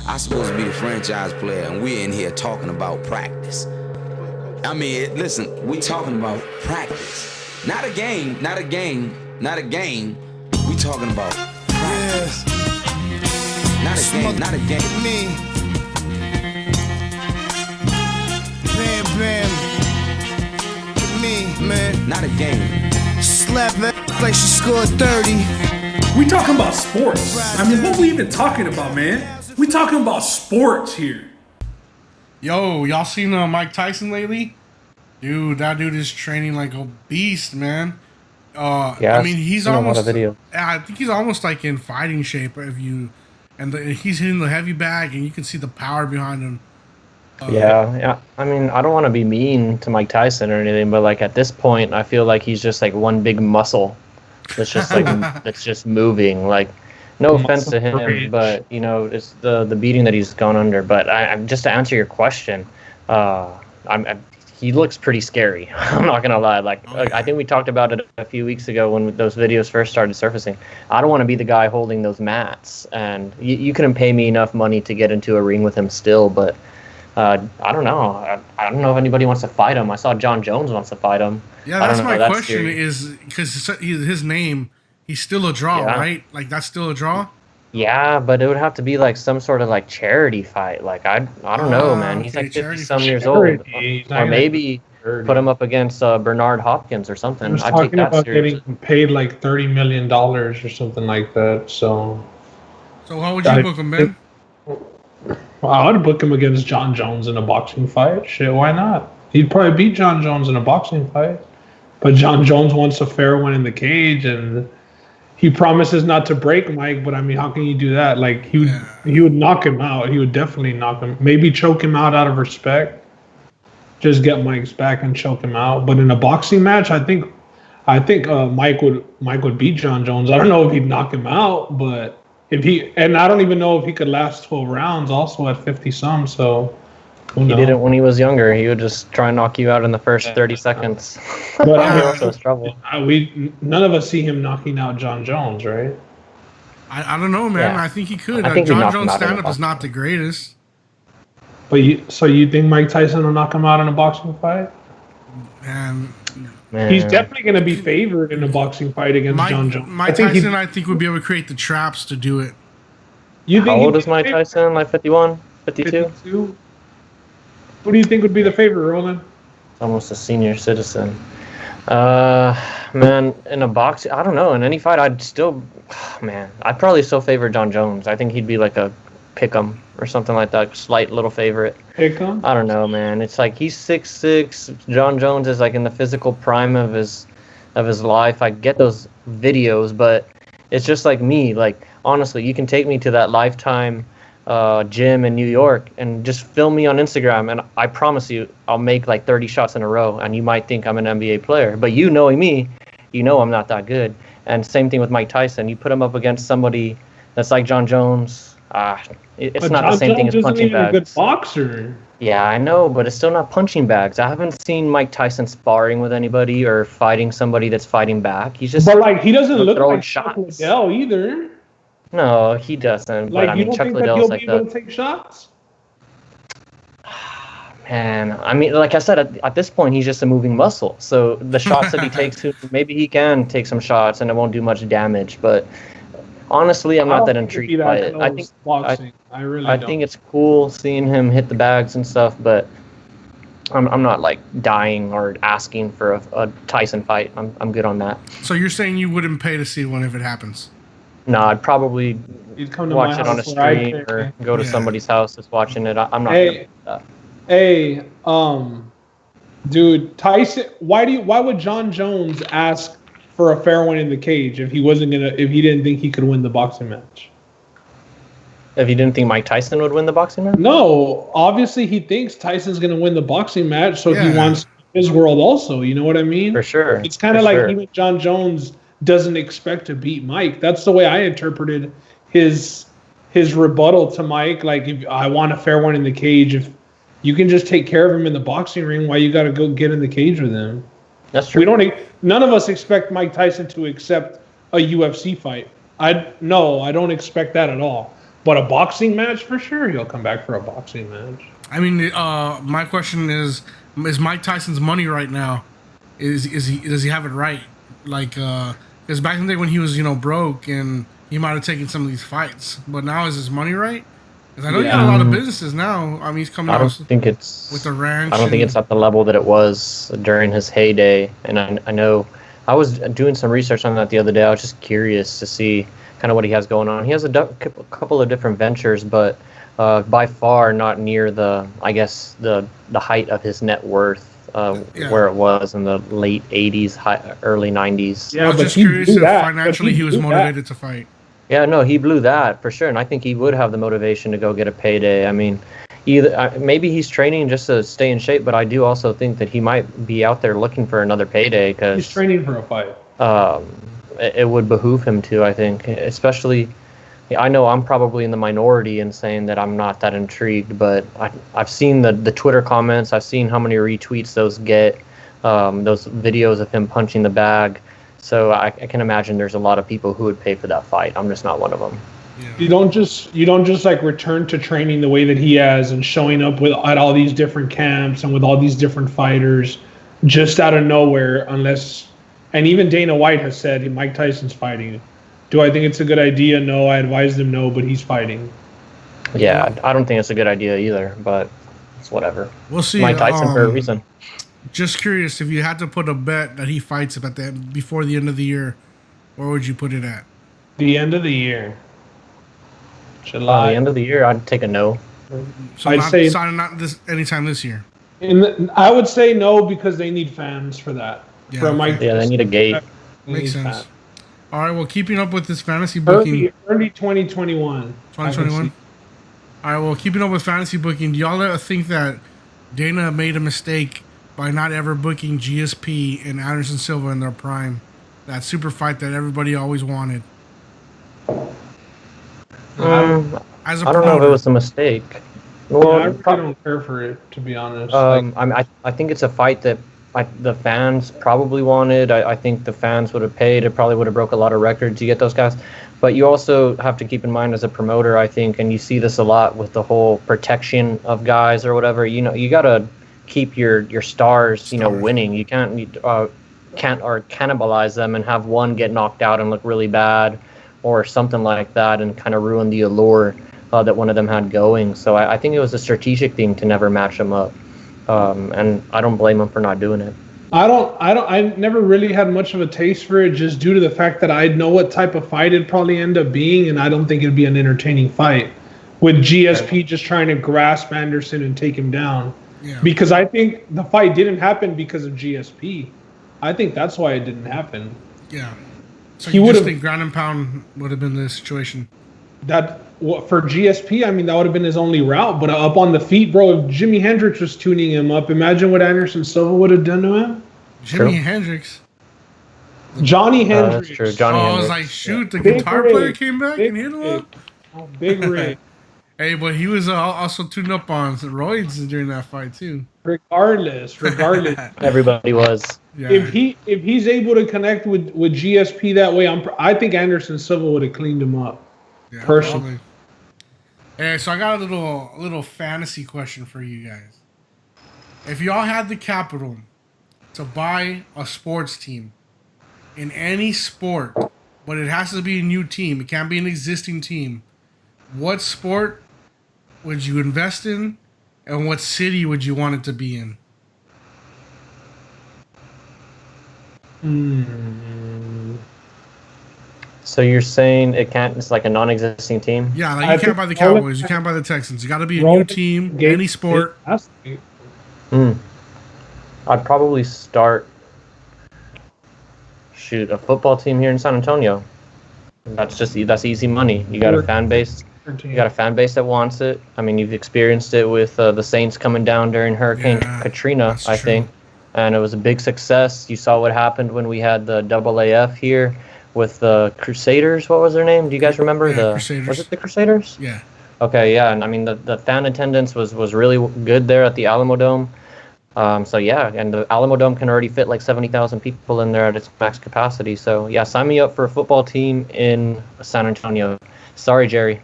I'm supposed to be the franchise player, and we're in here talking about practice. I mean, listen, we talking about practice. Not a game, not a game, not a game. We talking about practice. Not a game, not a game. Me. Bam, bam. Me, man. Not a game. Slap that like she scored 30. We talking about sports. I mean, what we even talking about, man? We talking about sports here. Yo, y'all seen Mike Tyson lately? Dude, that dude is training like a beast, man. Yeah, I mean, he's seen almost. a lot of video. I think he's almost like in fighting shape. He's hitting the heavy bag, and you can see the power behind him. Yeah. I mean, I don't want to be mean to Mike Tyson or anything, but like at this point, I feel like he's just like one big muscle that's just like that's just moving. Like, no offense to him, but you know, it's the beating that he's gone under. But I'm just to answer your question, he looks pretty scary. I'm not gonna lie. Like I think we talked about it a few weeks ago when those videos first started surfacing. I don't want to be the guy holding those mats, and you couldn't pay me enough money to get into a ring with him still. But I don't know. I don't know if anybody wants to fight him. I saw John Jones wants to fight him. Yeah, that's my question. Is because his name, he's still a draw, right? Like that's still a draw. Yeah, but it would have to be like some sort of like charity fight. Like I don't know, man. He's like 50-some years old, or maybe put him up against Bernard Hopkins or something. I was I'd talking take that about seriously. getting paid like $30 million or something like that. So how would you book him, Ben? I would book him against John Jones in a boxing fight. Shit, why not? He'd probably beat John Jones in a boxing fight. But John Jones wants a fair one in the cage, and he promises not to break Mike. But I mean, how can you do that? Like he would knock him out. He would definitely knock him. Maybe choke him out of respect. Just get Mike's back and choke him out. But in a boxing match, I think Mike would beat John Jones. I don't know if he'd knock him out, but I don't even know if he could last 12 rounds. Also at 50-some, so. He did it when he was younger. He would just try and knock you out in the first 30 seconds. But he also has trouble. None of us see him knocking out John Jones, right? I don't know, man. Yeah. I think he could. I think John Jones' stand-up is not the greatest. But you think Mike Tyson will knock him out in a boxing fight? Man. He's definitely going to be favored in a boxing fight against John Jones. Mike Tyson, I think, would be able to create the traps to do it. How old is Mike Tyson? Like 51? 52? 52? Who do you think would be the favorite, Roland? Almost a senior citizen. Man, in a box, I don't know. In any fight, I'd probably still favor John Jones. I think he'd be like a pick'em or something like that, slight little favorite. Pick'em? I don't know, man. It's like he's 6'6". John Jones is like in the physical prime of his life. I get those videos, but it's just like me. Like honestly, you can take me to that Lifetime gym in New York and just film me on Instagram, and I promise you I'll make like 30 shots in a row, and you might think I'm an NBA player, but you knowing me, you know I'm not that good. And same thing with Mike Tyson. You put him up against somebody that's like John Jones, it's not the same thing as punching bags. A good boxer. Yeah, I know, but it's still not punching bags. I haven't seen Mike Tyson sparring with anybody or fighting somebody that's fighting back. He's just he doesn't look like shots. Chuck Liddell either. No, he doesn't. Like, but I mean, Chuck Liddell's like that. You don't think that he'll be able to take shots? Man, I mean, like I said, at this point, he's just a moving muscle. So the shots that he takes, maybe he can take some shots and it won't do much damage. But honestly, I'm not that intrigued by it. I think it's cool seeing him hit the bags and stuff, but I'm not like dying or asking for a Tyson fight. I'm good on that. So you're saying you wouldn't pay to see one if it happens? No, I'd probably watch it on a stream or go to somebody's house that's watching it. I'm not gonna do that. Hey, dude, Tyson. Why would John Jones ask for a fair one in the cage if he didn't think he could win the boxing match? If you didn't think Mike Tyson would win the boxing match? No, obviously he thinks Tyson's gonna win the boxing match, so he wants his world also. You know what I mean? For sure. It's kind of like even John Jones doesn't expect to beat Mike. That's the way I interpreted his rebuttal to Mike. Like, if I want a fair one in the cage, if you can just take care of him in the boxing ring, why you got to go get in the cage with him? That's true. None of us expect Mike Tyson to accept a UFC fight. I don't expect that at all. But a boxing match for sure, he'll come back for a boxing match. I mean, my question is Mike Tyson's money right now? Is he does he have it right? Like, because back in the day when he was broke and he might have taken some of these fights, but now is his money right? Because I know you got a lot of businesses now. I mean, he's coming. I don't think it's with the ranch. I don't think it's at the level that it was during his heyday. And I know I was doing some research on that the other day. I was just curious to see kind of what he has going on. He has a couple of different ventures, but by far not near the height of his net worth. Where it was in the late 80s, early 90s. Yeah, I was just curious if financially he was motivated to fight. Yeah, no, he blew that for sure, and I think he would have the motivation to go get a payday. I mean, maybe he's training just to stay in shape, but I do also think that he might be out there looking for another payday because he's training for a fight. It would behoove him to, I think, especially. I know I'm probably in the minority in saying that I'm not that intrigued, but I've seen the Twitter comments. I've seen how many retweets those get, those videos of him punching the bag. So I can imagine there's a lot of people who would pay for that fight. I'm just not one of them. Yeah. You don't just like return to training the way that he has and showing up at all these different camps and with all these different fighters just out of nowhere and even Dana White has said Mike Tyson's fighting. Do I think it's a good idea? No, I advised him no, but he's fighting. Yeah, I don't think it's a good idea either, but it's whatever. We'll see. Mike Tyson for a reason. Just curious, if you had to put a bet that he fights before the end of the year, where would you put it at? The end of the year. July. The end of the year, I'd take a no. So not anytime this year. I would say no because they need fans for that. Yeah, they need a gate. Makes sense. Fans. All right, well, keeping up with this fantasy booking. Early 2021. 2021? All right, well, keeping up with fantasy booking, do y'all think that Dana made a mistake by not ever booking GSP and Anderson Silva in their prime? That super fight that everybody always wanted. I don't know if it was a mistake. Well, I really don't care for it, to be honest. I think it's a fight that the fans probably wanted. I think the fans would have paid. It probably would have broke a lot of records to get those guys. But you also have to keep in mind as a promoter, I think, and you see this a lot with the whole protection of guys or whatever. You got to keep your stars, winning. You can't cannibalize them and have one get knocked out and look really bad or something like that and kind of ruin the allure that one of them had going. So I think it was a strategic thing to never match them up. And I don't blame him for not doing it. I never really had much of a taste for it just due to the fact that I know what type of fight it'd probably end up being, and I don't think it'd be an entertaining fight with GSP just trying to grasp Anderson and take him down. Yeah. Because I think the fight didn't happen because of GSP. I think that's why it didn't happen. Yeah. So you just think ground and pound would have been the situation? For GSP, I mean, that would have been his only route. But up on the feet, bro, if Jimi Hendrix was tuning him up, imagine what Anderson Silva would have done to him. Jimi Hendrix? Johnny Hendrix. That's true. Johnny Hendrix. I was like, shoot, the guitar player came back and hit him up? Big Rig. Hey, but he was also tuned up on roids during that fight, too. Regardless. Everybody was. Yeah. If he's able to connect with GSP that way, I think Anderson Silva would have cleaned him up. Yeah, personally. Probably. Hey, so I got a little fantasy question for you guys. If y'all had the capital to buy a sports team in any sport, but it has to be a new team, it can't be an existing team, what sport would you invest in, and what city would you want it to be in? So you're saying it's like a non-existing team? Yeah, like you can't buy the Cowboys, you can't buy the Texans. You got to be a new team, any sport. I'd probably start a football team here in San Antonio. That's easy money. You got a fan base. You got a fan base that wants it. I mean, you've experienced it with the Saints coming down during Hurricane Katrina, I think, and it was a big success. You saw what happened when we had the AAF here with the Crusaders. What was their name? Do you guys remember? Yeah, Crusaders. Was it the Crusaders? Yeah. Okay, yeah, and I mean the fan attendance was really good there at the Alamo Dome. So yeah, and the Alamo Dome can already fit like 70,000 people in there at its max capacity. So yeah, sign me up for a football team in San Antonio. Sorry, Jerry.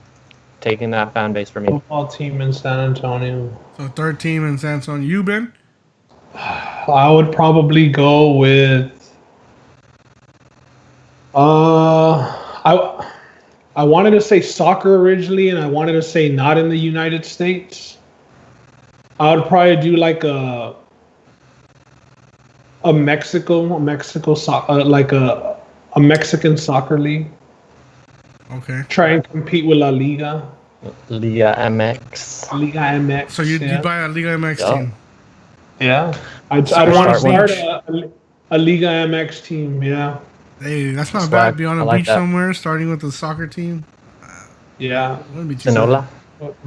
taking that fan base for me. Football team in San Antonio. So third team in San Antonio. You, Ben? I would probably go with. I wanted to say soccer originally, and I wanted to say not in the United States. I would probably do like a Mexican soccer league. Okay. Try and compete with La Liga. Liga MX. Liga MX. So you buy a Liga MX Yeah. team. Yeah. I'd Start want to one. start a Liga MX team. Yeah. Hey, that's not Swag. bad. Be on I a like beach that. somewhere, starting with the soccer team. Yeah. Wouldn't be too Sinola.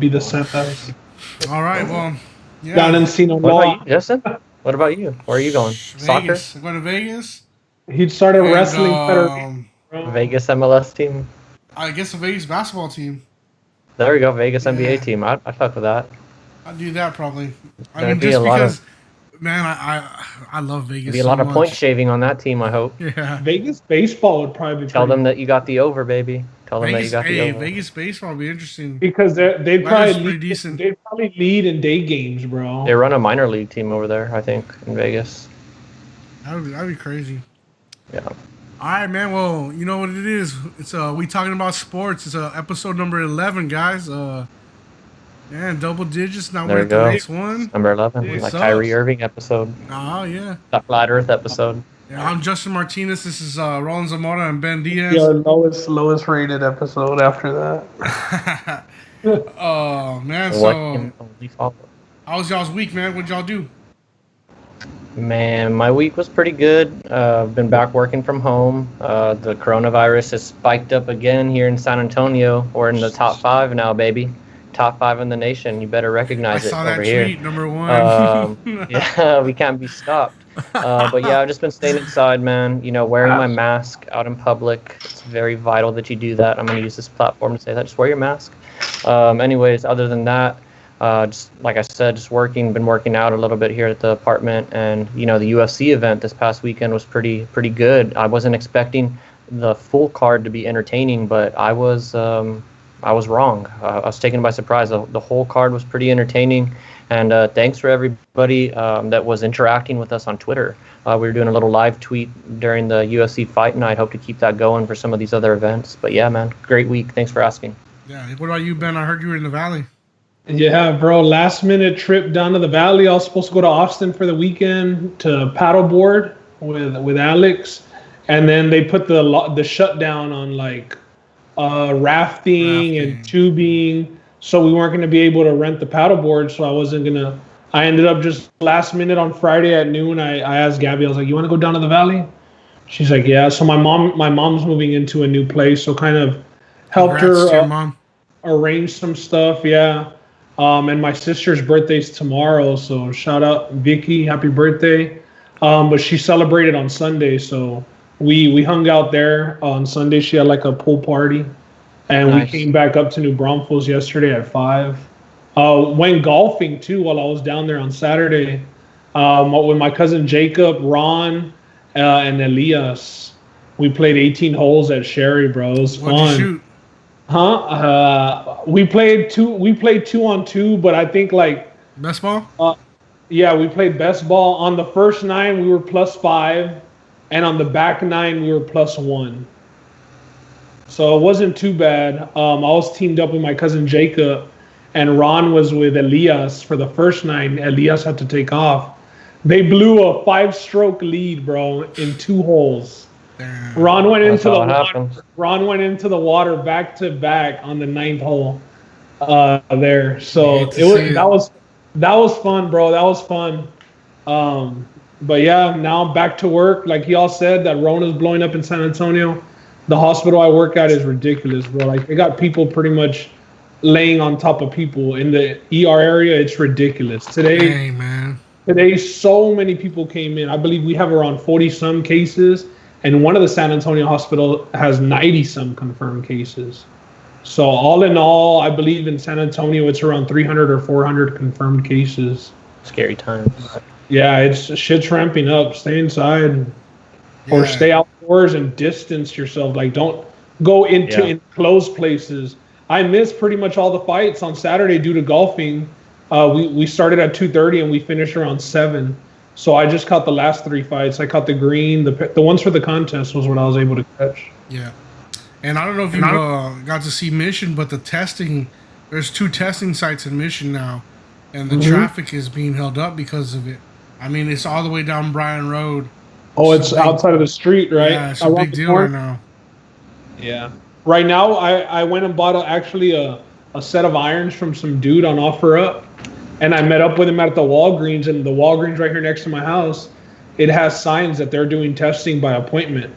Be the Santas. bad. All right. Well, yeah. Down in What Sinaloa. about you, Justin? What about you? Where are you going? Soccer? Vegas. I'm going to Vegas. He'd start a And, wrestling federation. bro. Vegas MLS team. I guess the Vegas basketball team. There we go. Vegas Yeah. NBA team. I fuck with that. I'd do that probably. I There'd mean, be just a lot because, man, I love Vegas. Be a so lot of much. point shaving on that team, I hope. Yeah. Vegas baseball would probably be Tell pretty- them that you got the over, baby. Tell them that you Vegas, got the hey, over. Vegas baseball would be interesting. because they'd Weather's probably pretty lead, decent. they'd probably lead in day games, bro. They run a minor league team over there, I think, in Vegas. That'd be crazy. Yeah. All right, man. Well, you know what it is. It's we talking about sports. It's episode number 11, guys. Man, double digits. Now There we're we at the go. next one. Number 11, What's like up? Kyrie Irving episode, Oh yeah. that Flat Earth episode. Yeah, I'm Justin Martinez. This is Roland Zamora and Ben Diaz. Our lowest rated episode after that. Oh man. What So can only follow. how was y'all's week, man? What'd y'all do? Man, my week was pretty good. I've been back working from home. The coronavirus has spiked up again here in San Antonio. We're in the top 5 now, baby. Top 5 in the nation. You better I recognize it saw that over here. tweet, number one. Yeah, we can't be stopped. But yeah, I've just been staying inside, man. You know, wearing my mask out in public. It's very vital that you do that. I'm going to use this platform to say that. Just wear your mask. Anyways, other than that, just like I said, just been working out a little bit here at the apartment. And, you know, the UFC event this past weekend was pretty good. I wasn't expecting the full card to be entertaining, but I was wrong. I was taken by surprise. The whole card was pretty entertaining. And thanks for everybody that was interacting with us on Twitter. We were doing a little live tweet during the UFC fight night. Hope to keep that going for some of these other events. But yeah, man, great week. Thanks for asking. Yeah. What about you, Ben? I heard you were in the Valley. Yeah, bro. Last minute trip down to the valley. I was supposed to go to Austin for the weekend to paddleboard with Alex, and then they put the shutdown on like rafting and tubing, so we weren't going to be able to rent the paddleboard. So I wasn't gonna. I ended up just last minute on Friday at noon. I asked Gabby. I was like, "You want to go down to the valley?" She's like, "Yeah." So my mom's moving into a new place, so kind of helped Congrats to your her mom. arrange some stuff. Yeah. And my sister's birthday's tomorrow, so shout out Vicky, happy birthday. But she celebrated on Sunday, so we hung out there on Sunday. She had like a pool party, and Nice. we came back up to New Braunfels yesterday at 5. Went golfing too while I was down there on Saturday with my cousin Jacob, Ron, and Elias. We played 18 holes at Sherry, bro. It was What'd fun. you shoot? We played 2-on-2, but I think like Best ball? yeah, we played best ball. On the first 9 we were +5, and on the back 9 we were +1. So it wasn't too bad. I was teamed up with my cousin Jacob, and Ron was with Elias for the first 9. Elias had to take off. They blew a 5-stroke lead, bro, in 2 holes. Damn. Ron went That's into the how it water. happens. Ron went into the water back to back on the 9th hole there. So Hate to see it. that was fun, bro. That was fun. But yeah, now I'm back to work. Like y'all said, that Rona's blowing up in San Antonio. The hospital I work at is ridiculous, bro. Like they got people pretty much laying on top of people in the ER area. It's ridiculous. Dang, man. Today, so many people came in. I believe we have around 40-some cases, and one of the San Antonio hospital has 90-some confirmed cases. So all in all, I believe in San Antonio, it's around 300 or 400 confirmed cases. Scary times. Yeah, shit's ramping up. Stay inside or Yeah. stay outdoors and distance yourself. Like, don't go into Yeah. enclosed places. I missed pretty much all the fights on Saturday due to golfing. We started at 2:30 and we finished around 7. So I just caught the last 3 fights. I caught the green, the ones for the contest was what I was able to catch. Yeah. And I don't know if you got to see Mission, but the testing, there's 2 testing sites in Mission now, and the traffic is being held up because of it. I mean, it's all the way down Bryan Road. Oh, it's outside of the street, right? Yeah, it's a big deal right now. Yeah. Right now, I went and bought actually a set of irons from some dude on OfferUp, and I met up with him at the Walgreens, and the Walgreens right here next to my house, it has signs that they're doing testing by appointment.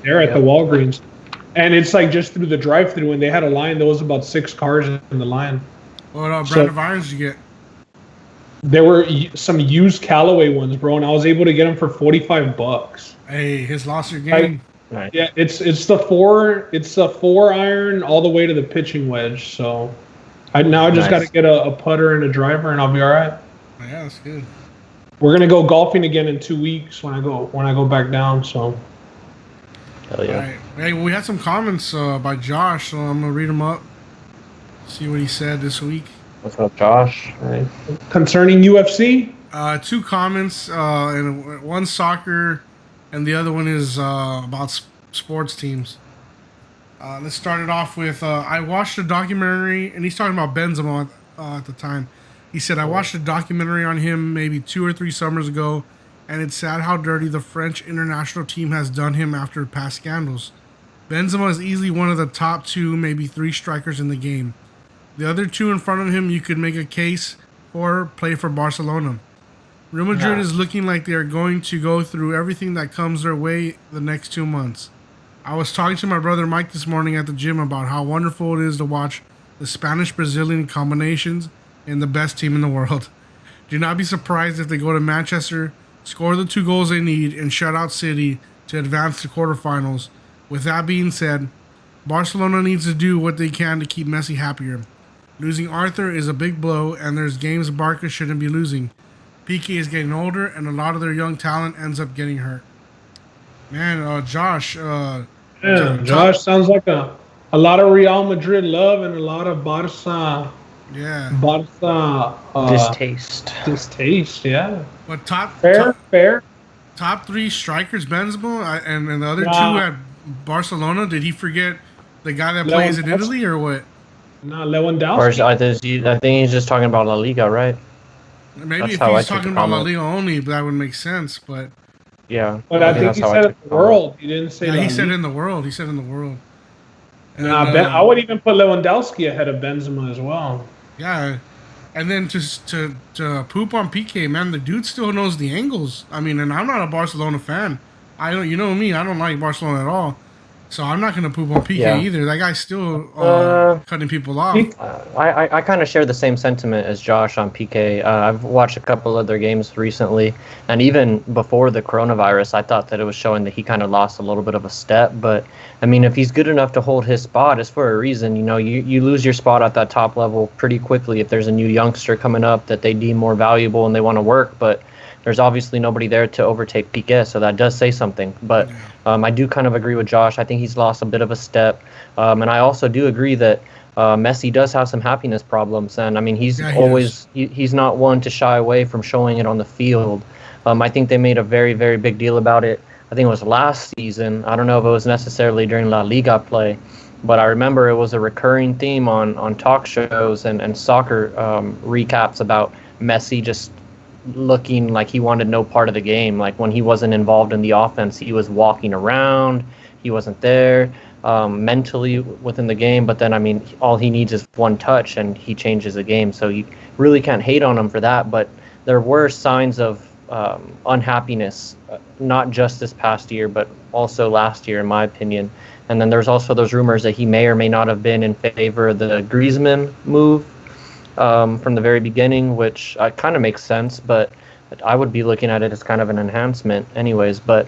They're at the Walgreens. And it's like just through the drive-thru, and they had a line. There was about 6 cars in the line. What brand of irons did you get? There were some used Callaway ones, bro, and I was able to get them for $45. Hey, his lost your game. Right. Yeah, it's the 4 iron all the way to the pitching wedge. So I just got to get a putter and a driver, and I'll be all right. Yeah, that's good. We're gonna go golfing again in 2 weeks when I go back down. So. Hell yeah. All right. Hey, we had some comments by Josh, so I'm gonna read them up. See what he said this week. What's up, Josh? Right. Concerning UFC? 2 comments, and one's soccer, and the other one is about sports teams. Let's start it off with I watched a documentary, and he's talking about Benzema at the time. He said, I watched a documentary on him maybe 2 or 3 summers ago, and it's sad how dirty the French international team has done him after past scandals. Benzema is easily one of the top 2, maybe 3 strikers in the game. The other 2 in front of him you could make a case for play for Barcelona. Real Madrid is looking like they are going to go through everything that comes their way the next 2 months. I was talking to my brother Mike this morning at the gym about how wonderful it is to watch the Spanish-Brazilian combinations in the best team in the world. Do not be surprised if they go to Manchester, score the 2 goals they need, and shut out City to advance to quarterfinals. With that being said, Barcelona needs to do what they can to keep Messi happier. Losing Arthur is a big blow, and there's games Barca shouldn't be losing. Piqué is getting older, and a lot of their young talent ends up getting hurt. Man, Josh. Josh sounds like a lot of Real Madrid love and a lot of Barca. Yeah. Barca Distaste. Distaste, yeah. But top Fair. top 3 strikers, Benzema, and the other 2 at Barcelona. Did he forget the guy that plays in Italy, or what? No, Lewandowski. I think he's just talking about La Liga, right? Maybe That's if how I he's took talking the about La comment. Liga only, that would make sense. But Yeah. But I think he said in the world. He didn't say. yeah, La he said Liga. in the world. He said in the world. And, I would even put Lewandowski ahead of Benzema as well. Yeah, and then to poop on PK, man, the dude still knows the angles. I mean, and I'm not a Barcelona fan. You know me, I don't like Barcelona at all. So I'm not gonna poop on PK either. That guy's still cutting people off. I kind of share the same sentiment as Josh on PK. I've watched a couple of their games recently, and even before the coronavirus, I thought that it was showing that he kind of lost a little bit of a step. But I mean, if he's good enough to hold his spot, it's for a reason. You know, you lose your spot at that top level pretty quickly if there's a new youngster coming up that they deem more valuable and they want to work. But there's obviously nobody there to overtake Piqué, so that does say something. But I do kind of agree with Josh. I think he's lost a bit of a step. And I also do agree that Messi does have some happiness problems. And, I mean, he's not one to shy away from showing it on the field. I think they made a very, very big deal about it. I think it was last season. I don't know if it was necessarily during La Liga play, but I remember it was a recurring theme on talk shows and soccer recaps about Messi just looking like he wanted no part of the game. Like when he wasn't involved in the offense, he was walking around, he wasn't there mentally within the game. But then, I mean, all he needs is one touch and he changes the game. So you really can't hate on him for that. But there were signs of unhappiness, not just this past year, but also last year, in my opinion. And then there's also those rumors that he may or may not have been in favor of the Griezmann move from the very beginning, which kind of makes sense, but I would be looking at it as kind of an enhancement anyways. But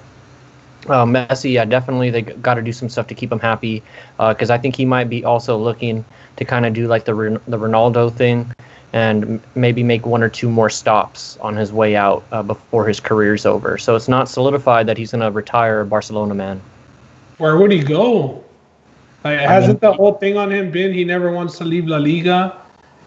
Messi, yeah, definitely they got to do some stuff to keep him happy, because I think he might be also looking to kind of do like the Ronaldo thing and maybe make 1 or 2 more stops on his way out before his career's over. So it's not solidified that he's going to retire a Barcelona man. Where would he go? Like, hasn't the whole thing on him been he never wants to leave La Liga,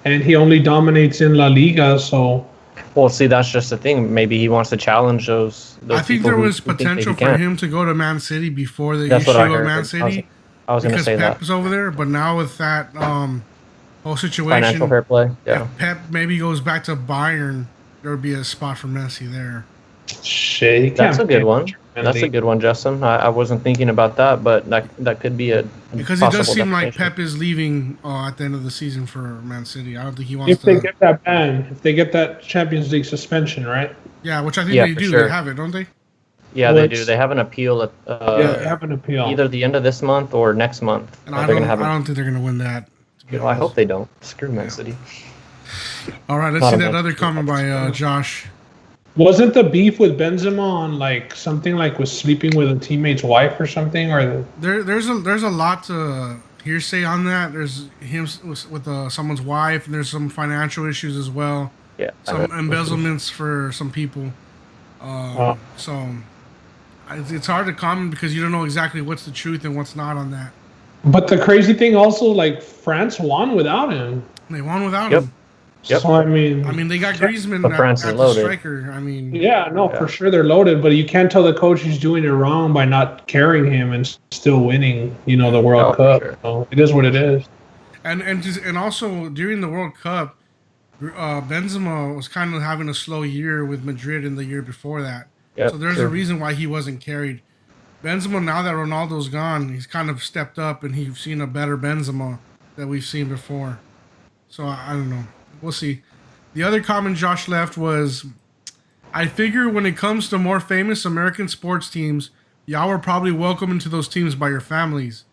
and he only dominates in La Liga? So, Well, see, that's just the thing. Maybe he wants to challenge those I think people there was who think that potential he for can't. him to go to Man City before the That's issue what I of heard. Man City I was going to because say Pep that. is over there. But now with that whole situation, Financial fair play. Yeah. if Pep maybe goes back to Bayern, there would be a spot for Messi there. shit, he can't. That's a good play one. German That's a league. good one, Justin. I wasn't thinking about that, but that could be a Because it does possible seem like destination. Pep is leaving at the end of the season for Man City. I don't think he wants If to. they get that ban, if they get that Champions League suspension, right? Yeah, which I think Yeah, they for do. sure. They have it, don't they? Yeah, Well, they do. it's- They have an appeal at Yeah, they have an appeal. either the end of this month or next month. And They're I gonna don't. have I a- don't think they're gonna win that. to be I honest. hope they don't. Screw Man City. All right, let's Not see a that Man other City comment by fan. Josh. Wasn't the beef with Benzema on like something like with sleeping with a teammate's wife or something, or There's a lot to hearsay on that. There's him with someone's wife, and there's some financial issues as well. Yeah. I Some heard. embezzlements for some people. So it's hard to comment because you don't know exactly what's the truth and what's not on that. But the crazy thing also, like France won without him. They won without Yep. him. Yep. So I mean, They got Griezmann But France is at the loaded. striker. yeah, no, Yeah. for sure they're loaded, but you can't tell the coach he's doing it wrong by not carrying him and still winning. You know, the World No, for Cup. sure. So it is what it is. and also during the World Cup, Benzema was kind of having a slow year with Madrid in the year before that. Yep, So there's true. a reason why he wasn't carried. Benzema, now that Ronaldo's gone, he's kind of stepped up, and he's seen a better Benzema that we've seen before. So I don't know. We'll see. The other comment Josh left was, I figure when it comes to more famous American sports teams, y'all were probably welcomed into those teams by your families.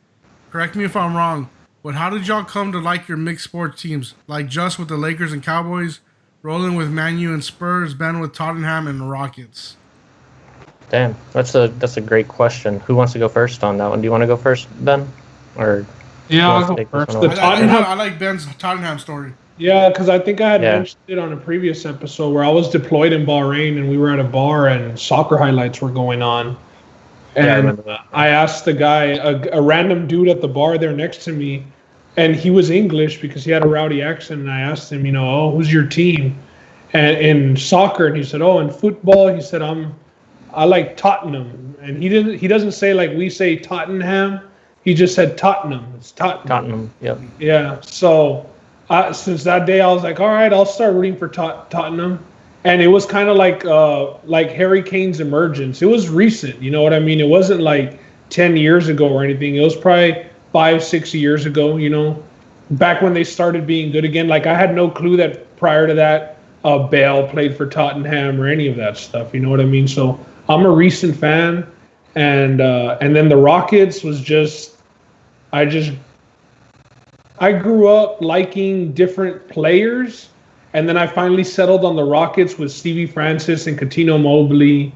Correct me if I'm wrong, but how did y'all come to like your mixed sports teams? Like just with the Lakers and Cowboys, Roland with Man U and Spurs, Ben with Tottenham and Rockets. Damn, that's a great question. Who wants to go first on that one? Do you want to go first, Ben? Or Yeah, Who I'll wants to go take this first. one The over? Tottenham, I like Ben's Tottenham story. yeah, because I think I had Yeah. mentioned it on a previous episode where I was deployed in Bahrain and we were at a bar and soccer highlights were going on. And Yeah, I remember that. I asked the guy, a random dude at the bar there next to me, and he was English because he had a rowdy accent. And I asked him, oh, who's your team? And in soccer, and he said, oh, in football, he said, I like Tottenham. And he doesn't say like we say Tottenham. He just said Tottenham. It's Tottenham. Tottenham. Yep. Yeah. So since that day, I was like, all right, I'll start rooting for Tottenham. And it was kind of like Harry Kane's emergence. It was recent, you know what I mean? It wasn't like 10 years ago or anything. It was probably 5-6 years ago, back when they started being good again. Like I had no clue that prior to that, Bale played for Tottenham or any of that stuff. You know what I mean? So I'm a recent fan, and then the Rockets was just, I grew up liking different players. And then I finally settled on the Rockets with Stevie Francis and Coutinho Mobley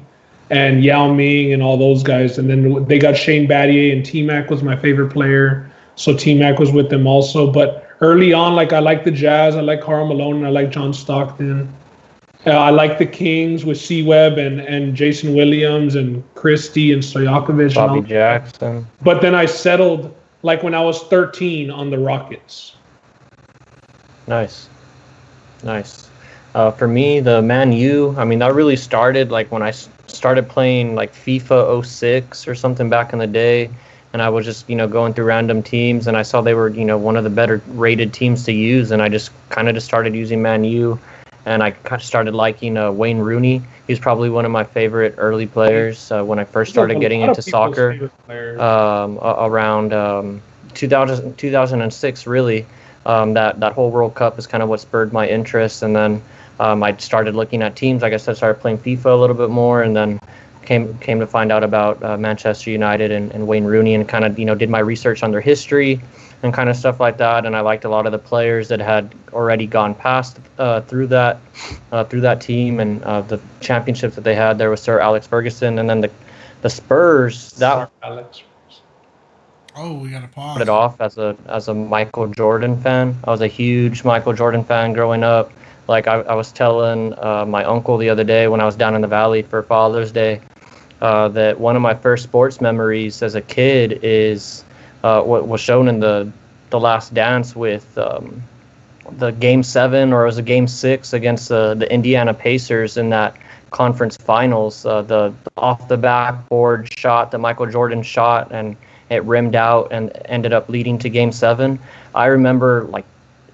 and Yao Ming and all those guys. And then they got Shane Battier, and T-Mac was my favorite player. So T-Mac was with them also. But early on, like I like the Jazz, I like Karl Malone, and I like John Stockton. I like the Kings with C-Webb and Jason Williams and Christie and Stojakovic. Bobby Jackson. But then I settled, like when I was 13, on the Rockets. Nice. For me, the Man U, that really started like when I started playing like FIFA 06 or something back in the day. And I was just, going through random teams, and I saw they were, one of the better rated teams to use. And I just kind of just started using Man U. And I kind of started liking Wayne Rooney. He's probably one of my favorite early players when I first started getting into soccer around 2006, really. That whole World Cup is kind of what spurred my interest. And then I started looking at teams. I guess I started playing FIFA a little bit more, and then came to find out about Manchester United and Wayne Rooney, and kind of did my research on their history and kind of stuff like that. And I liked a lot of the players that had already gone past through that team, and the championships that they had. There was Sir Alex Ferguson, and then the Spurs. That Alex. Oh, we got to pause. started off as a Michael Jordan fan. I was a huge Michael Jordan fan growing up. Like I was telling my uncle the other day when I was down in the valley for Father's Day, that one of my first sports memories as a kid is what was shown in the Last Dance with the Game 7, or it was a Game 6 against the Indiana Pacers in that conference finals. The off the backboard shot that Michael Jordan shot, and it rimmed out and ended up leading to Game 7. I remember like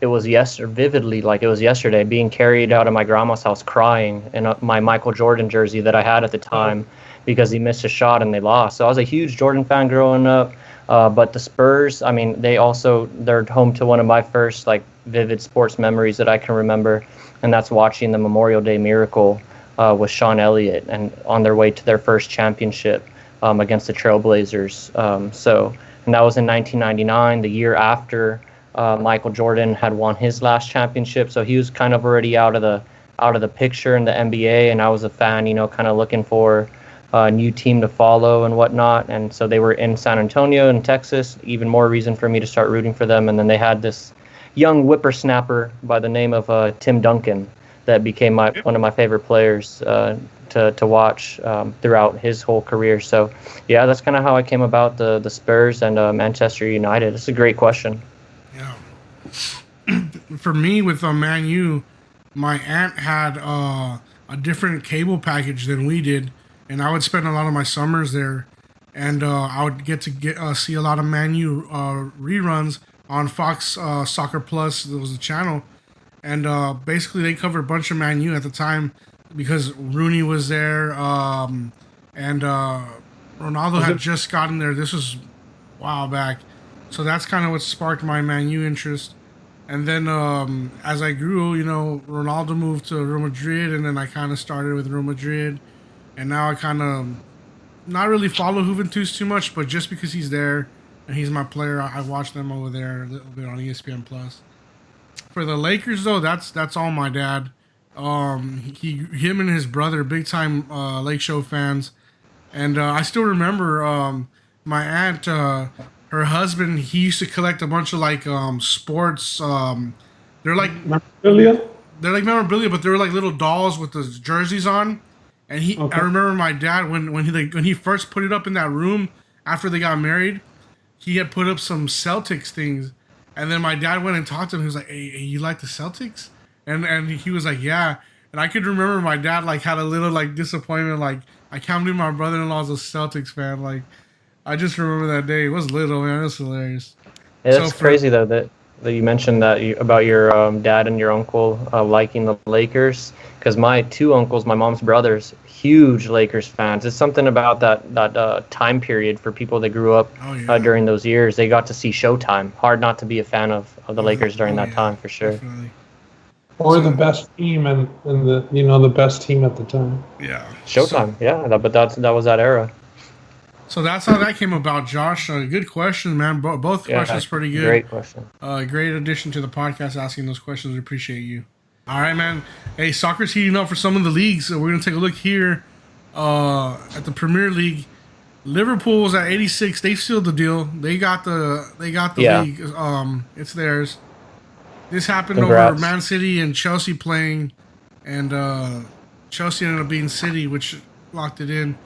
it was vividly like it was yesterday, being carried out of my grandma's house crying in my Michael Jordan jersey that I had at the time because he missed a shot and they lost. So I was a huge Jordan fan growing up. But the Spurs, I mean, they're home to one of my first like vivid sports memories that I can remember, and that's watching the Memorial Day Miracle with Sean Elliott and on their way to their first championship against the Trailblazers. And that was in 1999, the year after Michael Jordan had won his last championship. So he was kind of already out of the picture in the NBA, and I was a fan, kind of looking for a new team to follow and whatnot. And so they were in San Antonio in Texas, even more reason for me to start rooting for them. And then they had this young whippersnapper by the name of Tim Duncan that became one of my favorite players to watch throughout his whole career. So yeah, that's kind of how I came about the Spurs and Manchester United. It's a great question. Yeah. For me, with Man U, my aunt had a different cable package than we did, and I would spend a lot of my summers there, and I would get to see a lot of Man U reruns on Fox Soccer Plus. There was a channel, and basically they covered a bunch of Man U at the time because Rooney was there, and Ronaldo had just gotten there. This was a while back. So that's kind of what sparked my Man U interest. And then as I grew, Ronaldo moved to Real Madrid, and then I kind of started with Real Madrid. And now I kind of not really follow Juventus too much, but just because he's there and he's my player, I watch them over there a little bit on ESPN Plus. For the Lakers, though, that's all my dad. Him and his brother, big time Lake Show fans. And I still remember my aunt, her husband, he used to collect a bunch of like sports. They're like memorabilia. They're like memorabilia, but they were like little dolls with the jerseys on. And I remember my dad when he first put it up in that room after they got married, he had put up some Celtics things, and then my dad went and talked to him. He was like, "Hey, you like the Celtics?" And he was like, "Yeah." And I could remember my dad like had a little like disappointment, like I can't believe my brother-in-law's a Celtics fan. Like I just remember that day. It was little, man. It was hilarious. Yeah, that's crazy though that you mentioned that about your dad and your uncle liking the Lakers, because my two uncles, my mom's brothers, huge Lakers fans. It's something about that time period for people that grew up during those years. They got to see Showtime. Hard not to be a fan of the Lakers during that time, for sure. Definitely. Or the best team and the best team at the time. Yeah. Showtime, but that was that era. So that's how that came about, Josh. Good question, man. Both questions pretty good. Great question. Great addition to the podcast, asking those questions. We appreciate you. All right, man. Hey, soccer's heating up for some of the leagues. So we're going to take a look here at the Premier League. Liverpool's at 86. They sealed the deal. They got the league. It's theirs. This happened over Man City and Chelsea playing, and Chelsea ended up beating City, which locked it in.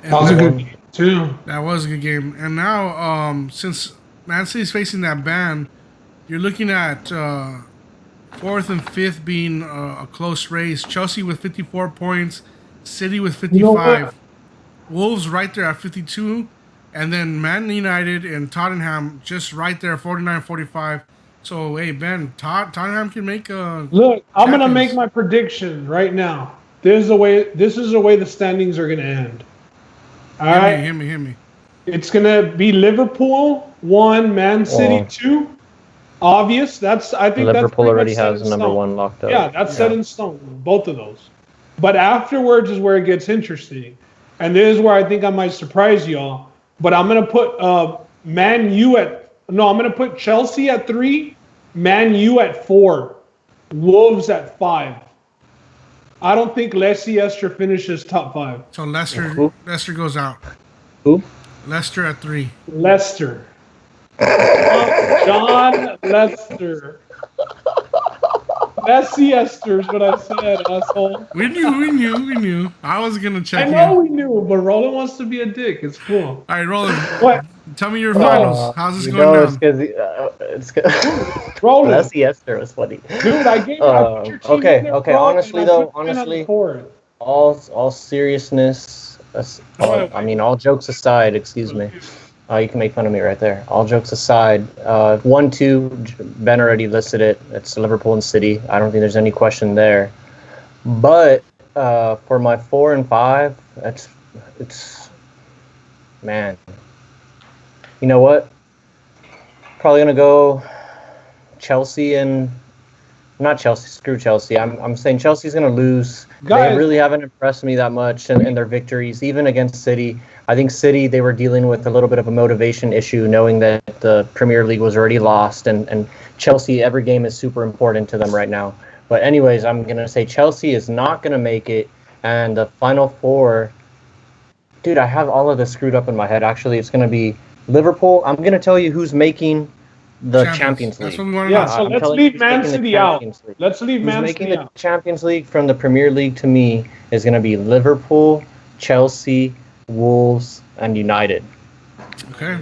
And that was a good game, too. That was a good game. And now, since Man City's facing that ban, you're looking at fourth and fifth being a close race. Chelsea with 54 points, City with 55. Wolves right there at 52. And then Man United and Tottenham just right there, 49-45. So, hey, Ben, Tottenham can make a... Look, I'm going to make my prediction right now. This is the way the standings are going to end. All right? Hit me. It's going to be Liverpool 1, Man City 2. Obvious. I think Liverpool already has number 1 locked up. Yeah, that's set in stone, both of those. But afterwards is where it gets interesting. And this is where I think I might surprise y'all. But I'm going to put I'm going to put Chelsea at 3, Man U at 4, Wolves at 5. I don't think Leicester finishes top 5. So Leicester goes out. Who? Leicester at 3. Leicester. John Leicester. Leicester is what I said, asshole. We knew. I was going to check I know we knew, but Roland wants to be a dick. It's cool. All right, Roland. What? Tell me your finals. How's this you going know, down? it's because Roll that's it. the Esther was funny. Dude, I put your team in Okay, there, okay. bro, Honestly, and I though, put mine on the honestly, board. all seriousness. I mean, all jokes aside. Excuse me. You can make fun of me right there. All jokes aside, 1-2. Ben already listed it. It's Liverpool and City. I don't think there's any question there. But for my 4 and 5, it's man. You know what? Probably gonna go Chelsea and not Chelsea. Screw Chelsea. I'm saying Chelsea's gonna lose. Guys. They really haven't impressed me that much in their victories, even against City. I think City, they were dealing with a little bit of a motivation issue, knowing that the Premier League was already lost, and Chelsea, every game is super important to them right now. But anyways, I'm gonna say Chelsea is not gonna make it, and the final 4. Dude, I have all of this screwed up in my head. Actually, it's gonna be Liverpool. I'm gonna tell you who's making the Champions League. That's what we want to Yeah, know. so I'm let's telling leave you, Man who's making the City out. Champions League. Let's leave Who's Man making City the out. Champions League from the Premier League to me is going to be Liverpool, Chelsea, Wolves, and United. Okay.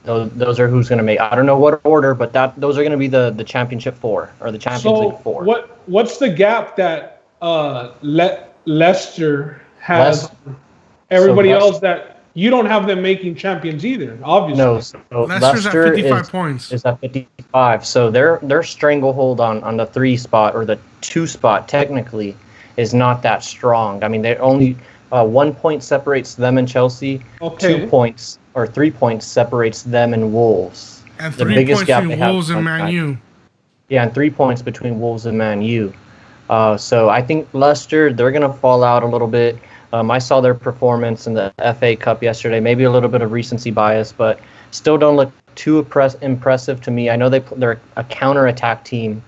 Those are who's going to make. I don't know what order, but those are going to be the Championship 4 or the Champions League 4. What's the gap that Leicester has? Everybody else that you don't have them making champions either, obviously. No, so Leicester's at Leicester 55 points. is at 55. So their stranglehold on the 3 spot or the 2 spot technically is not that strong. I mean, they only 1 point separates them and Chelsea. Okay. 2 points or 3 points separates them and Wolves. And The 3 biggest points gap between they have Wolves and Man sometimes. U. Yeah, and 3 points between Wolves and Man U. So I think Leicester, they're going to fall out a little bit. I saw their performance in the FA Cup yesterday. Maybe a little bit of recency bias, but still don't look too impressive to me. I know they're a counter-attack team,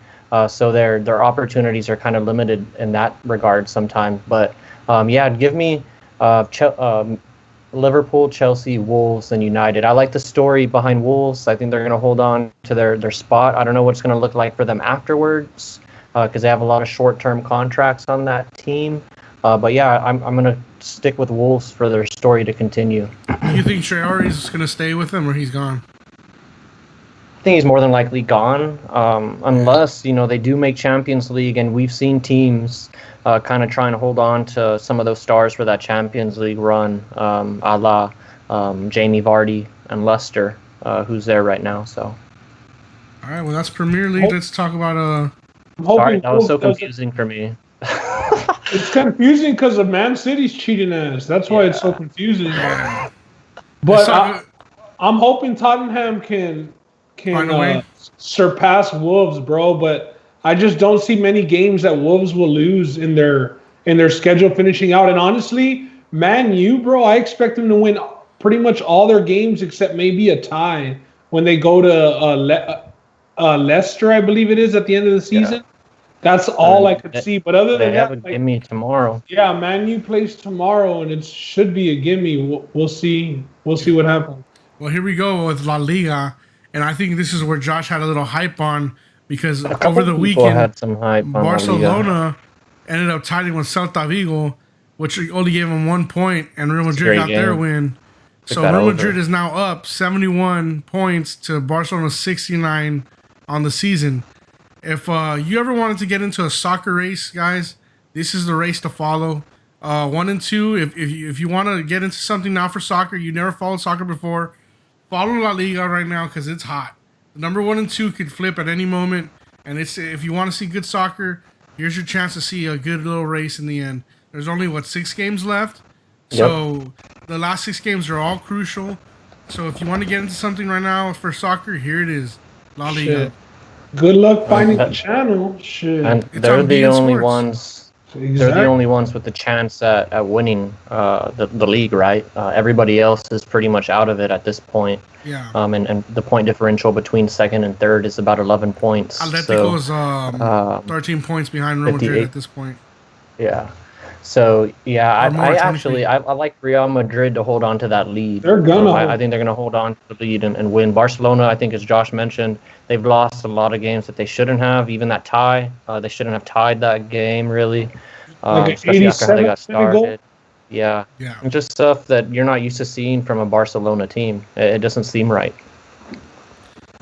so their opportunities are kind of limited in that regard sometimes. But yeah, give me Liverpool, Chelsea, Wolves, and United. I like the story behind Wolves. I think they're going to hold on to their spot. I don't know what it's going to look like for them afterwards because they have a lot of short-term contracts on that team. But yeah, I'm going to stick with Wolves for their story to continue. Do you think Traore's going to stay with them or he's gone? I think he's more than likely gone, unless they do make Champions League, and we've seen teams kind of trying to hold on to some of those stars for that Champions League run, a la Jamie Vardy and Leicester, who's there right now. So, all right, well that's Premier League. Let's talk about I'm sorry, hoping that was so Wolves doesn't- confusing for me. It's confusing because of Man City's cheating ass. That's why it's so confusing. But I'm hoping Tottenham can Find a way. surpass Wolves, bro. But I just don't see many games that Wolves will lose in their schedule finishing out. And honestly, Man U, bro, I expect them to win pretty much all their games except maybe a tie when they go to Leicester, I believe it is, at the end of the season. Yeah. That's all I could see. But other They than have that, a gimme tomorrow. yeah, Man U plays tomorrow, and it should be a gimme. We'll see. We'll see what happens. Well, here we go with La Liga, and I think this is where Josh had a little hype on because over the People weekend, had some hype on La Liga. Barcelona ended up tying with Celta Vigo, which only gave them 1 point, and Real Madrid great got their game. win. So that Real over. Madrid is now up 71 points to Barcelona's 69 on the season. If you ever wanted to get into a soccer race, guys, this is the race to follow. 1 and 2. If you want to get into something now for soccer, you never followed soccer before, follow La Liga right now because it's hot. The number 1 and 2 could flip at any moment, and if you want to see good soccer, here's your chance to see a good little race in the end. There's only 6 games left, so the last 6 games are all crucial. So if you want to get into something right now for soccer, here it is, La Liga. Shit. Good luck finding the channel. Shit. And It's they're on the beIN only Sports. ones. They're Exactly. the only ones with the chance at winning the league, right? Everybody else is pretty much out of it at this point. Yeah. And the point differential between second and third is about 11 points. Atletico is 13 points behind Real Madrid 58. at this point. Yeah. So yeah, Or more, I 23. actually I like Real Madrid to hold on to that lead. They're gonna I hold. think they're gonna hold on to the lead and win. Barcelona, I think, as Josh mentioned, they've lost a lot of games that they shouldn't have. Even that tie, they shouldn't have tied that game really, Like an especially after how they got 87th goal? started. Yeah. Yeah. And just stuff that you're not used to seeing from a Barcelona team. It doesn't seem right.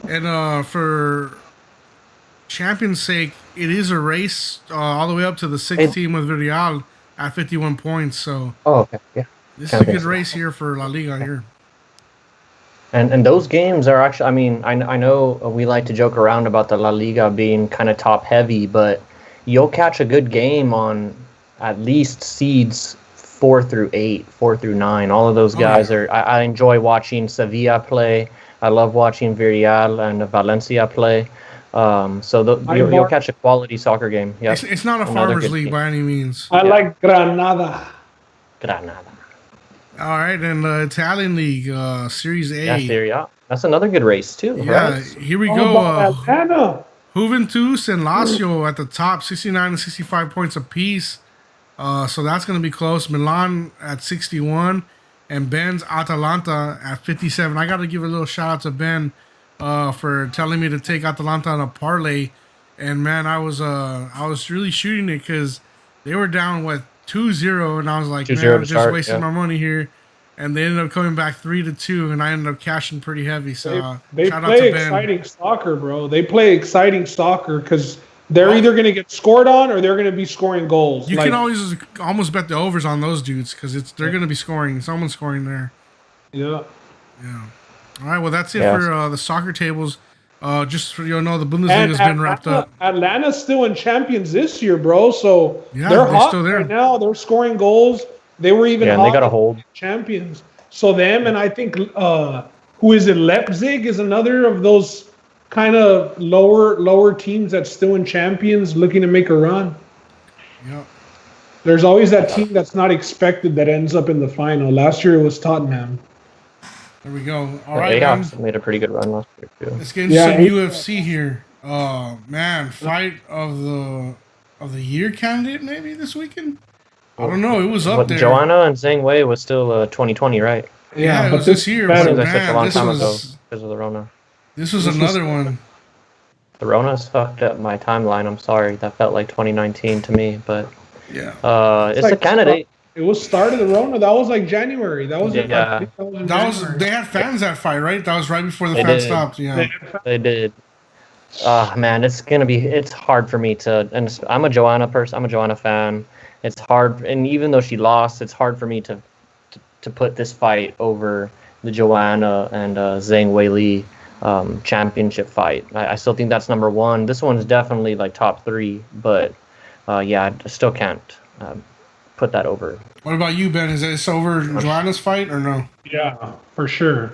And for champion's sake, it is a race all the way up to the sixth team with Villarreal at 51 points. So Oh, okay. Yeah. this is a good Champions. race here for La Liga here. And those games are actually, I mean, I know we like to joke around about the La Liga being kind of top heavy, but you'll catch a good game on at least seeds 4 through 8, 4 through 9. All of those guys are. I enjoy watching Sevilla play. I love watching Villarreal and Valencia play. So you'll catch a quality soccer game. Yeah, It's not a farmers league by any means. I like Granada. Granada. All right, and the Italian league, Series A. Yeah, Serie A. That's another good race too. Yeah, Right? here we How go. about Atlanta? Juventus and Lazio at the top, 69 and 65 points apiece. So that's going to be close. Milan at 61 and Ben's Atalanta at 57. I got to give a little shout out to Ben for telling me to take Atalanta on a parlay. And man, I was really shooting it because they were down 2-0, and I was like, man, I'm just wasting my money here. And they ended up coming back 3-2, and I ended up cashing pretty heavy. So they shout out play to Ben. exciting soccer, bro. They play exciting soccer because they're either going to get scored on or they're going to be scoring goals. You can always almost bet the overs on those dudes because they're going to be scoring. Someone's scoring there. Yeah. Yeah. All right. Well, that's it for the soccer tables. Just for the Bundesliga's been wrapped up. Atlanta's still in champions this year, bro. So Yeah, they're they're hot still there. right now. They're scoring goals. They were even and hot they got a hold. champions. So them and I think who is it? Leipzig is another of those kind of lower teams that's still in champions looking to make a run. Yeah. There's always that team that's not expected that ends up in the final. Last year it was Tottenham. There we go. All The right, man. Ajax made a pretty good run last year too. Let's get into some UFC here. Man, fight of the year candidate maybe this weekend. I don't know. It was up there. Joanna and Zhang Wei was still 2020, right? Yeah, it but was this year. better. Seems like such a long Man, time ago because of the Rona. this was another one. The Rona's fucked up my timeline. I'm sorry. That felt like 2019 to me, but Yeah. it's like a candidate. It was start of the Rona. That was like January. That was Yeah. I think that was in That was January. they had fans that fight, right? That was right before the They fans did. stopped. Yeah. They did. Man, it's hard for me to, and I'm a Joanna person. I'm a Joanna fan. It's hard, and even though she lost, it's hard for me to put this fight over the Joanna and Zhang Weili championship fight. I still think that's number one. This one's definitely like top 3, but yeah, I still can't put that over. What about you, Ben? Is this over Joanna's fight or no? Yeah, for sure.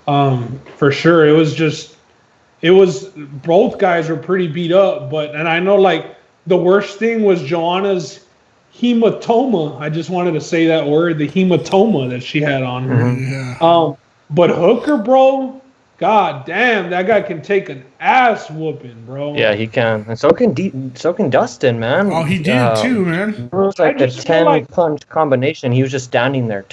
For sure. It was both guys were pretty beat up, and I know like the worst thing was Joanna's hematoma. I just wanted to say that word, the hematoma that she had on her. Yeah. But Hooker, bro, god damn, that guy can take an ass whooping, bro. Yeah, he can, and so can Dustin, man. Oh, he did too, man. It was like I a just feel 10 punch combination. He was just standing there.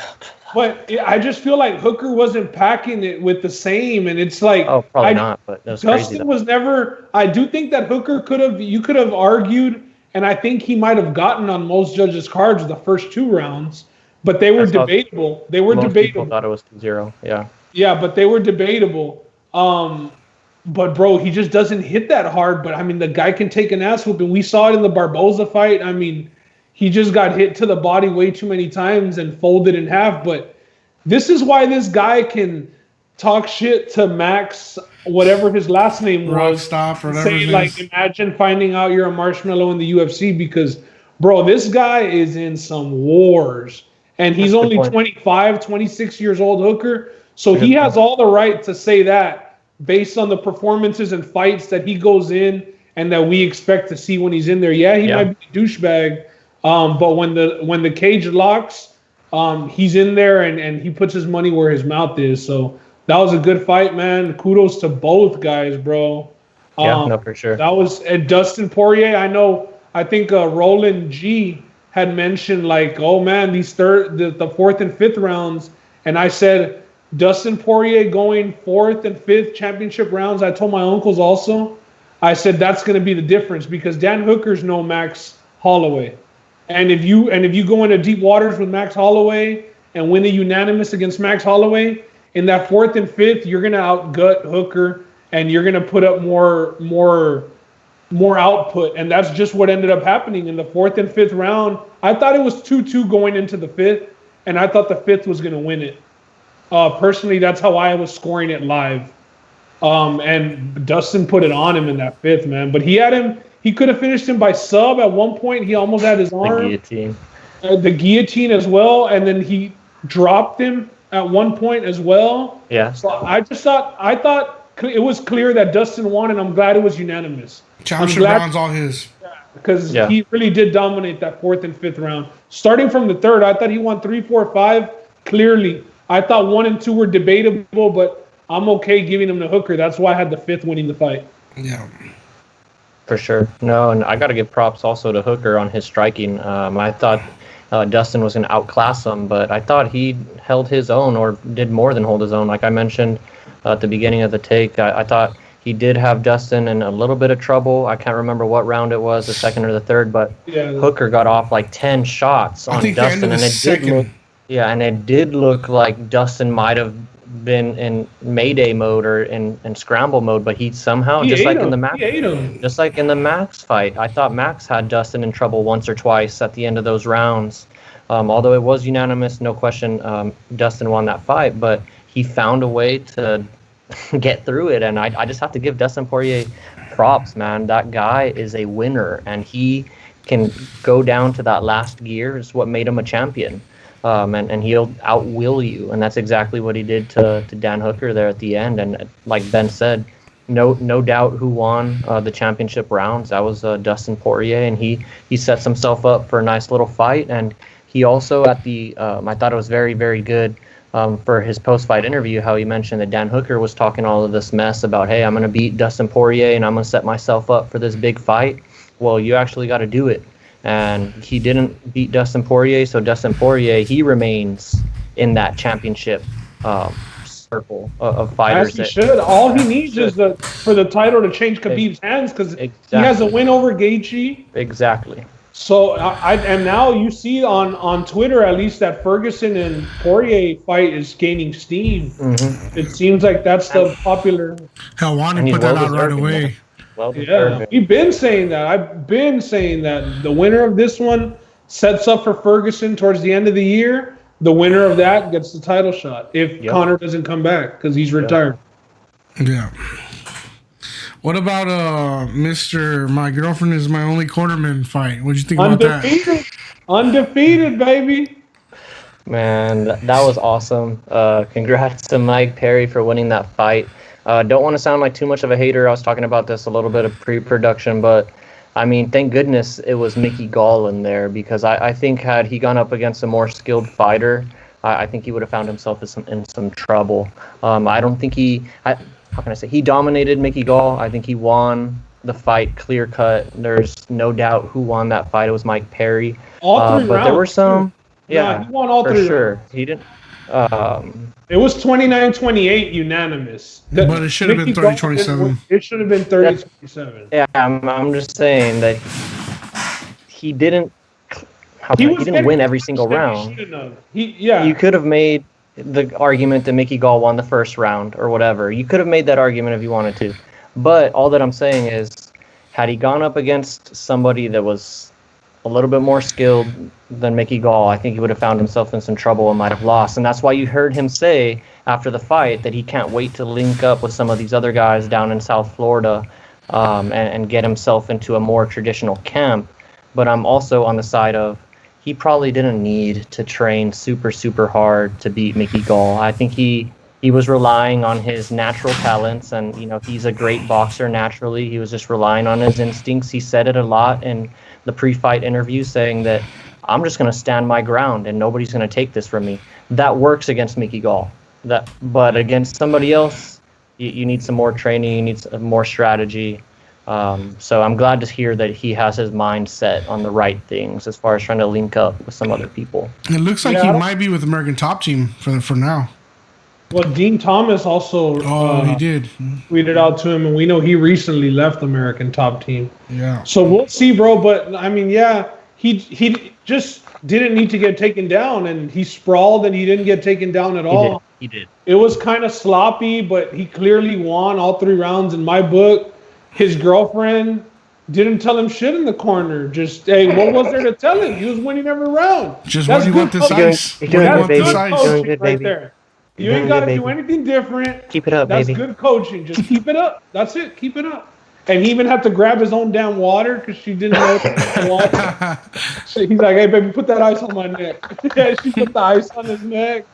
But I just feel like Hooker wasn't packing it with the same, and it's like Oh, probably not, but that was Dustin crazy. was never. I do think that Hooker you could have argued, and I think he might have gotten on most judges' cards the first 2 rounds, but they were debatable. They were Most debatable. people thought it was 2-0. Yeah. Yeah, but they were debatable. But bro, he just doesn't hit that hard. But I mean, the guy can take an ass whooping. We saw it in the Barboza fight. I mean, he just got hit to the body way too many times and folded in half. But this is why this guy can talk shit to Max, whatever his last name was. Rockstop or whatever Say it like, is. imagine finding out you're a marshmallow in the UFC because, bro, this guy is in some wars. And he's That's a good only point. 25, 26 years old, Hooker. So he has all the right to say that based on the performances and fights that he goes in and that we expect to see when he's in there. Yeah, he might be a douchebag, but when the cage locks, he's in there and he puts his money where his mouth is. So that was a good fight, man. Kudos to both guys, bro. Yeah, no, for sure. That was Dustin Poirier. I think Roland G had mentioned like, oh man, the 4th and 5th rounds, and I said Dustin Poirier going 4th and 5th championship rounds. I told my uncles also. I said that's going to be the difference because Dan Hooker's no Max Holloway, And if you go into deep waters with Max Holloway and win a unanimous against Max Holloway, in that 4th and 5th, you're gonna outgut Hooker and you're gonna put up more output. And that's just what ended up happening in the 4th and 5th round. I thought it was 2-2 going into the 5th, and I thought the 5th was gonna win it. Personally, that's how I was scoring it live. And Dustin put it on him in that 5th, man. But he could have finished him by sub at one point. He almost had his arm. The guillotine. The guillotine as well, and then he dropped him at one point as well. Yeah. So I thought it was clear that Dustin won, and I'm glad it was unanimous. Championship round's all his. Because he really did dominate that 4th and 5th round. Starting from the 3rd, I thought he won 3, 4, 5 clearly. I thought 1 and 2 were debatable, but I'm okay giving him to Hooker. That's why I had the 5th winning the fight. Yeah. For sure. No, and I got to give props also to Hooker on his striking. I thought Dustin was going to outclass him, but I thought he held his own or did more than hold his own. Like I mentioned at the beginning of the take, I thought he did have Dustin in a little bit of trouble. I can't remember what round it was, the 2nd or the 3rd, but Hooker got off like 10 shots on Dustin. And it did look like Dustin might have been in Mayday mode or in scramble mode, but he somehow, just like in the Max fight, I thought Max had Dustin in trouble once or twice at the end of those rounds. Although it was unanimous, no question, Dustin won that fight, but he found a way to get through it, and I just have to give Dustin Poirier props, man. That guy is a winner, and he can go down to that last gear. Is what made him a champion. And he'll outwill you, and that's exactly what he did to Dan Hooker there at the end. And like Ben said, no doubt who won the championship rounds. That was Dustin Poirier, and he sets himself up for a nice little fight. And he also at the I thought it was very, very good for his post-fight interview, how he mentioned that Dan Hooker was talking all of this mess about, hey, I'm going to beat Dustin Poirier and I'm going to set myself up for this big fight. Well, you actually got to do it. And he didn't beat Dustin Poirier, so Dustin Poirier, he remains in that championship circle of fighters. As he should. All he needs is for the title to change Khabib's hands, because he has a win over Gaethje. Exactly. So and now you see on Twitter at least that Ferguson and Poirier fight is gaining steam. Mm-hmm. It seems like that's the popular. Hell, Wani put that out right away. Yeah, we've been saying that. I've been saying that the winner of this one sets up for Ferguson towards the end of the year. The winner of that gets the title shot if Conor doesn't come back because he's retired. Yeah. What about Mr. My Girlfriend Is My Only Quarterman fight? What'd you think about that? Undefeated, baby. Man, that was awesome. Congrats to Mike Perry for winning that fight. Don't want to sound like too much of a hater. I was talking about this a little bit of pre-production, but I mean, thank goodness it was Mickey Gall in there, because I think had he gone up against a more skilled fighter, I think he would have found himself in some trouble. I don't think how can I say, he dominated Mickey Gall. I think he won the fight clear cut. There's no doubt who won that fight. It was Mike Perry. All three but rounds. There were some, he won all for three sure. rounds. He didn't. It was 29-28 unanimous. But it should have been 30-27. It should have been 30-27. Yeah, I'm just saying that he didn't. He didn't win every single round. You could have made the argument that Mickey Gall won the first round or whatever. You could have made that argument if you wanted to. But all that I'm saying is, had he gone up against somebody that was a little bit more skilled than Mickey Gall, I think he would have found himself in some trouble and might have lost. And that's why you heard him say after the fight that he can't wait to link up with some of these other guys down in South Florida and get himself into a more traditional camp. But I'm also on the side of, he probably didn't need to train super, super hard to beat Mickey Gall. I think he was relying on his natural talents, and he's a great boxer naturally. He was just relying on his instincts. He said it a lot in the pre-fight interview, saying that I'm just going to stand my ground and nobody's going to take this from me. That works against Mickey Gall. But against somebody else, you need some more training, you need some more strategy. So I'm glad to hear that he has his mind set on the right things as far as trying to link up with some other people. It looks like he might be with American Top Team for now. Well, Dean Thomas also he did tweeted out to him, and we know he recently left American Top Team. Yeah. So we'll see, bro. But I mean, he just didn't need to get taken down, and he sprawled and he didn't get taken down at all. He did. It was kind of sloppy, but he clearly won all 3 rounds in my book. His girlfriend didn't tell him shit in the corner. Just, hey, what was there to tell him? He was winning every round. Just That's what do you want good this coaching. ice? You're What do you doing want good, this baby. ice? You're doing Coaching good, right baby. there. You You're ain't doing got to good, do baby. anything different. Keep it up, That's baby. good coaching. Just keep it up. That's it. Keep it up. And he even had to grab his own damn water because she didn't know the water. He's like, hey, baby, put that ice on my neck. Yeah, she put the ice on his neck.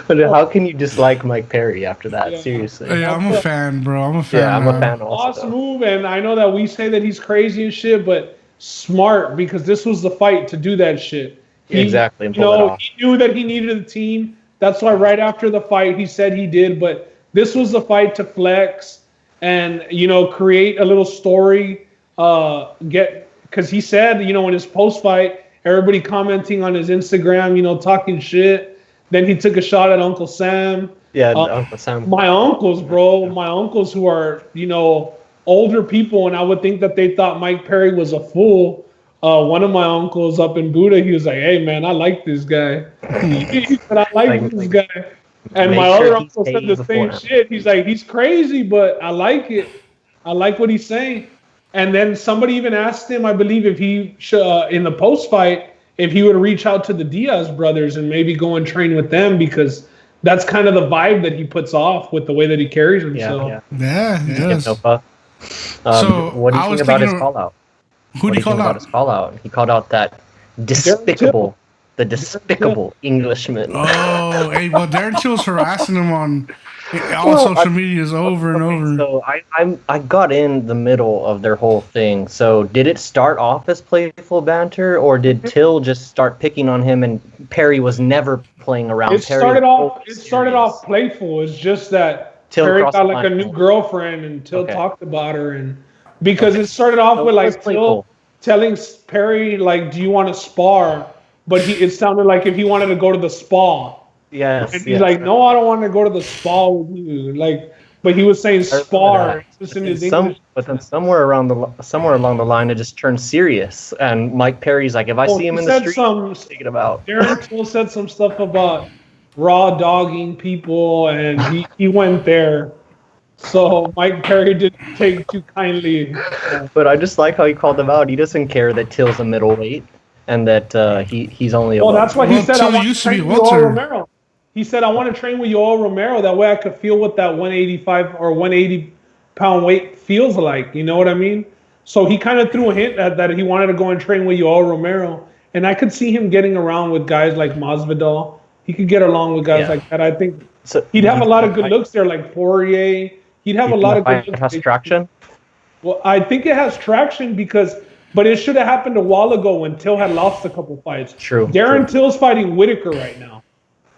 But how can you dislike Mike Perry after that? Yeah. Seriously. Yeah, I'm a fan, bro. I'm a fan. Yeah, I'm a man. fan also. Awesome move, and I know that we say that he's crazy and shit, but smart because this was the fight to do that shit. Exactly, and You pull it know, off. he knew that he needed a team. That's why right after the fight he said he did. But this was the fight to flex and create a little story. Because he said in his post fight, everybody commenting on his Instagram, talking shit. Then he took a shot at Uncle Sam. Yeah, Uncle Sam. My uncles, bro. My uncles who are, older people, and I would think that they thought Mike Perry was a fool. One of my uncles up in Buda, he was like, hey, man, I like this guy. He said, I like this guy. And make my sure other he's uncle said paid the same beforehand. shit. He's like, he's crazy, but I like it. I like what he's saying. And then somebody even asked him, I believe, if he in the post fight, if he would reach out to the Diaz brothers and maybe go and train with them, because that's kind of the vibe that he puts off with the way that he carries himself. Yeah, he does. No fuck. So, what do I you was think about his thinking- call out? Who did he call about out? his call out? He called out that despicable, Englishman. Oh, hey, well, Darren Till's harassing him on all social medias over and over. So I got in the middle of their whole thing. So did it start off as playful banter, or did Till just start picking on him and Perry was never playing around? It started off playful. It's just that Till Perry crossed got the like a line. new girlfriend and Till Okay. talked about her, and because it started off So with it was like playful. Till telling Perry like, "Do you want to spar?" But it sounded like if he wanted to go to the spa, Yes. and he's like, "No, I don't want to go to the spa with you." Like, but he was saying spar. Just in his English. But then somewhere along the line, it just turned serious. And Mike Perry's like, if I see him He in the said street, some. take it about. Darren Till said some stuff about raw dogging people, and he went there. So Mike Perry didn't take too kindly. But I just like how he called him out. He doesn't care that Till's a middleweight and that he's only a Well, that's why he Well, said, Till I want used to to be train with Yoel welter. Romero. He said, I want to train with Yoel Romero. That way I could feel what that 185 or 180-pound weight feels like. You know what I mean? So he kind of threw a hint at that he wanted to go and train with Yoel Romero. And I could see him getting around with guys like Masvidal. He could get along with guys like that. I think So, he'd have a lot of good looks there, like Poirier. He'd have a lot of good It looks. has traction. Well, I think it has traction but it should have happened a while ago when Till had lost a couple fights. True. Darren Till's fighting Whitaker right now.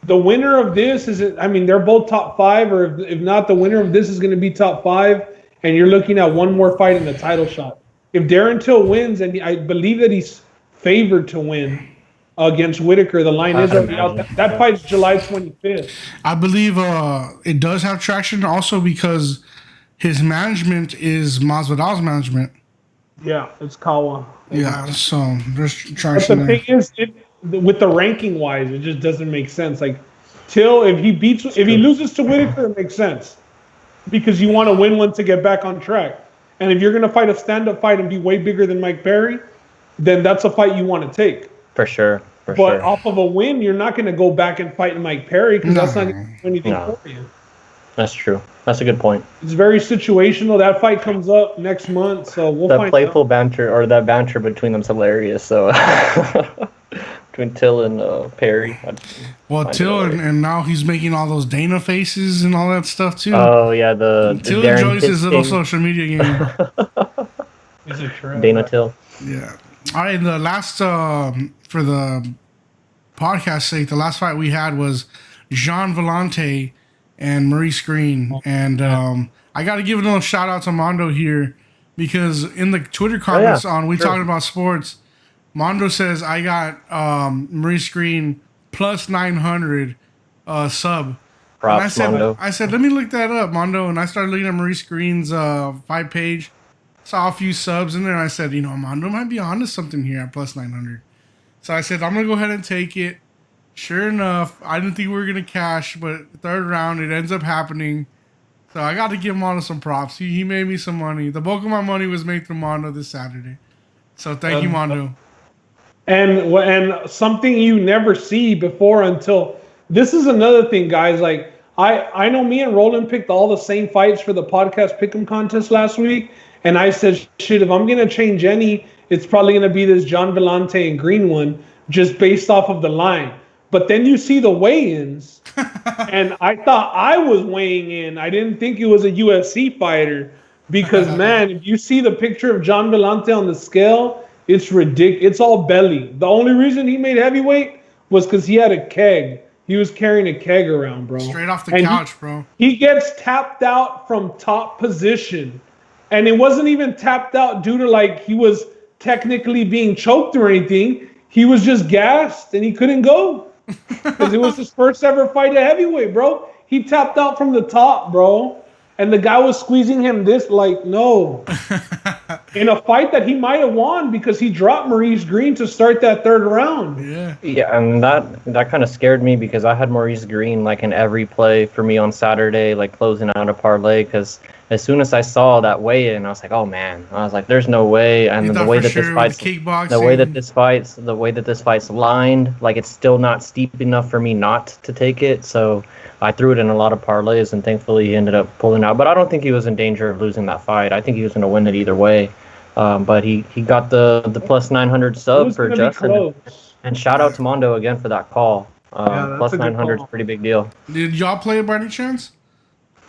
The winner of this they're both top 5, or if not, the winner of this is going to be top 5, and you're looking at one more fight in the title shot. If Darren Till wins, and I believe that he's favored to win against Whitaker, the line is already out. That fight's July 25th. I believe it does have traction also because his management is Masvidal's management. Yeah, it's Kawa. Yeah, so there's But traction the there. thing is, with the ranking wise, it just doesn't make sense. Like Till, if he loses to Whitaker, it makes sense because you want to win one to get back on track. And if you're gonna fight a stand-up fight and be way bigger than Mike Perry, then that's a fight you want to take. For sure. But off of a win, you're not gonna go back and fight Mike Perry because that's not gonna do anything No. for you. That's true. That's a good point. It's very situational. That fight comes up next month, so we'll That find playful out. banter, or that banter between them's hilarious. So between Till and Perry. Well, find it Till, hilarious. and now he's making all those Dana faces and all that stuff too. Oh yeah, the Till Darren enjoys his little Till social media game. Is it true? Dana Till. Yeah. All right. The last for the podcast sake, the last fight we had was Jean Vellante and Maurice Green, and I got to give a little shout out to Mondo here because in the Twitter comments on We Talking About Sports, Mondo says I got Maurice Green plus 900 sub. Props, And Mondo. I said, let me look that up, Mondo, and I started looking at Maurice Green's fight page. saw a few subs in there. And I said, Mondo might be onto something here at plus 900. So I said, I'm going to go ahead and take it. Sure enough, I didn't think we were going to cash, but third round, it ends up happening. So I got to give Mondo some props. He made me some money. The bulk of my money was made through Mondo this Saturday. So thank you, Mondo. And something you never see before until this is another thing, guys. Like I know me and Roland picked all the same fights for the podcast pick'em contest last week, and I said, shit, if I'm gonna change any, it's probably gonna be this John Vellante and Green one, just based off of the line. But then you see the weigh-ins, and I thought I was weighing in. I didn't think it was a UFC fighter because, man, if you see the picture of John Vellante on the scale, it's ridiculous. It's all belly. The only reason he made heavyweight was because he had a keg. He was carrying a keg around, bro. Straight off the couch, bro. He gets tapped out from top position. And it wasn't even tapped out due to, like, he was technically being choked or anything. He was just gassed, and he couldn't go. Because it was his first ever fight at heavyweight, bro. He tapped out from the top, bro. And the guy was squeezing him no. In a fight that he might have won because he dropped Maurice Green to start that third round. Yeah, and that kind of scared me because I had Maurice Green like in every play for me on Saturday, like closing out a parlay. Because as soon as I saw that weigh-in, I was like, oh man, I was like, there's no way. And the way that this fight's lined, like it's still not steep enough for me not to take it. So I threw it in a lot of parlays, and thankfully he ended up pulling out. But I don't think he was in danger of losing that fight. I think he was going to win it either way. But he got the plus 900 sub for Justin. And shout out to Mondo again for that call. Plus 900 is a pretty big deal. Did y'all play it by any chance?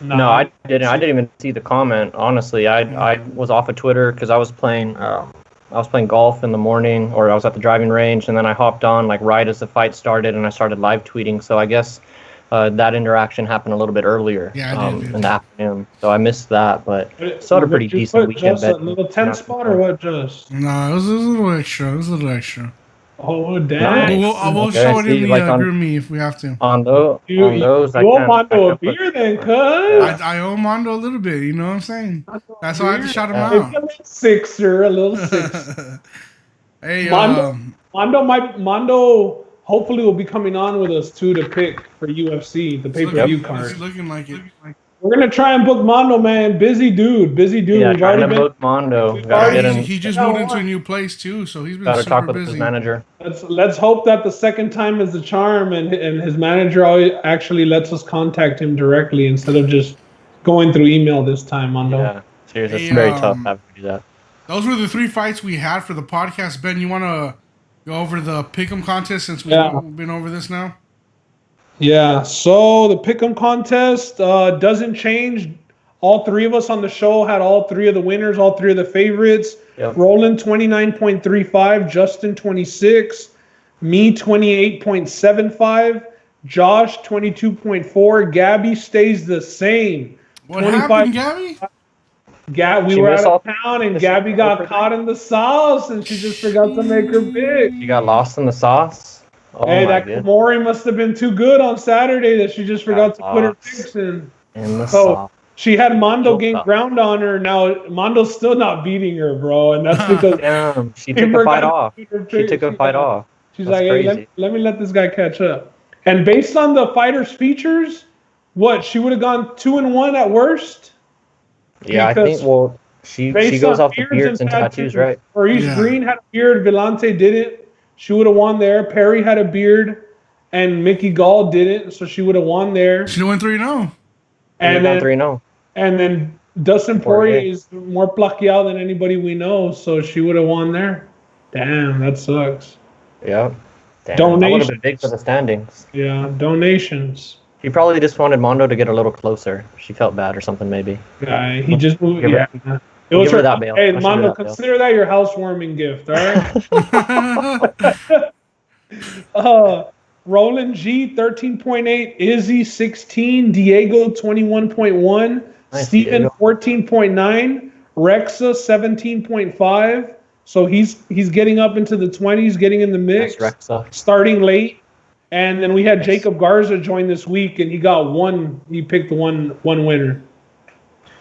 No, I didn't. I didn't even see the comment. Honestly, I was off of Twitter because I was playing golf in the morning, or I was at the driving range, and then I hopped on like right as the fight started, and I started live tweeting. So I guess that interaction happened a little bit earlier in the afternoon. So I missed that, but still had a pretty decent weekend bet. A little 10 spot or what, just? No, it was a little extra. Oh, damn. Nice. We'll show it in the group me if we have to. On those, you owe Mondo a beer then, cuz. I owe Mondo a little bit, you know what I'm saying? That's why I had to shout him out. A little sixer. Hey, Mondo hopefully will be coming on with us too to pick for UFC, the pay-per-view card. It's looking like it. We're gonna try and book Mondo, man. Busy dude. Yeah, trying to book Mondo. He just moved into a new place too, so he's been super busy. Got to talk with his manager. Let's hope that the second time is the charm, and his manager actually lets us contact him directly instead of just going through email this time, Mondo. Yeah, seriously, it's very tough having to do that. Those were the 3 fights we had for the podcast. Ben, you want to go over the pick'em contest since we've been over this now? Yeah, so the pick'em contest doesn't change. All 3 of us on the show had all 3 of the winners, all 3 of the favorites. Yep. Roland 29.35, Justin 26, me 28.75, Josh 22.4. Gabby stays the same. What happened, Gabby? We were out of town, and Gabby got caught in the sauce, and she just forgot to make her pick. You got lost in the sauce? Oh, hey, that Kamori must have been too good on Saturday that she just forgot to put her picks in. So she had Mondo gain ground on her. Now Mondo's still not beating her, bro, and that's because she took a fight off. She took a fight off. She's like, hey, let me let this guy catch up. And based on the fighter's features, she would have gone 2-1 at worst. Yeah, because I think. She goes off the beards and tattoos, right? Maurice Green had a beard. Vellante didn't. She would have won there. Perry had a beard, and Mickey Gall didn't, so she would have won there. She went 3-0. And then 3-0. And then Dustin Poirier is more plucky out than anybody we know, so she would have won there. Damn, that sucks. Yeah. Damn. Donations. That would have been big for the standings. Yeah, donations. She probably just wanted Mondo to get a little closer. She felt bad or something, maybe. Yeah, he just moved. It was her. Hey, Mondo, consider that your housewarming gift, all right? Roland G 13.8, Izzy 16, Diego 21.1, Stephen 14.9, Rexa 17.5. So he's getting up into the 20s, getting in the mix, starting late. And then we had Jacob Garza join this week, and he got one. He picked one winner.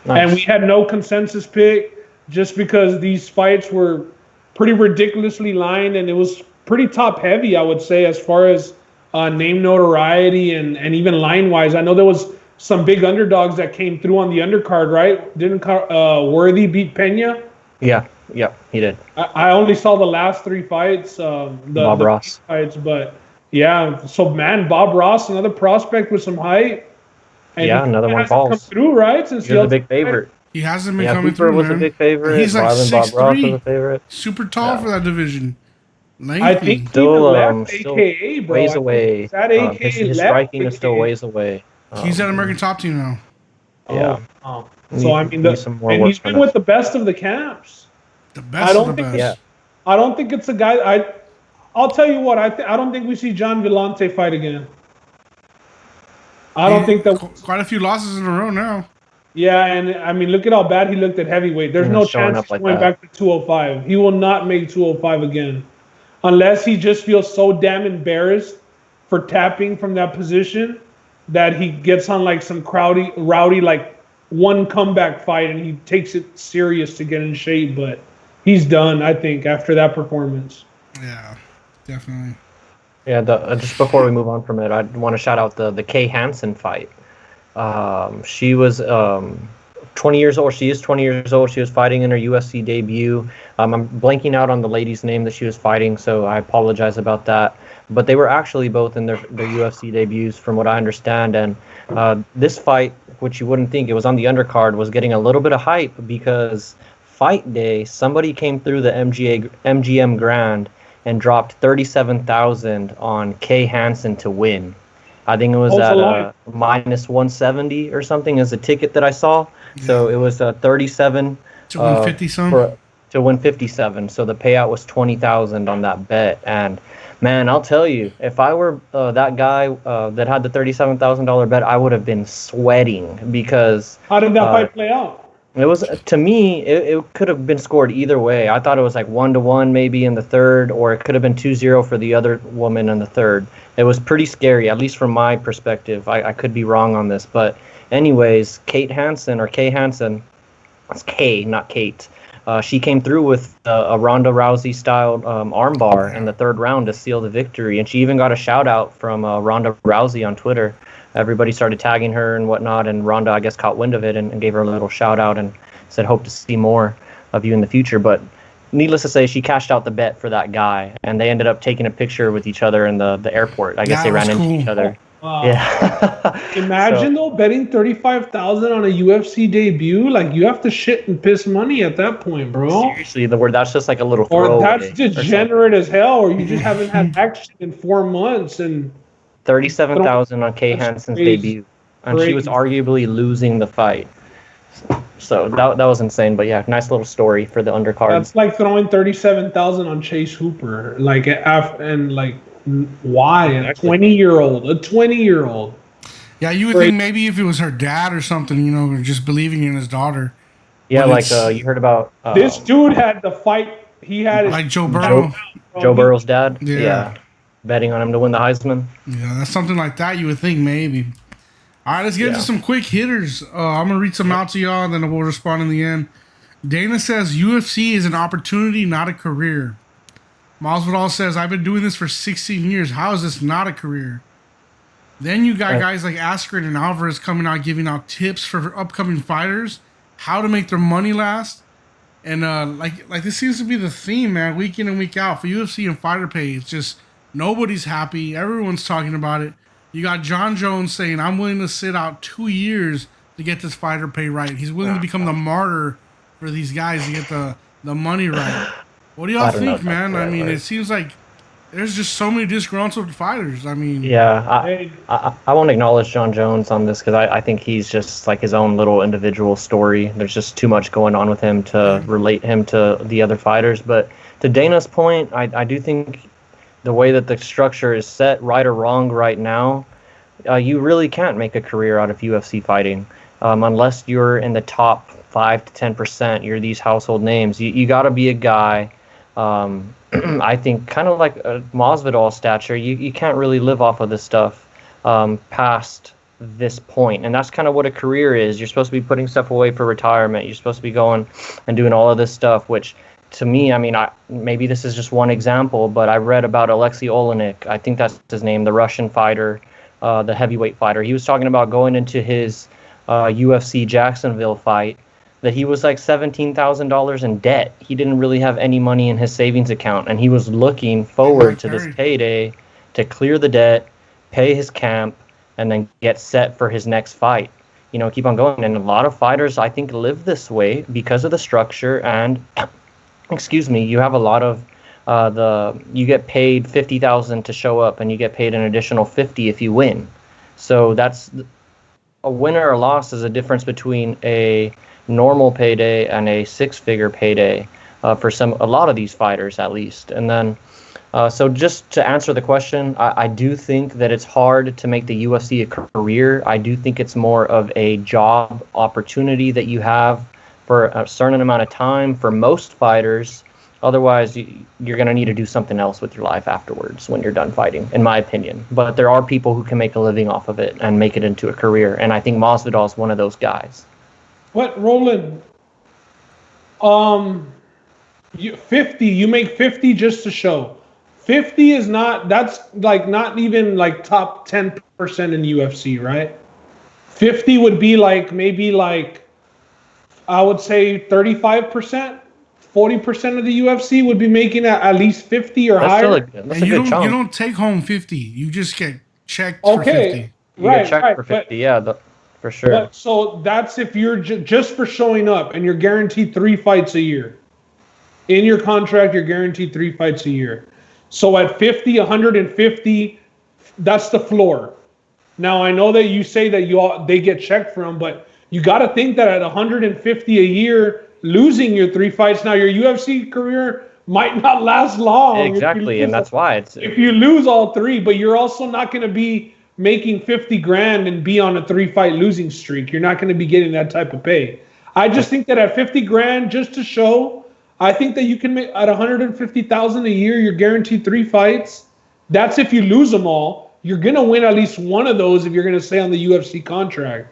Nice. And we had no consensus pick. just because these fights were pretty ridiculously lined, and it was pretty top heavy, I would say, as far as name notoriety and even line wise. I know there was some big underdogs that came through on the undercard, right? Didn't Worthy beat Pena? Yeah, he did. I only saw the last 3 fights, Bob Ross fights, but yeah. So man, Bob Ross, another prospect with some hype. And another one falls. Come through, right? Since you're the big favorite. He hasn't been coming Hooper through, was man. a big favorite. He's like Marlon Bob Ross was a 6'3", favorite. super tall for that division. Lengthy. I think Still, left still AKA, bro. ways away. That AKA His left striking is still AKA. ways away. He's at American Top Team now. Yeah. So I mean, and he's been with the best of the camps. The best of the best. Yeah. I don't think it's a guy. I'll tell you what. I don't think we see John Villante fight again. I don't think that. Quite a few losses in a row now. Yeah, and I mean, look at how bad he looked at heavyweight. There's no chance he's going back to 205. He will not make 205 again, unless he just feels so damn embarrassed for tapping from that position that he gets on like some rowdy like one comeback fight and he takes it serious to get in shape. But he's done, I think, after that performance. Yeah, definitely. Yeah, just before we move on from it, I want to shout out the Kay Hansen fight. She was 20 years old. She is 20 years old. She was fighting in her UFC debut. I'm blanking out on the lady's name that she was fighting, so I apologize about that. But they were actually both in their UFC debuts, from what I understand. And this fight, which you wouldn't think, it was on the undercard, was getting a little bit of hype because fight day, somebody came through the MGM Grand and dropped 37,000 on Kay Hansen to win. I think it was at minus 170 or something as a ticket that I saw. Yeah. So it was 37 to win 50 some. To win 57. So the payout was 20,000 on that bet. And man, I'll tell you, if I were that guy that had the $37,000 bet, I would have been sweating because. How did that fight play out? It was, to me, it could have been scored either way. I thought it was like 1-1 maybe in the third, or it could have been 2-0 for the other woman in the third. It was pretty scary, at least from my perspective. I could be wrong on this. But anyways, Kay Hansen, it's Kay, not Kate. She came through with a Ronda Rousey-styled armbar in the third round to seal the victory. And she even got a shout-out from Ronda Rousey on Twitter. Everybody started tagging her and whatnot, and Ronda, I guess, caught wind of it and gave her a little shout-out and said, hope to see more of you in the future. But needless to say, she cashed out the bet for that guy, and they ended up taking a picture with each other in the airport. I guess they ran into each other. Wow. Yeah. Imagine, though, betting 35,000 on a UFC debut. Like, you have to shit and piss money at that point, bro. Seriously, that's just like a little throwaway. Or that's degenerate as hell, or you just haven't had action in 4 months and... 37,000 on Kay Hansen's debut, and she was arguably losing the fight. So that was insane. But yeah, nice little story for the undercard. That's like throwing 37,000 on Chase Hooper. Like why a 20-year-old? Yeah, you would think maybe if it was her dad or something, or just believing in his daughter. Yeah, like you heard about this dude had the fight. He had like Joe Burrow. Joe Burrow's dad. Yeah. Betting on him to win the Heisman. Yeah, that's something like that you would think maybe. All right, let's get into some quick hitters. I'm going to read some out to y'all, and then we'll respond in the end. Dana says, UFC is an opportunity, not a career. Masvidal says, I've been doing this for 16 years. How is this not a career? Then you got guys like Askren and Alvarez coming out, giving out tips for upcoming fighters, how to make their money last. And like this seems to be the theme, man, week in and week out for UFC and fighter pay. It's just... nobody's happy. Everyone's talking about it. You got John Jones saying, I'm willing to sit out 2 years to get this fighter pay right. He's willing to become the martyr for these guys to get the money right. What do y'all think, man? I mean, it seems like there's just so many disgruntled fighters. I mean... Yeah, I won't acknowledge John Jones on this because I think he's just like his own little individual story. There's just too much going on with him to relate him to the other fighters. But to Dana's point, I do think... the way that the structure is set, right or wrong right now, you really can't make a career out of UFC fighting unless you're in the top 5 to 10%. You're these household names. You got to be a guy, I think, kind of like a Masvidal stature. You can't really live off of this stuff past this point. And that's kind of what a career is. You're supposed to be putting stuff away for retirement. You're supposed to be going and doing all of this stuff, which to me, I mean, maybe this is just one example, but I read about Alexei Olenek. I think that's his name, the Russian fighter, the heavyweight fighter. He was talking about going into his UFC Jacksonville fight, that he was like $17,000 in debt. He didn't really have any money in his savings account, and he was looking forward to this payday to clear the debt, pay his camp, and then get set for his next fight. You know, keep on going. And a lot of fighters, I think, live this way because of the structure. And excuse me, you have a lot of you get paid $50,000 to show up, and you get paid an additional $50 if you win. So that's a win or a loss is a difference between a normal payday and a six-figure payday for a lot of these fighters, at least. And then so just to answer the question, I do think that it's hard to make the UFC a career. I do think it's more of a job opportunity that you have for a certain amount of time for most fighters. Otherwise, you're going to need to do something else with your life afterwards when you're done fighting, in my opinion. But there are people who can make a living off of it and make it into a career. And I think Masvidal is one of those guys. What, Roland? 50, you make 50 just to show. 50 is not, that's like not even like top 10% in UFC, right? 50 would be like maybe like, I would say 35%, 40% of the UFC would be making at least 50 or higher. That's a good chunk. You don't take home 50. You just get checked for 50. You get checked for 50, for sure. But, so that's if you're just for showing up, and you're guaranteed 3 fights a year. In your contract, you're guaranteed 3 fights a year. So at 50, 150, that's the floor. Now, I know that you say that they get checked from, but you got to think that at 150 a year, losing your 3 fights, now your UFC career might not last long. Exactly, and that's why if you lose all 3, but you're also not going to be making 50 grand and be on a 3-fight losing streak. You're not going to be getting that type of pay. I just think that at 50 grand, just to show, I think that you can make at 150,000 a year, you're guaranteed 3 fights. That's if you lose them all. You're going to win at least one of those if you're going to stay on the UFC contract.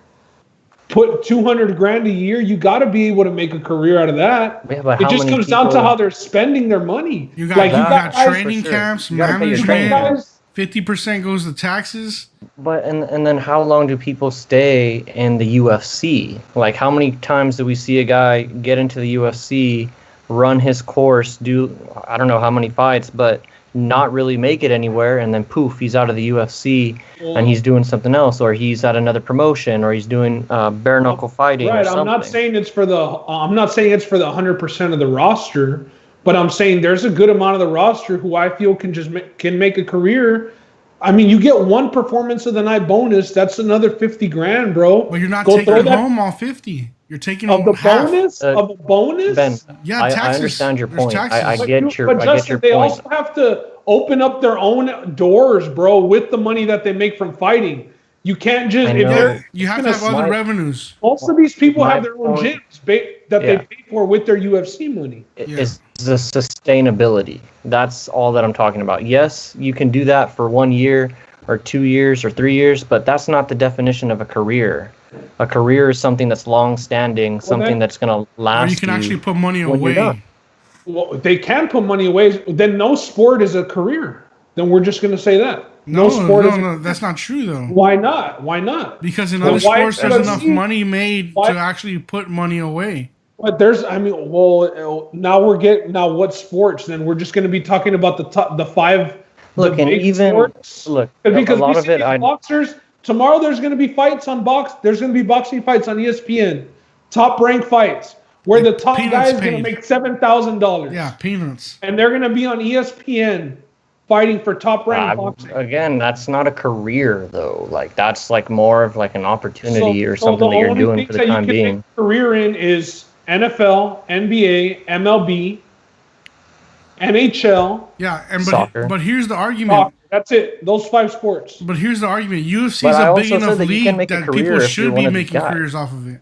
Put 200 grand a year, you got to be able to make a career out of that. Yeah, it just comes down to how they're spending their money. You got training camps, management. 50% goes to taxes. But and then how long do people stay in the UFC? Like, how many times do we see a guy get into the UFC, run his course, do I don't know how many fights, but not really make it anywhere, and then poof, he's out of the UFC and he's doing something else, or he's at another promotion, or he's doing bare knuckle fighting. Right. Or something. I'm not saying it's for the 100% of the roster, but I'm saying there's a good amount of the roster who I feel can make a career. I mean, you get one performance of the night bonus, that's another 50 grand, bro. But you're not taking home all 50. You're taking of the half. Bonus of a bonus. Ben, yeah, I understand your point. I get your But Justin, they also have to open up their own doors, bro, with the money that they make from fighting. You can't just you have to have other revenues. Most of these people have their own gyms that they pay for with their UFC money. It's the sustainability. That's all that I'm talking about. Yes, you can do that for 1 year or 2 years or 3 years, but that's not the definition of a career. A career is something that's long-standing, something that's going to last. Or you can actually put money away. Well, they can put money away. Then no sport is a career. Then we're just going to say that. No, that's not true, though. Why not? Why not? Because in other sports, there's enough money made to actually put money away. But now what sports? Then we're just going to be talking about the 5. Look, and even sports. Because a lot of it, boxers. Tomorrow there's going to be fights on There's going to be boxing fights on ESPN, top ranked fights where the top guy is going to make $7,000. Yeah, peanuts. And they're going to be on ESPN fighting for top ranked boxing. Again, that's not a career though. Like, that's like more of like an opportunity or something that you're doing for the time being. Make a career in is NFL, NBA, MLB, NHL. Yeah, but here's the argument. That's it. Those 5 sports. But here's the argument. UFC is a big enough league that people should be making careers off of it.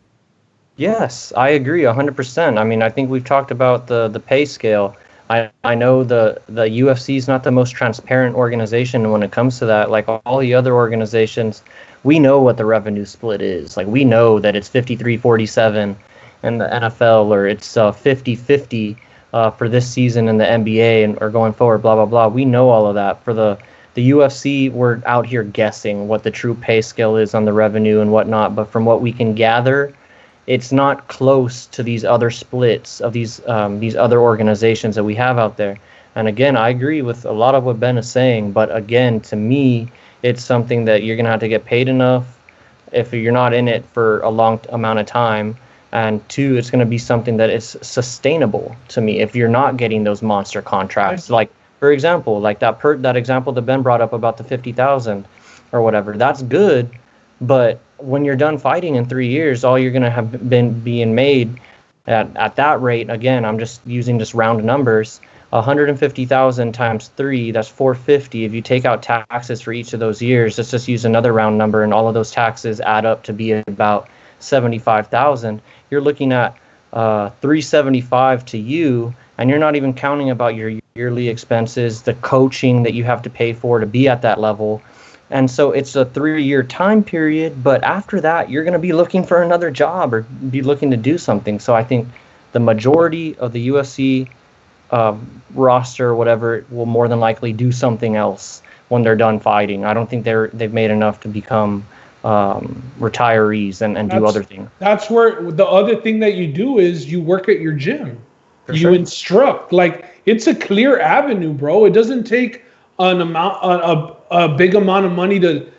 Yes, I agree 100%. I mean, I think we've talked about the pay scale. I know the UFC is not the most transparent organization when it comes to that. Like all the other organizations, we know what the revenue split is. Like, we know that it's 53-47 in the NFL, or it's 50-50 for this season in the NBA or going forward, blah, blah, blah. We know all of that. For the UFC, we're out here guessing what the true pay scale is on the revenue and whatnot. But from what we can gather, it's not close to these other splits of these other organizations that we have out there. And again, I agree with a lot of what Ben is saying. But again, to me, it's something that you're going to have to get paid enough if you're not in it for a long amount of time. And two, it's going to be something that is sustainable to me if you're not getting those monster contracts. Like, for example, like that example that Ben brought up about the 50,000 or whatever. That's good, but when you're done fighting in 3 years, all you're going to have been being made at that rate. Again, I'm just using just round numbers. 150,000 times 3, that's 450. If you take out taxes for each of those years, let's just use another round number, and all of those taxes add up to be about 75,000. You're looking at 375 to you, and you're not even counting about your yearly expenses, the coaching that you have to pay for to be at that level. And so it's a 3-year time period, but after that, you're going to be looking for another job or be looking to do something. So I think the majority of the UFC roster or whatever will more than likely do something else when they're done fighting. I don't think they've made enough to become retirees and do other things. That's where the other thing that you do is you work at your gym. For you sure. instruct. Like, it's a clear avenue, bro. It doesn't take a big amount of money to,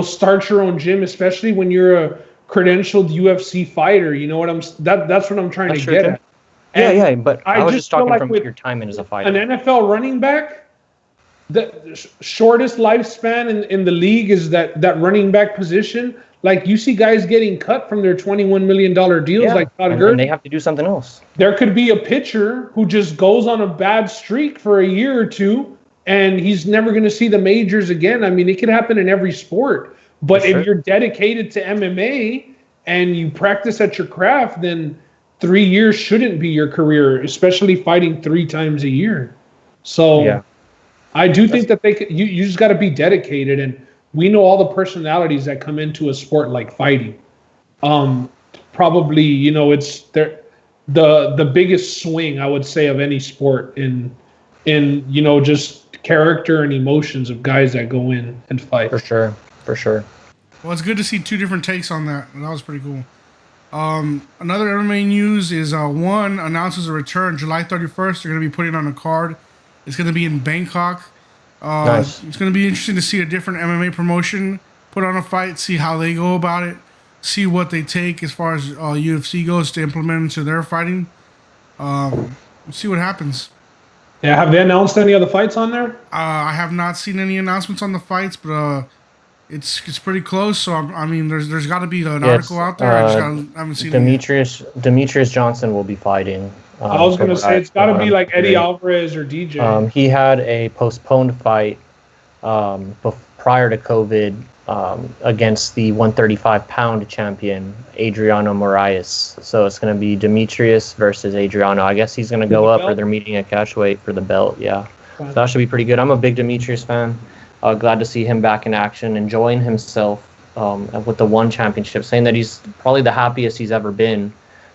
start your own gym, especially when you're a credentialed UFC fighter. You know what that's what I'm trying to get at. Yeah, but I was just talking like from your time in as a fighter. An NFL running back, the shortest lifespan in the league is that running back position. Like, you see guys getting cut from their $21 million deals, like Todd Gurley. And they have to do something else. There could be a pitcher who just goes on a bad streak for a year or two, and he's never going to see the majors again. I mean, it can happen in every sport. But if you're dedicated to MMA and you practice at your craft, then 3 years shouldn't be your career, especially fighting 3 times a year. So I do think that you just got to be dedicated, and we know all the personalities that come into a sport like fighting. Probably, it's the biggest swing, I would say, of any sport in just character and emotions of guys that go in and fight. For sure. Well, it's good to see 2 different takes on that. That was pretty cool. Another MMA news is One announces a return July 31st. They're going to be putting on a card. It's going to be in Bangkok. Nice. It's going to be interesting to see a different MMA promotion put on a fight, see how they go about it, see what they take as far as UFC goes to implement into their fighting. See what happens. Yeah, have they announced any other fights on there? I have not seen any announcements on the fights, but it's pretty close. So I mean, there's got to be an article out there. I haven't seen it. Demetrius Johnson will be fighting. I was going to say it's got to be like Eddie Alvarez or DJ. He had a postponed fight prior to COVID against the 135-pound champion, Adriano Moraes. So it's going to be Demetrius versus Adriano. I guess he's going to go up, or they're meeting at catchweight for the belt. Yeah. So that should be pretty good. I'm a big Demetrius fan. Glad to see him back in action, enjoying himself with the one championship, saying that he's probably the happiest he's ever been.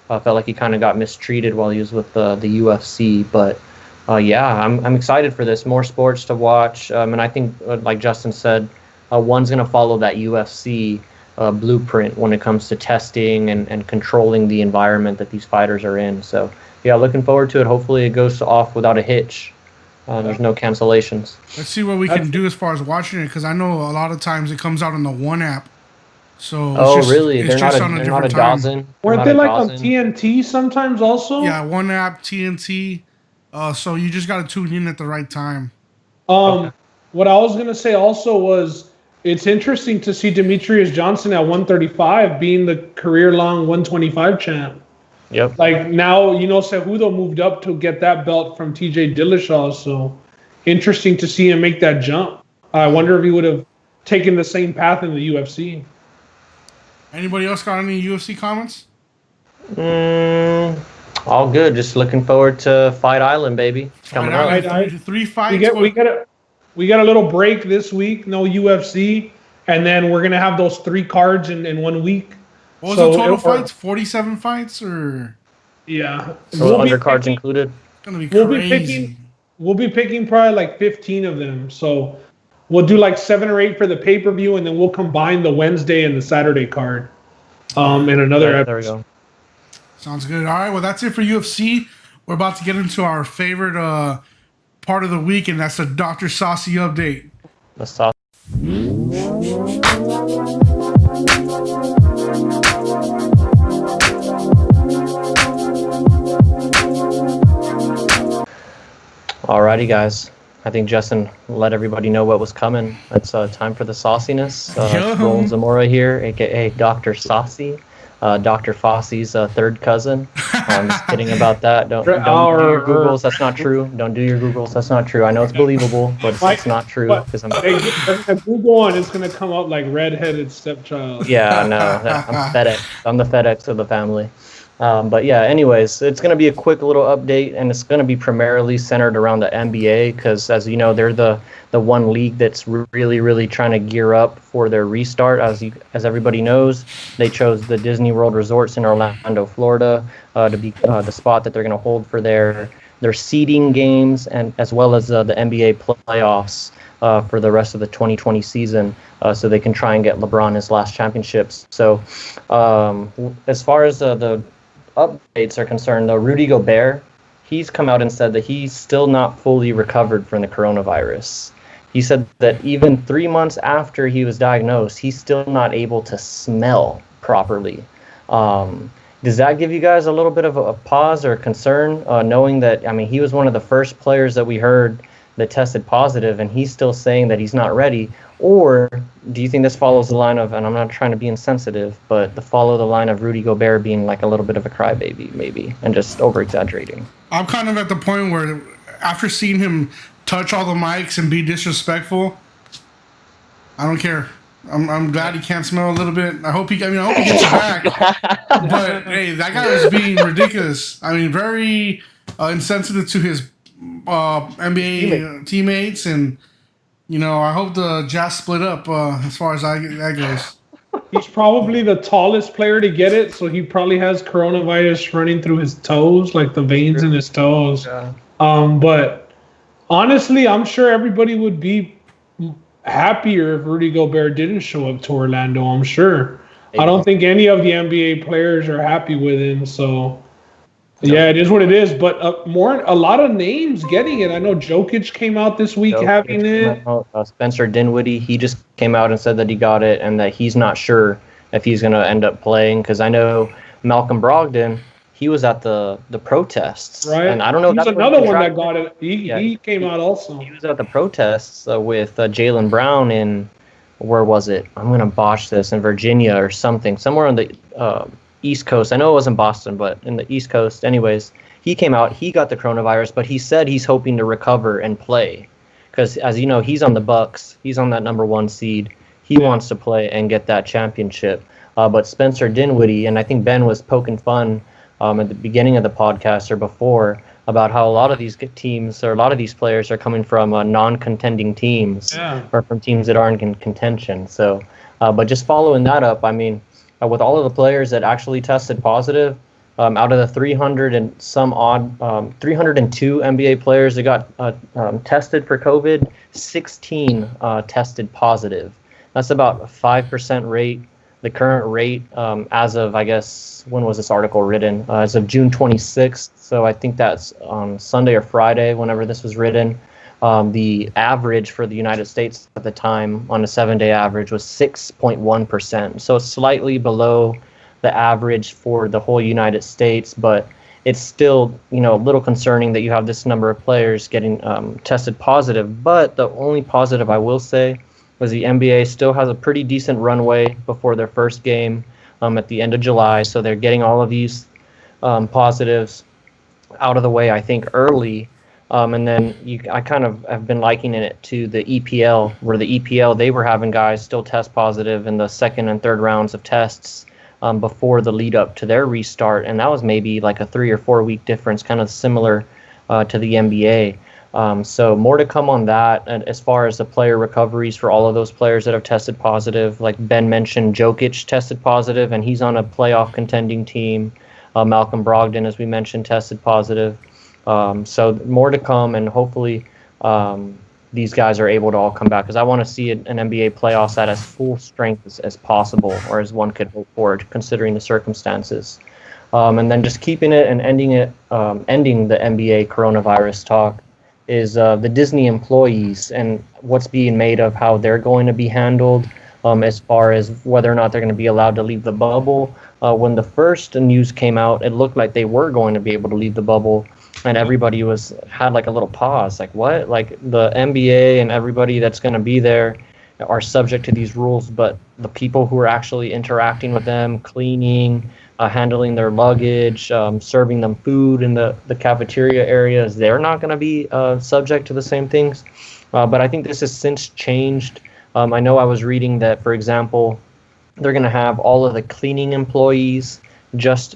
I felt like he kind of got mistreated while he was with the UFC, but I'm excited for this. More sports to watch, and I think, like Justin said, one's going to follow that UFC blueprint when it comes to testing and controlling the environment that these fighters are in. So, yeah, looking forward to it. Hopefully it goes off without a hitch. There's no cancellations. Let's see what we can do as far as watching it, because I know a lot of times it comes out on the one app. So really? They're not a dozen? Weren't they like on TNT sometimes also? Yeah, one app, TNT. So you just got to tune in at the right time. What I was going to say also was it's interesting to see Demetrius Johnson at 135 being the career-long 125 champ. Yep. Like now, Cejudo moved up to get that belt from TJ Dillashaw. So interesting to see him make that jump. I wonder if he would have taken the same path in the UFC. Anybody else got any UFC comments? All good. Just looking forward to Fight Island, baby. It's coming up. 3 fights. We got a little break this week. No UFC. and then we're gonna have those 3 cards in 1 week. What was the total fights? 47 fights, or yeah? So undercards included. it's gonna be crazy. We'll be picking probably like 15 of them. So we'll do like 7 or 8 for the pay-per-view, and then we'll combine the Wednesday and the Saturday card in another episode. There we go. Sounds good. All right, well, that's it for UFC. We're about to get into our favorite part of the week, and that's the Dr. Saucy update. The sauce. Alrighty, guys. I think Justin let everybody know what was coming. It's time for the sauciness. Roland Zamora here, aka Dr. Saucy, Dr. Fosse's third cousin. I'm just kidding about that. Don't do your Googles. That's not true. Don't do your Googles. That's not true. I know it's believable, but it's not true. Because I'm Google on, it's gonna come out like redheaded stepchild. Yeah, no, I'm FedEx. I'm the FedEx of the family. But yeah, anyways, it's going to be a quick little update, and it's going to be primarily centered around the NBA because, as you know, they're the one league that's really, really trying to gear up for their restart. As everybody knows, they chose the Disney World Resorts in Orlando, Florida, to be the spot that they're going to hold for their seeding games, and as well as the NBA playoffs for the rest of the 2020 season, so they can try and get LeBron his last championships. So as far as the updates are concerned, though, Rudy Gobert, he's come out and said that he's still not fully recovered from the coronavirus. He said that even 3 months after he was diagnosed, he's still not able to smell properly. Does that give you guys a little bit of a pause or concern, knowing that, I mean, he was one of the first players that we heard that tested positive, and he's still saying that he's not ready? Or do you think this follows the line of, and I'm not trying to be insensitive, but follow the line of Rudy Gobert being like a little bit of a crybaby, maybe, and just over-exaggerating? I'm kind of at the point where, after seeing him touch all the mics and be disrespectful, I don't care. I'm glad he can't smell a little bit. I hope he gets it back. But hey, that guy was being ridiculous. I mean, very insensitive to his NBA teammates, and I hope the Jazz split up as far as that goes. He's probably the tallest player to get it, so he probably has coronavirus running through his toes, like the veins in his toes. Yeah. But honestly, I'm sure everybody would be happier if Rudy Gobert didn't show up to Orlando. I'm sure. I don't think any of the NBA players are happy with him, so yeah, it is what it is. But a lot of names getting it. I know Jokic came out this week having it. Spencer Dinwiddie, he just came out and said that he got it and that he's not sure if he's going to end up playing, because I know Malcolm Brogdon, he was at the protests. Right. And I don't know. He's another one that got it. He came out also. He was at the protests with Jaylen Brown in, where was it? I'm going to botch this, in Virginia or something, somewhere on the East Coast. I know it wasn't Boston, but in the East Coast. Anyways, he came out, he got the coronavirus, but he said he's hoping to recover and play. Because, as you know, he's on the Bucks. He's on that number 1 seed. He wants to play and get that championship. But Spencer Dinwiddie, and I think Ben was poking fun at the beginning of the podcast or before, about how a lot of these teams or a lot of these players are coming from non-contending teams, or from teams that aren't in contention. So, but just following that up, I mean, with all of the players that actually tested positive, out of the 300 and some odd, 302 NBA players that got tested for COVID, 16 tested positive. That's about a 5% rate. The current rate, as of, I guess, when was this article written? As of June 26th. So I think that's on Sunday or Friday, whenever this was written. The average for the United States at the time on a 7-day average was 6.1%. So slightly below the average for the whole United States, but it's still, a little concerning that you have this number of players getting tested positive. But the only positive I will say was the NBA still has a pretty decent runway before their first game at the end of July. So they're getting all of these positives out of the way, I think, early. And then I kind of have been likening it to the EPL, where the EPL, they were having guys still test positive in the second and third rounds of tests before the lead up to their restart. And that was maybe like a 3 or 4 week difference, kind of similar to the NBA. So more to come on that. And as far as the player recoveries for all of those players that have tested positive, like Ben mentioned, Jokic tested positive, and he's on a playoff contending team. Malcolm Brogdon, as we mentioned, tested positive. So more to come, and hopefully these guys are able to all come back, because I want to see an NBA playoffs at as full strength as possible, or as one could hope for, considering the circumstances. And then just keeping it and ending the NBA coronavirus talk is the Disney employees and what's being made of how they're going to be handled, as far as whether or not they're going to be allowed to leave the bubble. When the first news came out, it looked like they were going to be able to leave the bubble, and everybody had like a little pause, like what? Like the NBA and everybody that's going to be there are subject to these rules, but the people who are actually interacting with them, cleaning, handling their luggage, serving them food in the cafeteria areas, they're not going to be subject to the same things. But I think this has since changed. I know I was reading that, for example, they're going to have all of the cleaning employees just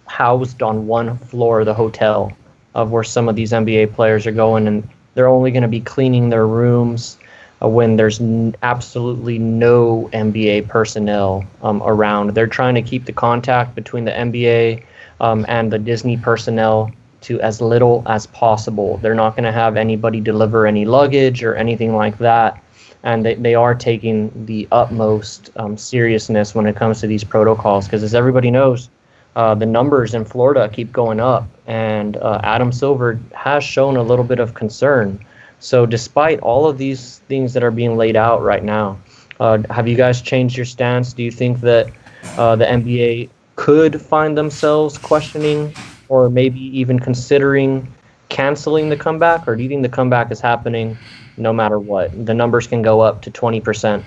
housed on one floor of the hotel of where some of these NBA players are going, and they're only going to be cleaning their rooms when there's absolutely no NBA personnel around. They're trying to keep the contact between the NBA and the Disney personnel to as little as possible. They're not going to have anybody deliver any luggage or anything like that. And they are taking the utmost seriousness when it comes to these protocols, because as everybody knows, the numbers in Florida keep going up, and Adam Silver has shown a little bit of concern. So despite all of these things that are being laid out right now, have you guys changed your stance? Do you think that the NBA could find themselves questioning or maybe even considering canceling the comeback? Or do you think the comeback is happening no matter what? The numbers can go up to 20%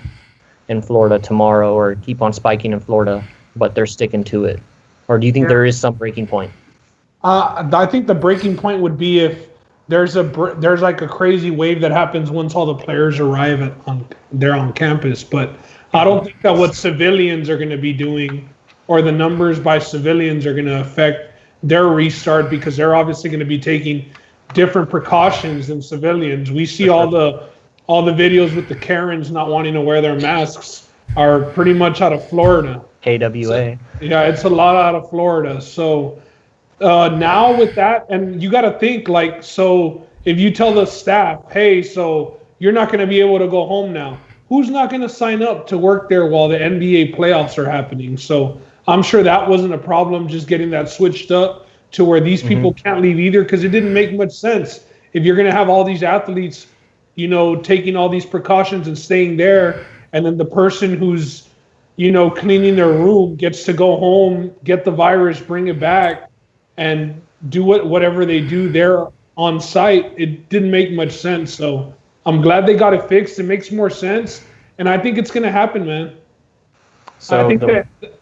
in Florida tomorrow, or keep on spiking in Florida, but they're sticking to it. Or do you think there is some breaking point? I think the breaking point would be if there's like a crazy wave that happens once all the players arrive they're on campus. But I don't think that what civilians are going to be doing, or the numbers by civilians, are going to affect their restart, because they're obviously going to be taking different precautions than civilians. We see all the videos with the Karens not wanting to wear their masks are pretty much out of Florida. KWA. So, yeah, it's a lot out of Florida. So now with that, and you got to think, like, so if you tell the staff, hey, so you're not going to be able to go home now, who's not going to sign up to work there while the NBA playoffs are happening? So I'm sure that wasn't a problem, just getting that switched up to where these people can't leave either, because it didn't make much sense. If you're going to have all these athletes, taking all these precautions and staying there, and then the person who's, cleaning their room gets to go home, get the virus, bring it back, and do whatever they do there on site, it didn't make much sense. So I'm glad they got it fixed. It makes more sense, and I think it's going to happen, man. So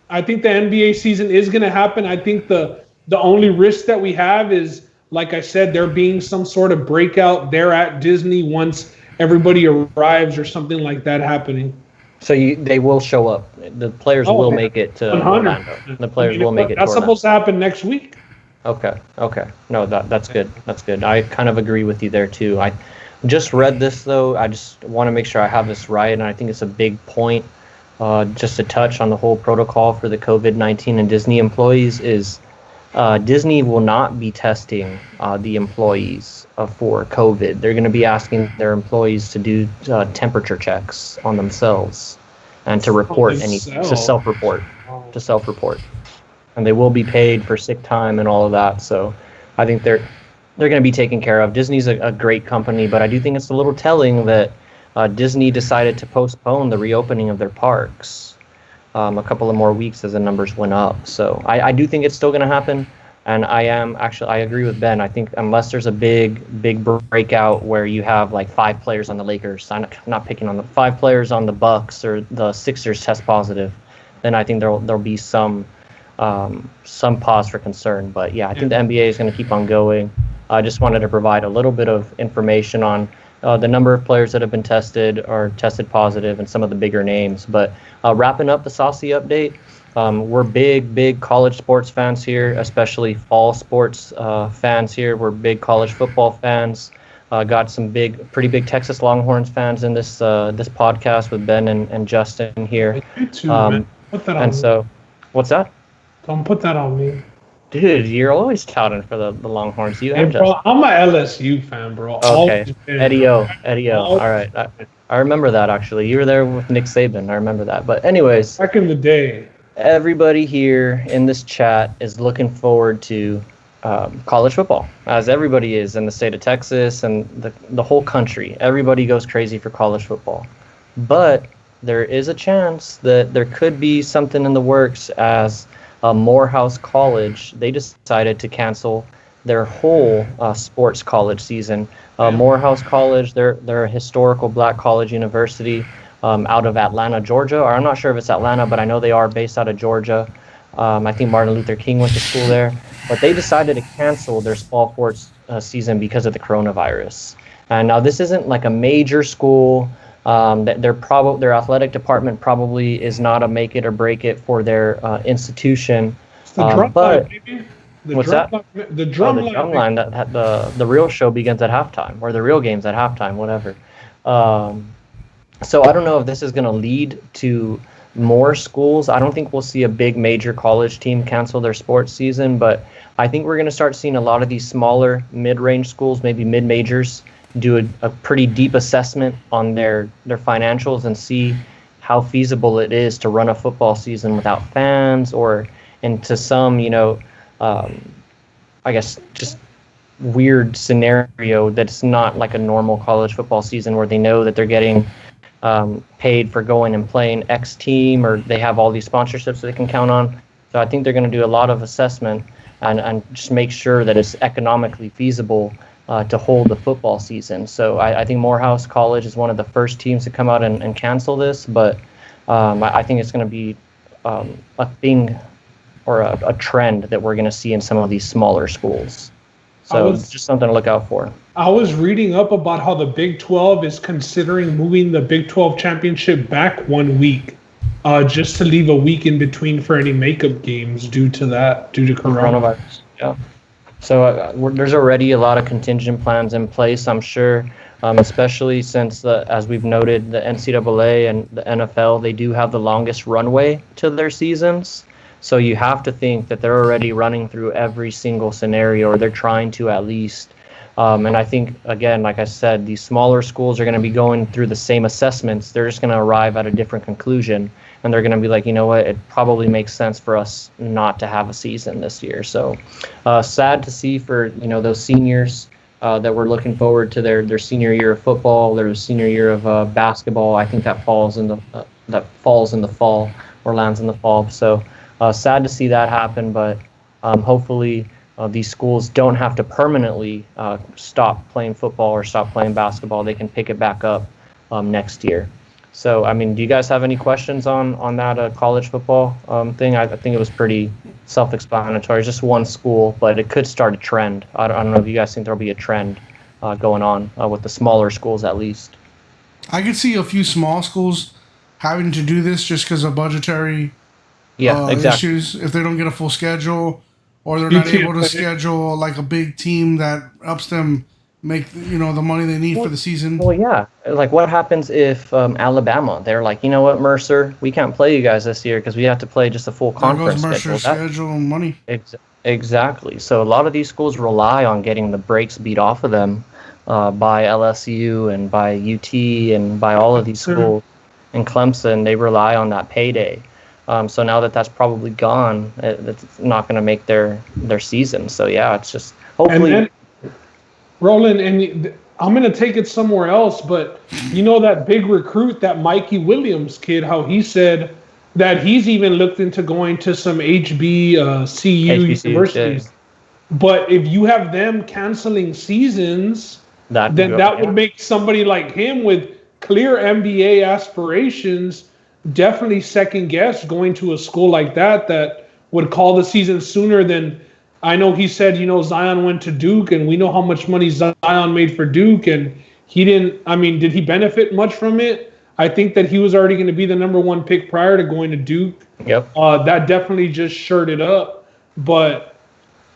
I think the NBA season is going to happen. I think the only risk that we have is, like I said, there being some sort of breakout there at Disney once everybody arrives, or something like that happening. So they will show up. The players will make it to 100. Orlando. The players will make it to Orlando. That's supposed to happen next week. Okay. No, that's good. That's good. I kind of agree with you there, too. I just read this, though. I just want to make sure I have this right, and I think it's a big point. Just to touch on the whole protocol for the COVID-19 and Disney employees is Disney will not be testing the employees for COVID. They're going to be asking their employees to do temperature checks on themselves and to report to self-report, and they will be paid for sick time and all of that. So I think they're going to be taken care of. Disney's a great company, but I do think it's a little telling that Disney decided to postpone the reopening of their parks a couple of more weeks as the numbers went up. So I do think it's still going to happen. And I agree with Ben. I think unless there's a big breakout where you have like 5 players on the Lakers, I'm not picking on the 5 players on the Bucks or the Sixers test positive, then I think there'll be some pause for concern. But yeah, I think the NBA is going to keep on going. I just wanted to provide a little bit of information on the number of players that have been tested or tested positive and some of the bigger names. But wrapping up the Saucy update, we're big college sports fans here, especially fall sports fans here. We're big college football fans. Got some pretty big Texas Longhorns fans in this podcast with Ben and Justin here. You too, man. Put that on me. So, what's that? Don't put that on me. Dude, you're always touting for the Longhorns. You Hey, and bro, Justin. I'm a LSU fan, bro. Okay, Always been. Eddie O. All right, I remember that actually. You were there with Nick Saban. I remember that. But anyways, Back in the day. everybody here in this chat is looking forward to college football, as everybody is in the state of Texas and the whole country. Everybody goes crazy for college football. But there is a chance that there could be something in the works as Morehouse College, they decided to cancel their whole sports college season. Morehouse College, they're a historical black college university out of Atlanta, Georgia. Or I'm not sure if it's Atlanta, but I know they are based out of Georgia. I think Martin Luther King went to school there. But they decided to cancel their fall sports season because of the coronavirus. And now this isn't like a major school. Their athletic department probably is not a make it or break it for their institution. It's the drum line, baby. What's that? The drum line. The drum line that the real show begins at halftime, or the real games at halftime, whatever. So I don't know if this is going to lead to more schools. I don't think we'll see a big major college team cancel their sports season, but I think we're going to start seeing a lot of these smaller mid-range schools, maybe mid-majors, do a pretty deep assessment on their financials and see how feasible it is to run a football season without fans, or into some, I guess just weird scenario that's not like a normal college football season where they know that they're getting paid for going and playing X team, or they have all these sponsorships that they can count on. So I think they're going to do a lot of assessment and just make sure that it's economically feasible to hold the football season. So I think Morehouse College is one of the first teams to come out and cancel this, but I think it's going to be a thing or a trend that we're going to see in some of these smaller schools. So it's just something to look out for. I was reading up about how the Big 12 is considering moving the Big 12 championship back 1 week, just to leave a week in between for any makeup games due to coronavirus. Yeah. So there's already a lot of contingent plans in place, I'm sure, especially since, as we've noted, the NCAA and the NFL, they do have the longest runway to their seasons. So you have to think that they're already running through every single scenario, or they're trying to at least. And I think, again, like I said, these smaller schools are going to be going through the same assessments. They're just going to arrive at a different conclusion. And they're going to be like, you know what, it probably makes sense for us not to have a season this year. So sad to see for, those seniors that were looking forward to their senior year of football, their senior year of basketball. I think that falls in the fall or lands in the fall. So sad to see that happen, but hopefully these schools don't have to permanently stop playing football or stop playing basketball. They can pick it back up next year. So, do you guys have any questions on that college football thing? I think it was pretty self-explanatory. It's just one school, but it could start a trend. I don't know if you guys think there'll be a trend going on with the smaller schools at least. I could see a few small schools having to do this just because of budgetary issues. If they don't get a full schedule, or they're not able to schedule like a big team that helps them make the money they need for the season. Well, yeah. Like, what happens if Alabama, they're like, you know what, Mercer, we can't play you guys this year because we have to play just a full conference schedule. There goes Mercer's schedule and money. Exactly. So a lot of these schools rely on getting the brakes beat off of them by LSU and by UT and by all of these schools. And Clemson, they rely on that payday. So now that's probably gone, it's not going to make their season. So, yeah, it's just hopefully. And then, Roland, and I'm going to take it somewhere else, but that big recruit, that Mikey Williams kid, how he said that he's even looked into going to some HBCU universities. Yeah. But if you have them canceling seasons, that would make somebody like him with clear NBA aspirations definitely second guess going to a school like that would call the season sooner than. I know he said, Zion went to Duke, and we know how much money Zion made for Duke, and he didn't. Did he benefit much from it? I think that he was already going to be the number one pick prior to going to Duke. Yep. That definitely just shirted up. But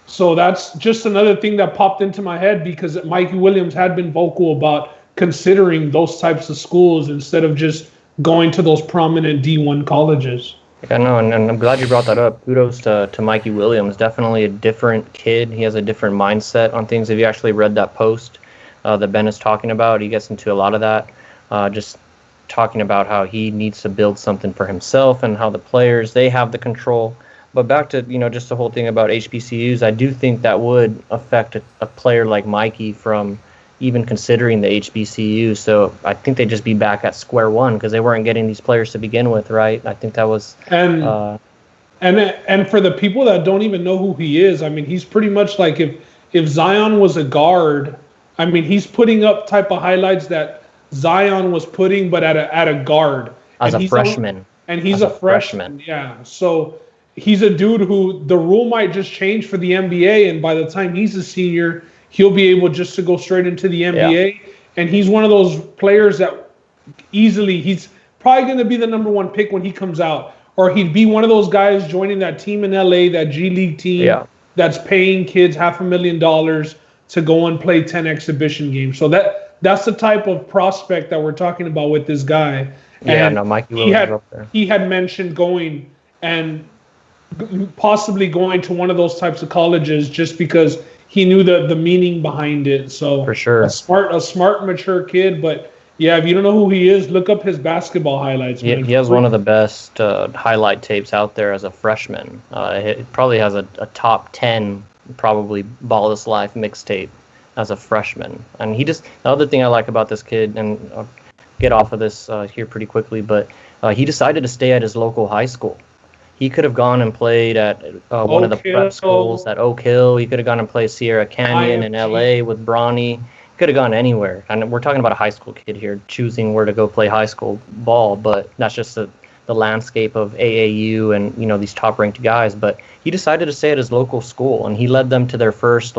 So that's just another thing that popped into my head because Mikey Williams had been vocal about considering those types of schools instead of just going to those prominent D1 colleges. I know, and I'm glad you brought that up. Kudos to Mikey Williams. Definitely a different kid. He has a different mindset on things. If you actually read that post that Ben is talking about, he gets into a lot of that. Just talking about how he needs to build something for himself and how the players, they have the control. But back to, just the whole thing about HBCUs, I do think that would affect a player like Mikey from even considering the HBCU. So I think they'd just be back at square one because they weren't getting these players to begin with, right? I think that was... And for the people that don't even know who he is, I mean, he's pretty much like if Zion was a guard, I mean, he's putting up type of highlights that Zion was putting, but at a guard. As a freshman. And he's a freshman. Yeah. So he's a dude who the rule might just change for the NBA, and by the time he's a senior, he'll be able just to go straight into the NBA. Yeah. And he's one of those players that easily, he's probably going to be the number one pick when he comes out. Or he'd be one of those guys joining that team in LA, that G League team that's paying kids $500,000 to go and play 10 exhibition games. So that's the type of prospect that we're talking about with this guy. Yeah, and no, Mikey Williams up there. He had mentioned going and possibly going to one of those types of colleges just because he knew the meaning behind it. So for sure, a smart, mature kid. But yeah, if you don't know who he is, look up his basketball highlights. Man. He has one of the best highlight tapes out there as a freshman. It probably has a top 10, probably Ball This Life mixtape as a freshman. And the other thing I like about this kid, and I'll get off of this here pretty quickly, but he decided to stay at his local high school. He could have gone and played at one of the prep schools at Oak Hill. He could have gone and played Sierra Canyon in LA with Bronny. He could have gone anywhere. And we're talking about a high school kid here choosing where to go play high school ball, but that's just the landscape of AAU and these top-ranked guys. But he decided to stay at his local school, and he led them to their first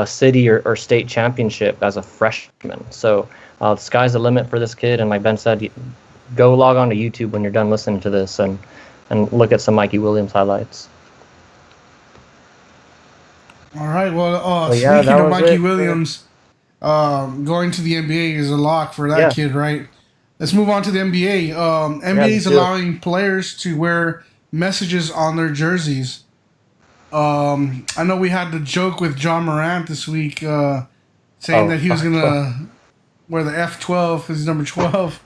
city or state championship as a freshman. So the sky's the limit for this kid. And like Ben said, go log on to YouTube when you're done listening to this and look at some Mikey Williams highlights. All right. Well, speaking of Mikey Williams, going to the NBA is a lock for that kid, right? Let's move on to the NBA. NBA is allowing players to wear messages on their jerseys. I know we had the joke with John Morant this week saying that he was going to wear the F12 because he's number 12.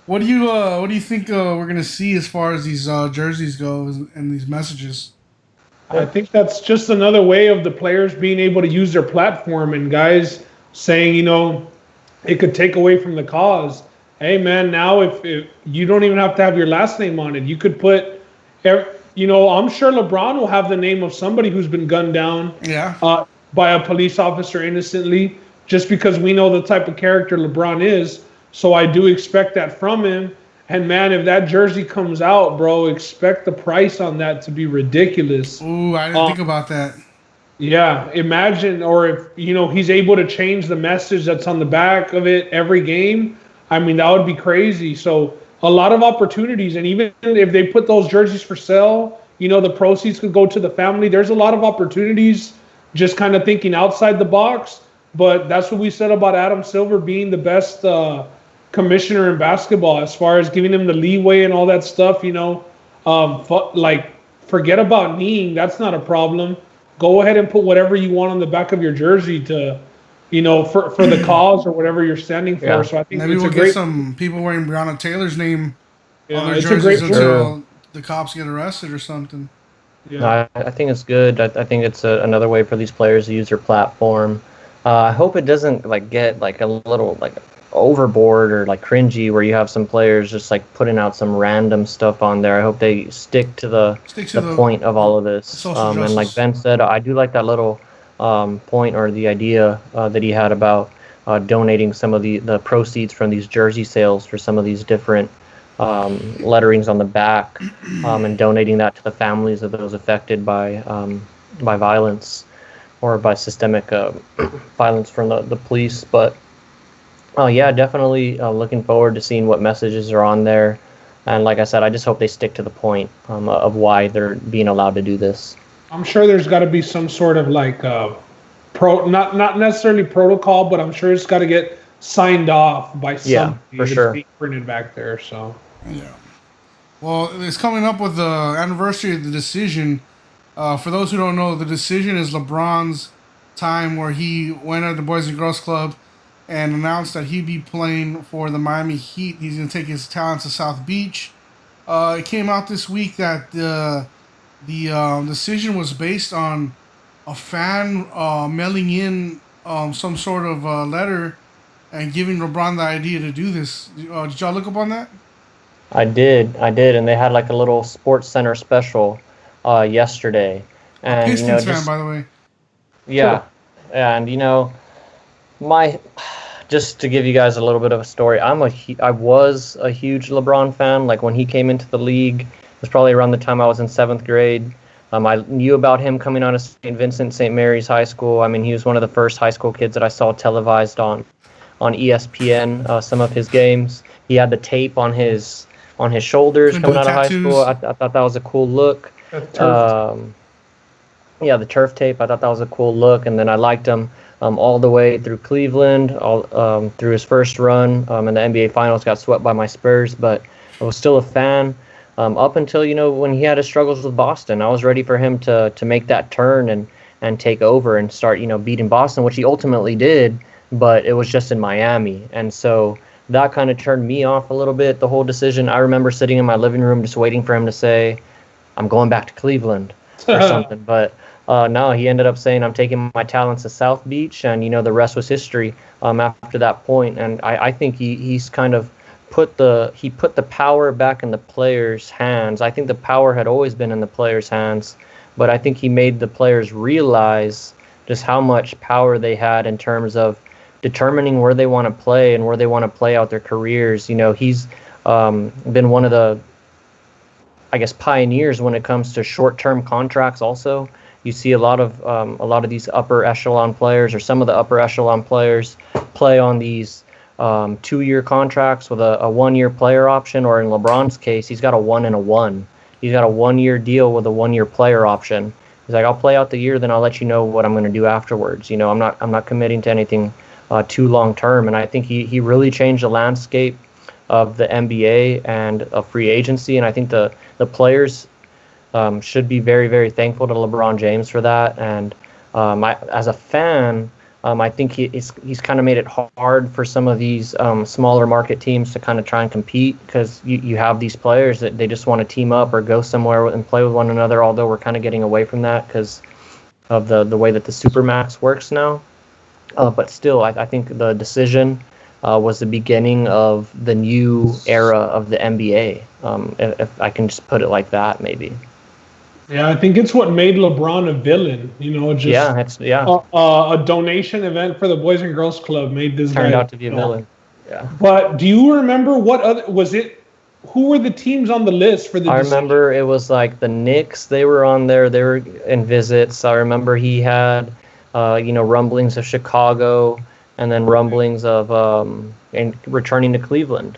What do you think we're gonna see as far as these jerseys go and these messages? I think that's just another way of the players being able to use their platform and guys saying, it could take away from the cause. Hey man, now if you don't even have to have your last name on it, you could put, I'm sure LeBron will have the name of somebody who's been gunned down by a police officer innocently, just because we know the type of character LeBron is. So I do expect that from him. And, man, if that jersey comes out, bro, expect the price on that to be ridiculous. Ooh, I didn't think about that. Yeah, imagine, or if, he's able to change the message that's on the back of it every game, I mean, that would be crazy. So a lot of opportunities. And even if they put those jerseys for sale, the proceeds could go to the family. There's a lot of opportunities just kind of thinking outside the box. But that's what we said about Adam Silver being the best commissioner in basketball as far as giving him the leeway and all that stuff, forget about kneeing. That's not a problem. Go ahead and put whatever you want on the back of your jersey to, for the cause or whatever you're standing for. Yeah. So I think maybe we'll get some people wearing Breonna Taylor's name on their jerseys until the cops get arrested or something. Yeah. No, I think it's good. I think it's another way for these players to use their platform. I hope it doesn't get a little overboard or cringy where you have some players just putting out some random stuff on there. I hope they stick to the point of all of this. And like Ben said, I do like that little point or the idea that he had about donating some of the proceeds from these jersey sales for some of these different letterings on the back and donating that to the families of those affected by violence or by systemic violence from the police. But definitely looking forward to seeing what messages are on there. And like I said, I just hope they stick to the point of why they're being allowed to do this. I'm sure there's got to be some sort of like not necessarily protocol, but I'm sure it's got to get signed off by somebody. for sure. Being printed back there. So Yeah. Well, it's coming up with the anniversary of the decision. For those who don't know, the decision is LeBron's time where he went at the Boys and Girls Club and announced that he'd be playing for the Miami Heat. He's going to take his talents to South Beach. It came out this week that the decision was based on a fan mailing in some sort of letter and giving LeBron the idea to do this. Did y'all look up on that? I did, and they had like a little Sports Center special yesterday. And Pistons fan, by the way. Yeah, and just to give you guys a little bit of a story, I was a huge LeBron fan. Like when he came into the league, it was probably around the time I was in 7th grade. I knew about him coming out of St. Vincent St. Mary's High School. I mean, he was one of the first high school kids that I saw televised on ESPN. Some of his games, he had the tape on his shoulders coming out of high school. I thought that was a cool look. Yeah, the turf tape. I thought that was a cool look, and then I liked him all the way through Cleveland, through his first run in the NBA Finals. Got swept by my Spurs, but I was still a fan up until when he had his struggles with Boston. I was ready for him to make that turn and take over and start beating Boston, which he ultimately did, but it was just in Miami, and so that kind of turned me off a little bit. The whole decision. I remember sitting in my living room just waiting for him to say, "I'm going back to Cleveland" or something, but. No, he ended up saying, "I'm taking my talents to South Beach," and the rest was history. After that point, and I think he's kind of put the power back in the players' hands. I think the power had always been in the players' hands, but I think he made the players realize just how much power they had in terms of determining where they want to play and where they want to play out their careers. He's been one of the, I guess, pioneers when it comes to short-term contracts. Also. You see a lot of these upper echelon players, or some of the upper echelon players, play on these 2-year contracts with a 1-year player option, or in LeBron's case, he's got a 1 and a 1. He's got a 1-year deal with a 1-year player option. He's like, I'll play out the year, then I'll let you know what I'm going to do afterwards. I'm not committing to anything too long term. And I think he really changed the landscape of the NBA and of free agency. And I think the players should be very, very thankful to LeBron James for that. And as a fan, I think he's kind of made it hard for some of these smaller market teams to kind of try and compete, because you have these players that they just want to team up or go somewhere and play with one another, although we're kind of getting away from that because of the way that the Supermax works now. But still, I think the decision was the beginning of the new era of the NBA, if I can just put it like that, maybe. Yeah, I think it's what made LeBron a villain. A donation event for the Boys and Girls Club made this turned guy out to be a villain. Yeah. But do you remember what other was it? Who were the teams on the list for the? I remember it was like the Knicks. They were on there. They were in visits. I remember he had, rumblings of Chicago, and then rumblings of and returning to Cleveland.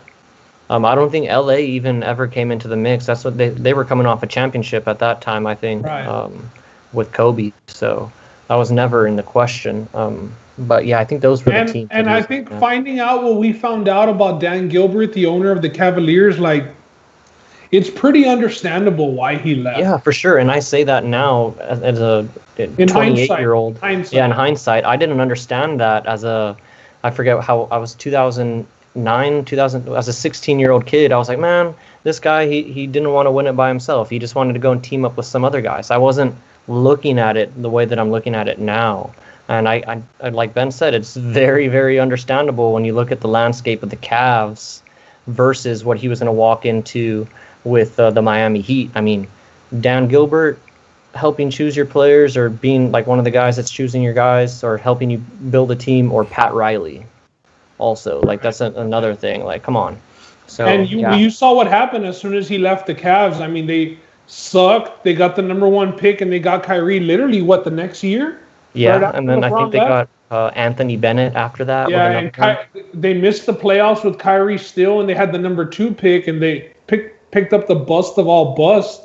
I don't think LA even ever came into the mix. That's what they were coming off a championship at that time, I think, right. With Kobe. So that was never in the question. But yeah, I think those were the teams. And I think finding out what we found out about Dan Gilbert, the owner of the Cavaliers, it's pretty understandable why he left. Yeah, for sure. And I say that now as a 28-year-old. Yeah, in hindsight, I didn't understand that I forget how I was 2000 as a 16-year-old kid. I was like, man, this guy, he didn't want to win it by himself. He just wanted to go and team up with some other guys. I wasn't looking at it the way that I'm looking at it now. And I like Ben said, it's very, very understandable when you look at the landscape of the Cavs versus what he was going to walk into with the Miami Heat. I mean, Dan Gilbert helping choose your players, or being like one of the guys that's choosing your guys, or helping you build a team, or Pat Riley. Also, that's another thing. Come on. So, and you saw what happened as soon as he left the Cavs. I mean, they sucked. They got the number 1 pick, and they got Kyrie literally the next year. Yeah, and then I think they got Anthony Bennett after that. Yeah, and they missed the playoffs with Kyrie still, and they had the number 2 pick, and they picked up the bust of all bust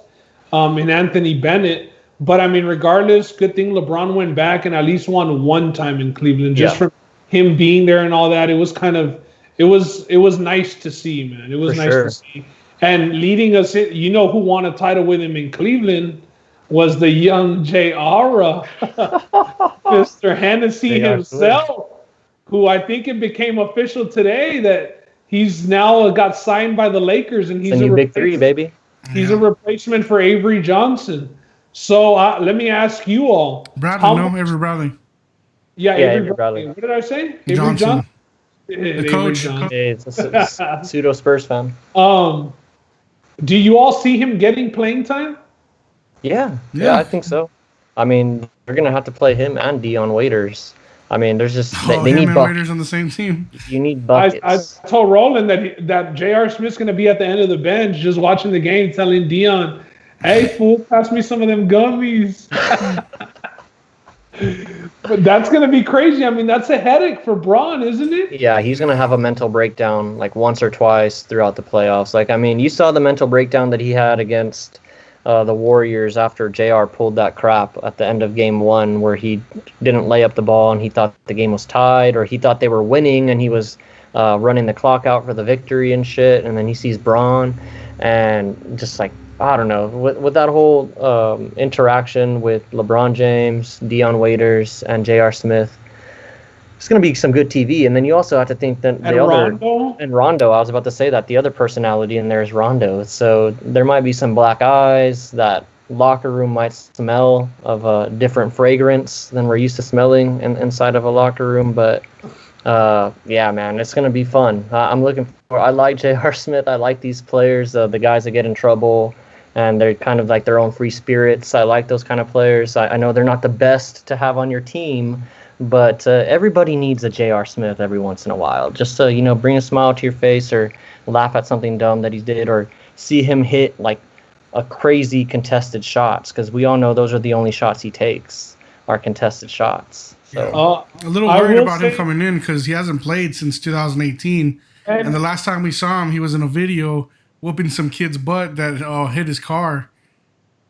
in Anthony Bennett. But I mean, regardless, good thing LeBron went back and at least won one time in Cleveland. Just from him being there and all that, it was kind of it was nice to see, man. It was nice to see. And leading us in, you know who won a title with him in Cleveland was the young J.R. Mr. Hennessy himself, who I think it became official today that he's now got signed by the Lakers, and he's a big three, baby. He's a replacement for Avery Johnson. So let me ask you all. Avery Bradley. Yeah, Avery Bradley. What did I say? Johnson. The coach. Hey, it's a pseudo Spurs fan. Do you all see him getting playing time? Yeah, I think so. I mean, they're gonna have to play him and Dion Waiters. I mean, there's just they need Waiters on the same team. You need buckets. I told Roland that J.R. Smith's gonna be at the end of the bench, just watching the game, telling Dion, "Hey, fool, pass me some of them gummies." But that's gonna be crazy. I mean, that's a headache for Braun, isn't it? Yeah, he's gonna have a mental breakdown like once or twice throughout the playoffs. Like, I mean, you saw the mental breakdown that he had against the Warriors after JR pulled that crap at the end of game 1 where he didn't lay up the ball and he thought the game was tied, or he thought they were winning and he was running the clock out for the victory and shit, and then he sees Braun and just like, I don't know, with that whole interaction with LeBron James, Dion Waiters, and J.R. Smith, it's going to be some good TV. And then you also have to think that Rondo, I was about to say that the other personality in there is Rondo. So there might be some black eyes. That locker room might smell of a different fragrance than we're used to smelling inside of a locker room. But yeah, man, it's going to be fun. I'm looking for. I like J.R. Smith. I like these players, the guys that get in trouble, and they're kind of like their own free spirits. I like those kind of players. I know they're not the best to have on your team, but everybody needs a J.R. Smith every once in a while, just to, bring a smile to your face or laugh at something dumb that he did, or see him hit like a crazy contested shots, because we all know those are the only shots he takes are contested shots. So a little worried about him coming in because he hasn't played since 2018, and the last time we saw him, he was in a video whooping some kid's butt that hit his car.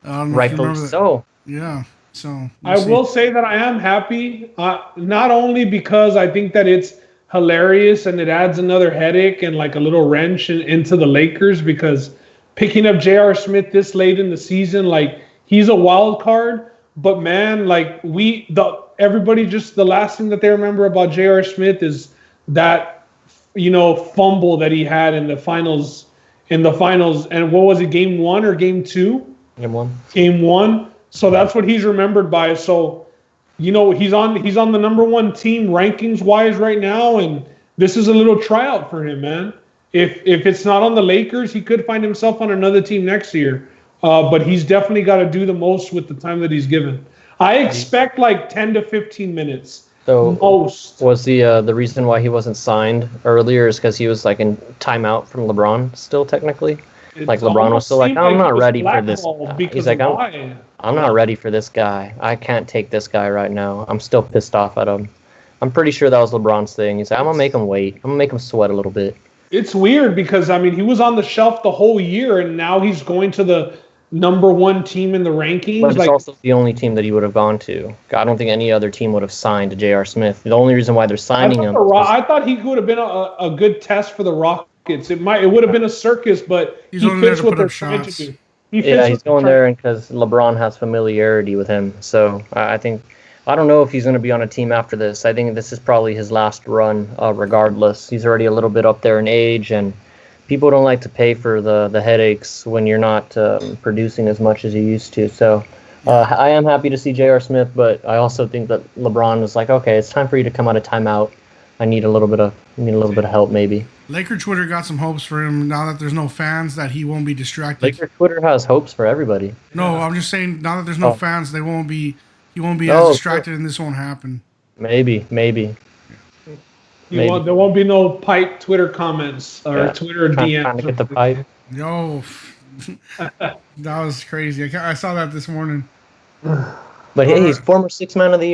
Rightfully so. Yeah. So I will say that I am happy, not only because I think that it's hilarious and it adds another headache and like a little wrench into the Lakers, because picking up J.R. Smith this late in the season, like, he's a wild card, but man, like, everybody just, the last thing that they remember about J.R. Smith is that, fumble that he had in the finals. And what was it, game 1 or game 2? Game 1. So that's what he's remembered by. So, he's on the number 1 team rankings wise right now, and this is a little tryout for him, man. If it's not on the Lakers, he could find himself on another team next year. But he's definitely got to do the most with the time that he's given. I expect like 10 to 15 minutes. So most. Was the reason why he wasn't signed earlier is because he was like in timeout from LeBron still technically? Like LeBron was still like, I'm not ready for this. He's like, I'm not ready for this guy. I can't take this guy right now. I'm still pissed off at him. I'm pretty sure that was LeBron's thing. He's like, I'm going to make him wait. I'm going to make him sweat a little bit. It's weird because, I mean, he was on the shelf the whole year, and now he's going to the number 1 team in the rankings. But it's also the only team that he would have gone to. I don't think any other team would have signed J.R. Smith. The only reason why they're signing him. I thought he would have been a good test for the Rockets. It would have been a circus, but he fits what they're trying to do. He's going there because LeBron has familiarity with him. So I don't know if he's going to be on a team after this. I think this is probably his last run, regardless. He's already a little bit up there in age, and people don't like to pay for the headaches when you're not producing as much as you used to. So I am happy to see J.R. Smith, but I also think that LeBron was like, okay, it's time for you to come out of timeout. I need a little bit of help, maybe. Laker Twitter got some hopes for him now that there's no fans, that he won't be distracted. Laker Twitter has hopes for everybody. No, I'm just saying now that there's no fans, he won't be as distracted, and this won't happen. Maybe. There won't be no pipe Twitter comments or Twitter DMs. Trying to get the pipe. Yo, that was crazy. I saw that this morning. But hey, he's former 6th man of the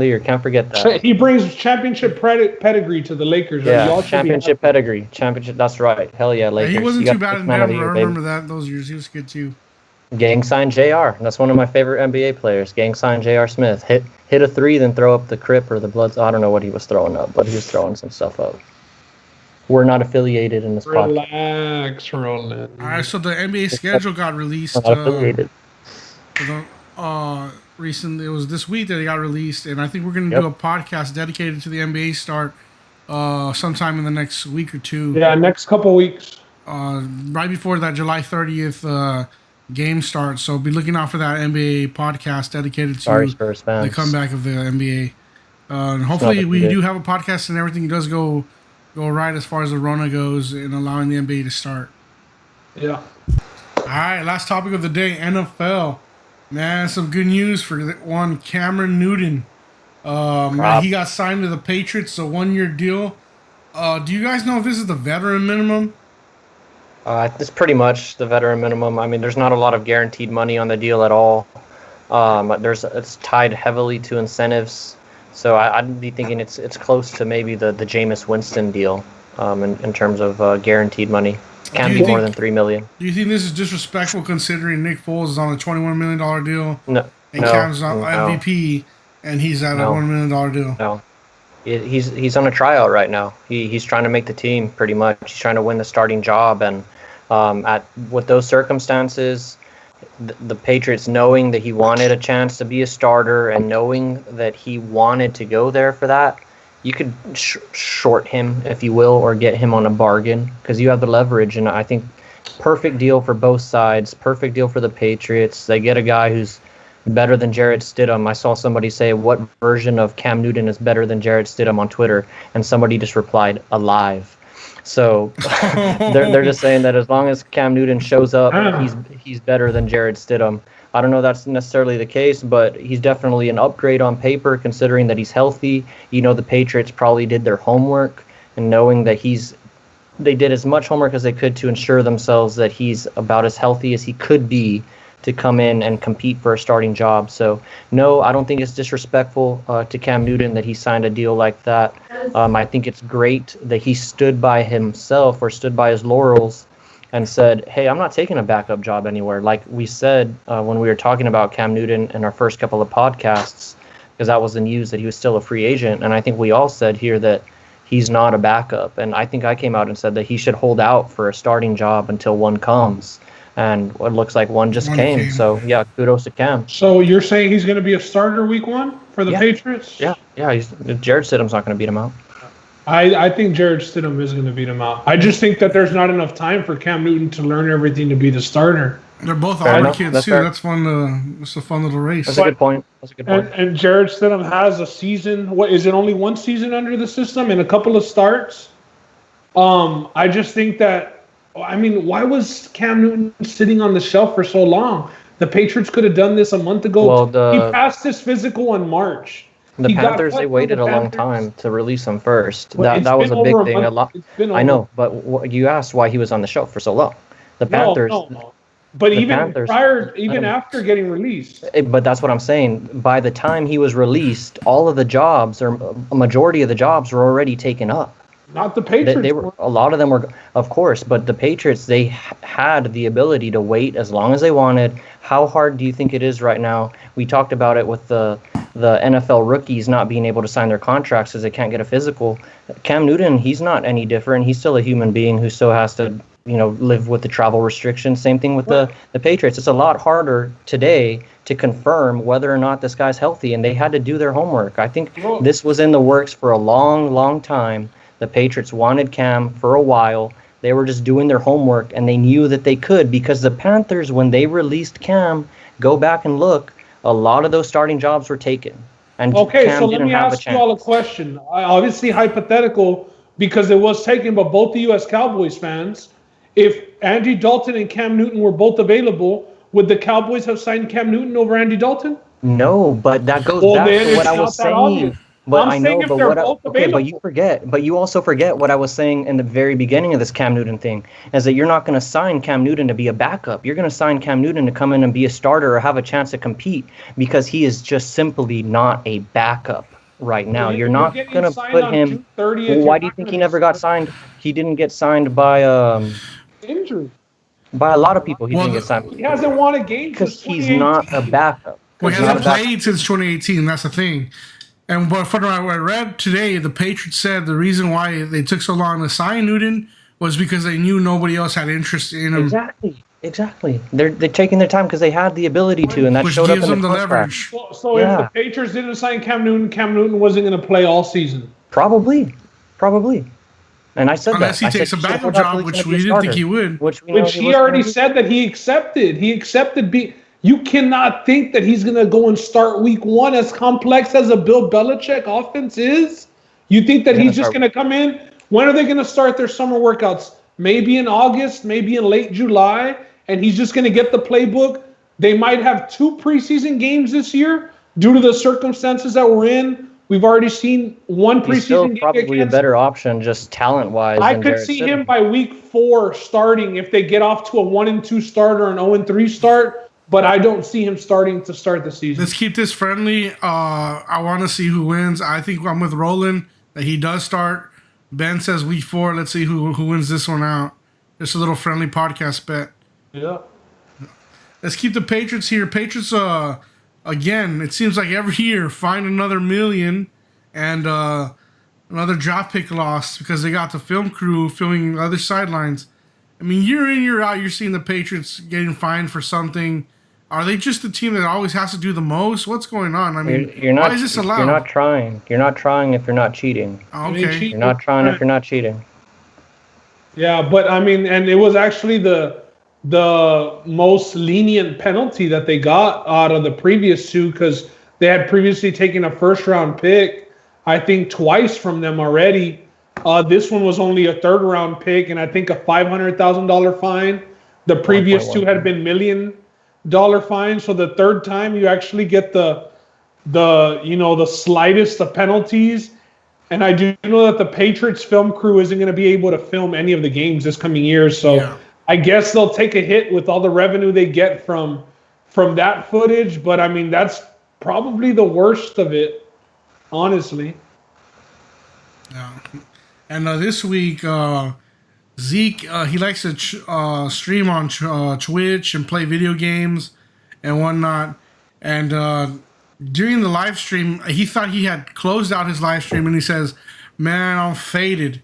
year. Can't forget that. He brings championship pedigree to the Lakers. Yeah, championship pedigree. That's right. Hell yeah, Lakers. Yeah, he wasn't too bad in Denver. I remember those years. He was good too. Gang sign JR. That's one of my favorite NBA players. Gang sign JR Smith. Hit a three, then throw up the Crip or the Bloods. I don't know what he was throwing up, but he was throwing some stuff up. We're not affiliated in this podcast. Relax, Roland. All right, so the NBA schedule got released. We're not affiliated. Recently, it was this week that it got released, and I think we're going to do a podcast dedicated to the NBA start sometime in the next week or two. Yeah, next couple weeks. Right before that July 30th game starts. So be looking out for that NBA podcast dedicated to the comeback of the NBA. And hopefully we do have a podcast and everything does go right as far as the Rona goes in allowing the NBA to start. Yeah. All right, last topic of the day, NFL. Man, some good news for one, Cameron Newton. Man, he got signed to the Patriots, a 1-year deal. Do you guys know if this is the veteran minimum? It's pretty much the veteran minimum. I mean, there's not a lot of guaranteed money on the deal at all. It's tied heavily to incentives. So I'd be thinking it's close to maybe the Jameis Winston deal in terms of guaranteed money. It can't be more than $3 million. Do you think this is disrespectful considering Nick Foles is on a $21 million deal? No. And Cam's on MVP, and he's at a $1 million deal? No. He's on a tryout right now. He's trying to make the team pretty much. He's trying to win the starting job, and with those circumstances, the Patriots knowing that he wanted a chance to be a starter and knowing that he wanted to go there for that, you could short him, if you will, or get him on a bargain because you have the leverage. And I think perfect deal for both sides, perfect deal for the Patriots. They get a guy who's better than Jarrett Stidham. I saw somebody say, what version of Cam Newton is better than Jarrett Stidham on Twitter? And somebody just replied, alive. So they're just saying that as long as Cam Newton shows up, he's better than Jarrett Stidham. I don't know if that's necessarily the case, but he's definitely an upgrade on paper considering that he's healthy. You know, the Patriots probably did their homework and knowing that they did as much homework as they could to ensure themselves that he's about as healthy as he could be to come in and compete for a starting job. So, no, I don't think it's disrespectful to Cam Newton that he signed a deal like that. I think it's great that he stood by himself or stood by his laurels and said, hey, I'm not taking a backup job anywhere. Like we said when we were talking about Cam Newton in our first couple of podcasts, because that was the news that he was still a free agent. And I think we all said here that he's not a backup. And I think I came out and said that he should hold out for a starting job until one comes. And it looks like one came. So, yeah, kudos to Cam. So you're saying he's going to be a starter week 1 for the Patriots? Yeah. Jarrett Stidham's not going to beat him out. I think Jarrett Stidham is going to beat him out. I just think that there's not enough time for Cam Newton to learn everything to be the starter. They're both Auburn kids, too. Fair. That's fun. It's a fun little race. That's a good point. And Jarrett Stidham has a season. What is it? Only one season under the system and a couple of starts. I just think that. I mean, why was Cam Newton sitting on the shelf for so long? The Patriots could have done this a month ago. He passed his physical in March. The Panthers, they waited a long time to release him first. That was a big thing. I know, but you asked why he was on the shelf for so long. The Panthers. No. But even after getting released. But that's what I'm saying. By the time he was released, all of the jobs, or a majority of the jobs, were already taken up. Not the Patriots. A lot of them were, of course, but the Patriots, they had the ability to wait as long as they wanted. How hard do you think it is right now? We talked about it with the NFL rookies not being able to sign their contracts because they can't get a physical. Cam Newton, he's not any different. He's still a human being who still has to, live with the travel restrictions. Same thing with the Patriots. It's a lot harder today to confirm whether or not this guy's healthy, and they had to do their homework. I think this was in the works for a long, long time. The Patriots wanted Cam for a while. They were just doing their homework, and they knew that they could because the Panthers, when they released Cam, go back and look, a lot of those starting jobs were taken. And Cam so let me ask you all a question. Obviously hypothetical because it was taken by both the U.S. Cowboys fans. If Andy Dalton and Cam Newton were both available, would the Cowboys have signed Cam Newton over Andy Dalton? No, but that goes back to what I was saying. Obvious. But I know, but you also forget what I was saying in the very beginning of this Cam Newton thing, is that you're not going to sign Cam Newton to be a backup. You're going to sign Cam Newton to come in and be a starter or have a chance to compete because he is just simply not a backup right now. You're not going to put him. Why do you think he never got signed? He didn't get signed by injury. By a lot of people, he Well, didn't get signed He hasn't won a game because since he's not a 2018. backup. Well, he He's not hasn't a backup. played since 2018. That's the thing. And but from what I read today, the Patriots said the reason why they took so long to sign Newton was because they knew nobody else had interest in him, Exactly. They're taking their time because they had the ability to, and that which showed up gives in them the contract. leverage. So Yeah. if the Patriots didn't sign Cam Newton wasn't going to play all season. Probably. And I said Unless that. he I takes said, a "Shit, backup we're not job, really which gonna we be a didn't think starter." he would. Which we know Which he was already gonna be. said that he accepted. He accepted. You cannot think that he's going to go and start week one as complex as a Bill Belichick offense is. You think that he's just going to come in? When are they going to start their summer workouts? Maybe in August, maybe in late July, and he's just going to get the playbook. They might have 2 preseason games this year due to the circumstances that we're in. We've already seen one He's still preseason game probably a against. better option, just talent-wise. I than could Jarrett see Stidham. him by week 4 starting if they get off to a 1-2 start or an 0-3 start. But I don't see him starting to start the season. Let's keep this friendly. I want to see who wins. I think I'm with Roland that he does start. Ben says week 4. Let's see who wins this one out. Just a little friendly podcast bet. Yeah. Let's keep the Patriots here. Patriots, again, it seems like every year find another million and another draft pick loss because they got the film crew filming other sidelines. I mean, year in, year out, you're seeing the Patriots getting fined for something. Are they just the team that always has to do the most? What's going on? I mean, You're not, why is this allowed? You're not trying. You're not trying if you're not cheating. Oh, okay. You're not trying if you're not cheating. Yeah, but I mean, and it was actually the most lenient penalty that they got out of the previous 2 because they had previously taken a first-round pick, I think twice from them already. This one was only a third-round pick, and I think a $500,000 fine. The previous 2 had been $1 million fines. So the third time you actually get the slightest of penalties. And I do know that the Patriots film crew isn't going to be able to film any of the games this coming year. So Yeah. I guess they'll take a hit with all the revenue they get from that footage. But I mean, that's probably the worst of it, honestly. Yeah. And this week, Zeke, he likes to stream on Twitch and play video games and whatnot. And during the live stream, he thought he had closed out his live stream, and he says, "Man, I'm faded."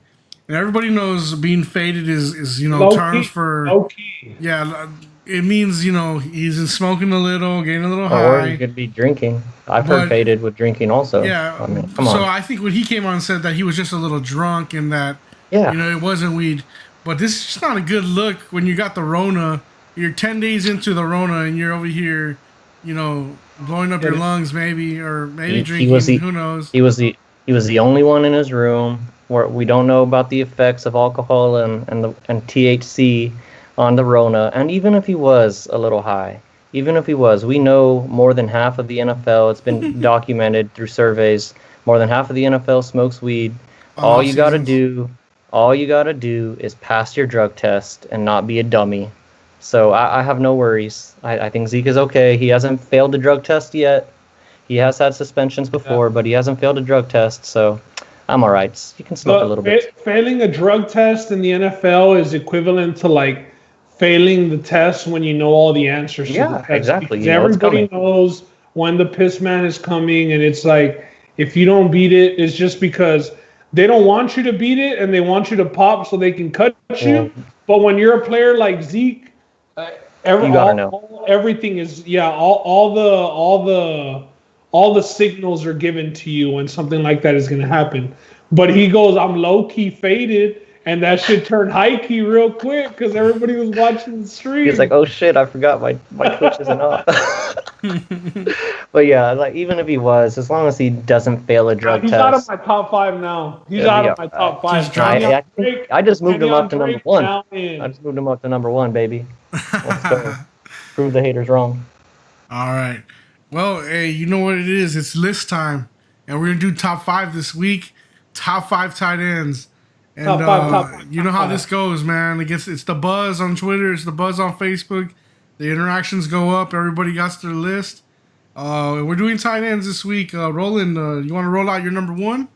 And everybody knows being faded is Low terms key, for low key. yeah. It means he's smoking a little, getting a little Or high. you could be drinking. I've But- heard faded with drinking also. Yeah. I mean, come So on. I think when he came on and said that he was just a little drunk and that Yeah. it wasn't weed. But this is just not a good look when you got the Rona. You're 10 days into the Rona and you're over here, blowing up your lungs maybe, or maybe He drinking. was the- Who knows? He was the only one in his room where we don't know about the effects of alcohol and THC on the Rona. And even if he was a little high, we know more than half of the NFL, it's been documented through surveys, more than half of the NFL smokes weed. All you gotta do is pass your drug test and not be a dummy. So I have no worries. I think Zeke is okay. He hasn't failed the drug test yet. He has had suspensions before, but he hasn't failed a drug test, so I'm all right. You can smoke a little bit. Failing a drug test in the NFL is equivalent to like failing the test when you know all the answers. Yeah, to the test. exactly. Because You know it's everybody coming. knows when the piss man is coming, and it's like if you don't beat it, it's just because they don't want you to beat it and they want you to pop so they can cut you. Yeah. But when you're a player like Zeke, You gotta know. everything is all the signals are given to you when something like that is going to happen. But he goes, I'm low key faded, and that shit turned high key real quick because everybody was watching the stream. He's like, oh shit, I forgot my Twitch isn't off. But yeah, like even if he was, as long as he doesn't fail a drug He's test. out of my top 5 now. He's Yeah, out yeah. of my top 5. Just drop- I just moved him Kenyon up to number Drake 1. now in. I just moved him up to number 1, baby. Let's go. Prove the haters wrong. All right. Well, hey, you know what it is? It's list time. And we're going to do top 5 this week. Top 5 tight ends. And Top five, you know how top this goes, man. It's the buzz on Twitter. It's the buzz on Facebook. The interactions go up. Everybody got their list. We're doing tight ends this week. Roland, you want to roll out your number 1?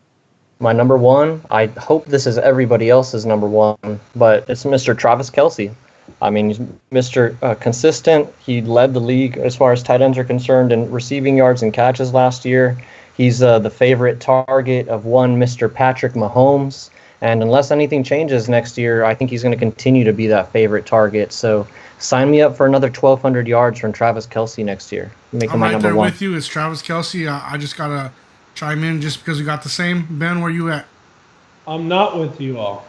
My number 1, I hope this is everybody else's number 1, but it's Mr. Travis Kelce. I mean, he's Mr. Consistent. He led the league as far as tight ends are concerned in receiving yards and catches last year. He's the favorite target of one Mr. Patrick Mahomes. And unless anything changes next year, I think he's going to continue to be that favorite target. So sign me up for another 1,200 yards from Travis Kelce next year. Make him I'm my right number there one. with you. It's Travis Kelce. I just got to chime in just because we got the same. Ben, where you at? I'm not with you all.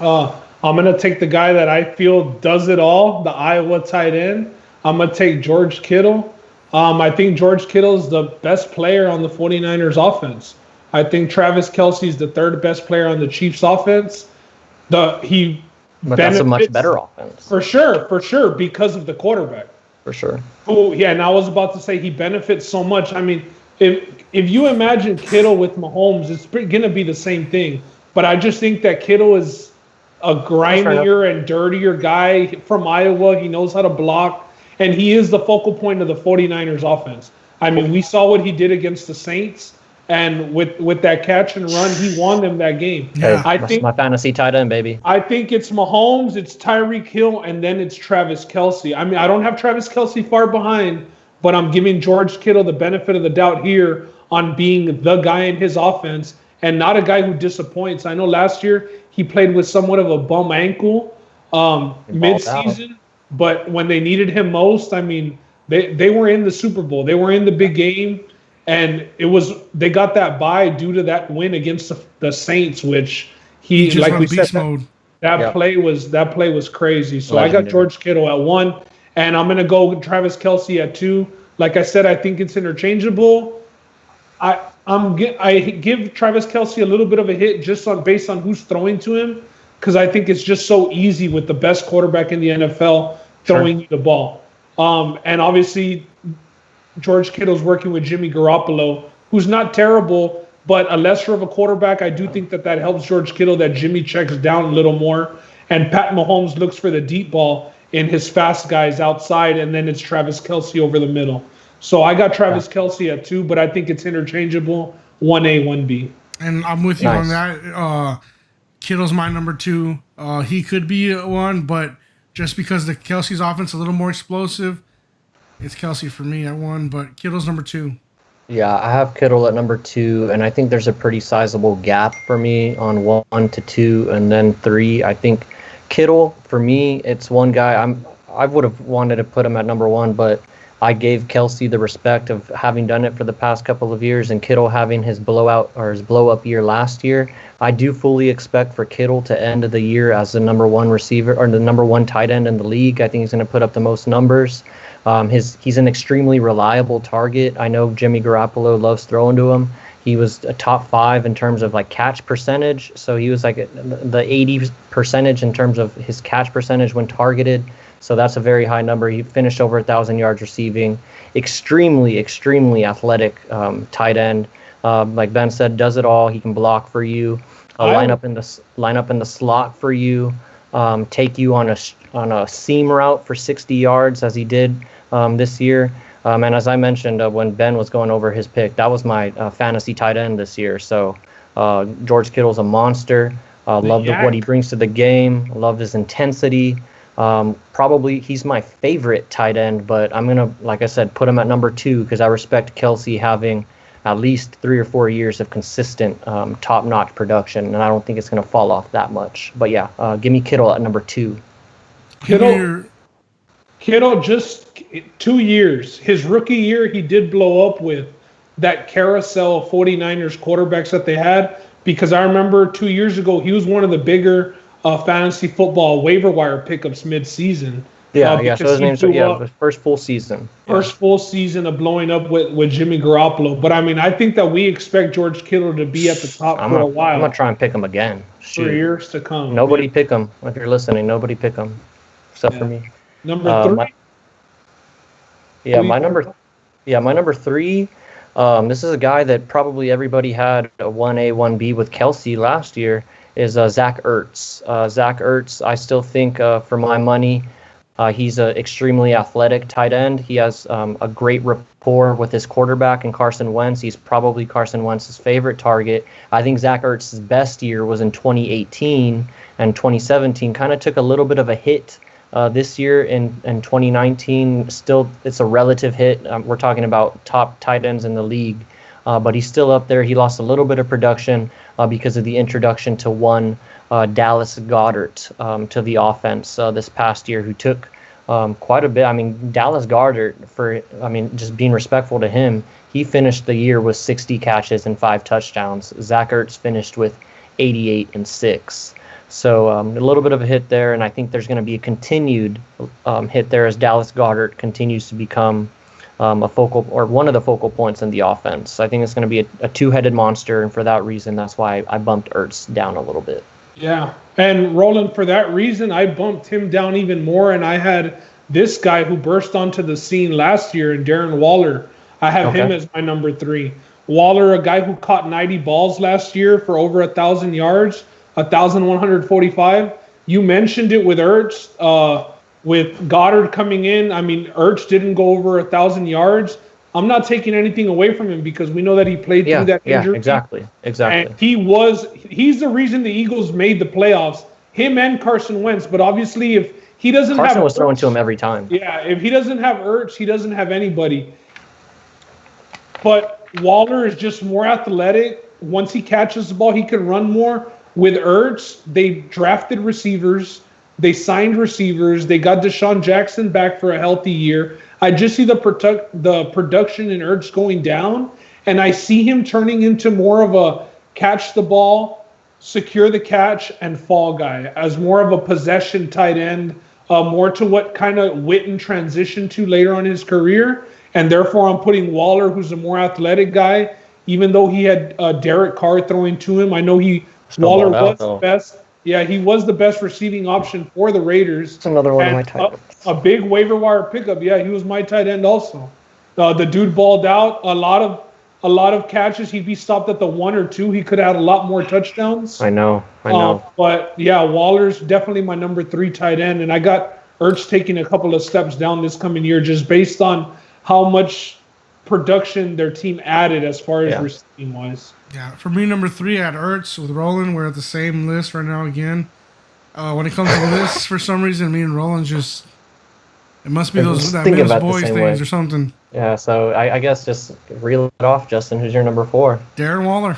I'm going to take the guy that I feel does it all, the Iowa tight end. I'm going to take George Kittle. I think George Kittle is the best player on the 49ers offense. I think Travis Kelce is the third best player on the Chiefs offense. But that's a much better offense. For sure, because of the quarterback. For sure. Oh, yeah, and I was about to say he benefits so much. I mean, if you imagine Kittle with Mahomes, it's going to be the same thing. But I just think that Kittle is a grimier and dirtier guy from Iowa. He knows how to block, and he is the focal point of the 49ers offense. I mean, we saw what he did against the Saints. And with that catch and run, he won them that game. Yeah, I think my fantasy tight end, baby. I think it's Mahomes, it's Tyreek Hill, and then it's Travis Kelce. I mean, I don't have Travis Kelce far behind, but I'm giving George Kittle the benefit of the doubt here on being the guy in his offense and not a guy who disappoints. I know last year he played with somewhat of a bum ankle mid-season, but when they needed him most, I mean, they were in the Super Bowl. They were in the big game. And they got that bye due to that win against the Saints, which he just like we beast said mode. that play was crazy. So legendary. I got George Kittle at 1, and I'm gonna go with Travis Kelce at 2. Like I said, I think it's interchangeable. I give Travis Kelce a little bit of a hit just based on who's throwing to him, because I think it's just so easy with the best quarterback in the NFL throwing you the ball. And obviously, George Kittle's working with Jimmy Garoppolo, who's not terrible, but a lesser of a quarterback. I do think that helps George Kittle, that Jimmy checks down a little more. And Pat Mahomes looks for the deep ball in his fast guys outside, and then it's Travis Kelce over the middle. So I got Travis Kelce at 2, but I think it's interchangeable, 1A, 1B. And I'm with you on that. Kittle's my number 2. He could be 1, but just because the Kelce's offense is a little more explosive, it's Kelce for me at 1, but Kittle's number 2. Yeah, I have Kittle at number 2, and I think there's a pretty sizable gap for me on 1 to 2, and then 3. I think Kittle, for me, it's one guy I would have wanted to put him at number 1, but I gave Kelce the respect of having done it for the past couple of years, and Kittle having his blow-up year last year. I do fully expect for Kittle to end the year as the number 1 receiver or the number 1 tight end in the league. I think he's going to put up the most numbers. He's an extremely reliable target. I know Jimmy Garoppolo loves throwing to him. He was a top 5 in terms of like catch percentage. So he was like the 80% in terms of his catch percentage when targeted. So that's a very high number. He finished over 1,000 yards receiving. Extremely, extremely athletic tight end. Like Ben said, does it all. He can block for you, line up in the slot for you, take you on a seam route for 60 yards as he did this year. And as I mentioned when Ben was going over his pick, that was my fantasy tight end this year. So George Kittle's a monster. Love what he brings to the game. Love his intensity. Probably he's my favorite tight end, but I'm going to, like I said, put him at number 2 because I respect Kelce having at least 3 or 4 years of consistent top-notch production, and I don't think it's going to fall off that much. But yeah, give me Kittle at number 2. Kittle just 2 years. His rookie year, he did blow up with that carousel of 49ers quarterbacks that they had, because I remember 2 years ago, he was one of the bigger fantasy football waiver wire pickups mid-season. So his name's the first full season. First full season of blowing up with Jimmy Garoppolo. But I mean, I think that we expect George Kittle to be at the top for a while. I'm gonna try and pick him again. For years to come. Nobody pick him. If you're listening, nobody pick him, except for me. Number 3. My number 3. This is a guy that probably everybody had a 1A, 1B with Kelce last year. Is Zach Ertz. Zach Ertz, I still think for my money, He's an extremely athletic tight end. He has a great rapport with his quarterback and Carson Wentz. He's probably Carson Wentz's favorite target. I think Zach Ertz's best year was in 2018, and 2017 kind of took a little bit of a hit this year. In 2019, still it's a relative hit. We're talking about top tight ends in the league, but he's still up there. He lost a little bit of production because of the introduction to one Dallas Goedert to the offense this past year, who took quite a bit. I mean, Dallas Goedert, just being respectful to him, he finished the year with 60 catches and 5 touchdowns. Zach Ertz finished with 88 and 6. So a little bit of a hit there, and I think there's going to be a continued hit there as Dallas Goedert continues to become one of the focal points in the offense. I think it's going to be a two-headed monster, and for that reason, that's why I bumped Ertz down a little bit. Yeah, and Roland, for that reason, I bumped him down even more, and I had this guy who burst onto the scene last year, and Darren Waller. I have him as my number 3. Waller, a guy who caught 90 balls last year for over 1,000 yards, 1,145. You mentioned it with Ertz. With Goddard coming in, I mean, Ertz didn't go over 1,000 yards. I'm not taking anything away from him because we know that he played through that injury. Yeah, exactly. And he's the reason the Eagles made the playoffs, him and Carson Wentz. But obviously, if he doesn't have Carson was throwing to him every time. Yeah, if he doesn't have Ertz, he doesn't have anybody. But Waller is just more athletic. Once he catches the ball, he can run more. With Ertz, they drafted receivers. They signed receivers. They got Deshaun Jackson back for a healthy year. I just see the production in Ertz going down, and I see him turning into more of a catch the ball, secure the catch, and fall guy, as more of a possession tight end, more to what kind of Witten transitioned to later on in his career. And therefore, I'm putting Waller, who's a more athletic guy, even though he had Derek Carr throwing to him. I know Waller was the best. Yeah, he was the best receiving option for the Raiders. That's another one of my tight ends. A big waiver wire pickup. Yeah, he was my tight end also. The dude balled out a lot of catches. He'd be stopped at the 1 or 2. He could have had a lot more touchdowns. I know. But yeah, Waller's definitely my number 3 tight end, and I got Ertz taking a couple of steps down this coming year just based on how much production their team added as far as receiving wise. Yeah, for me, number 3, I had Ertz with Roland. We're at the same list right now again. When it comes to lists, for some reason, me and Roland just... It must be that Mims Boys things or something. Yeah, so I guess just reel it off, Justin. Who's your number 4? Darren Waller.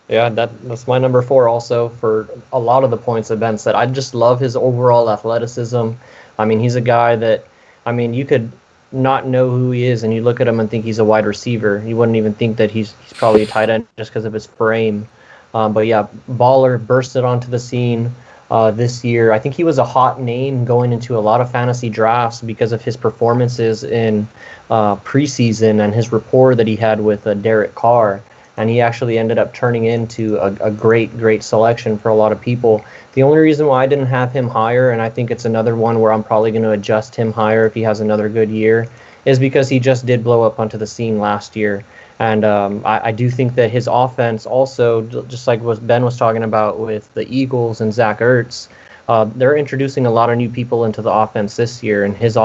Yeah, that's my number 4 also for a lot of the points that Ben said. I just love his overall athleticism. I mean, he's a guy that, I mean, you could not know who he is and you look at him and think he's a wide receiver. You wouldn't even think that he's probably a tight end just because of his frame. But yeah, Baller bursted onto the scene this year. I think he was a hot name going into a lot of fantasy drafts because of his performances in preseason and his rapport that he had with Derek Carr. And he actually ended up turning into a great selection for a lot of people. The only reason why I didn't have him higher, and I think it's another one where I'm probably going to adjust him higher if he has another good year, is because he just did blow up onto the scene last year. And I do think that his offense also, just like what Ben was talking about with the Eagles and Zach Ertz, they're introducing a lot of new people into the offense this year, and his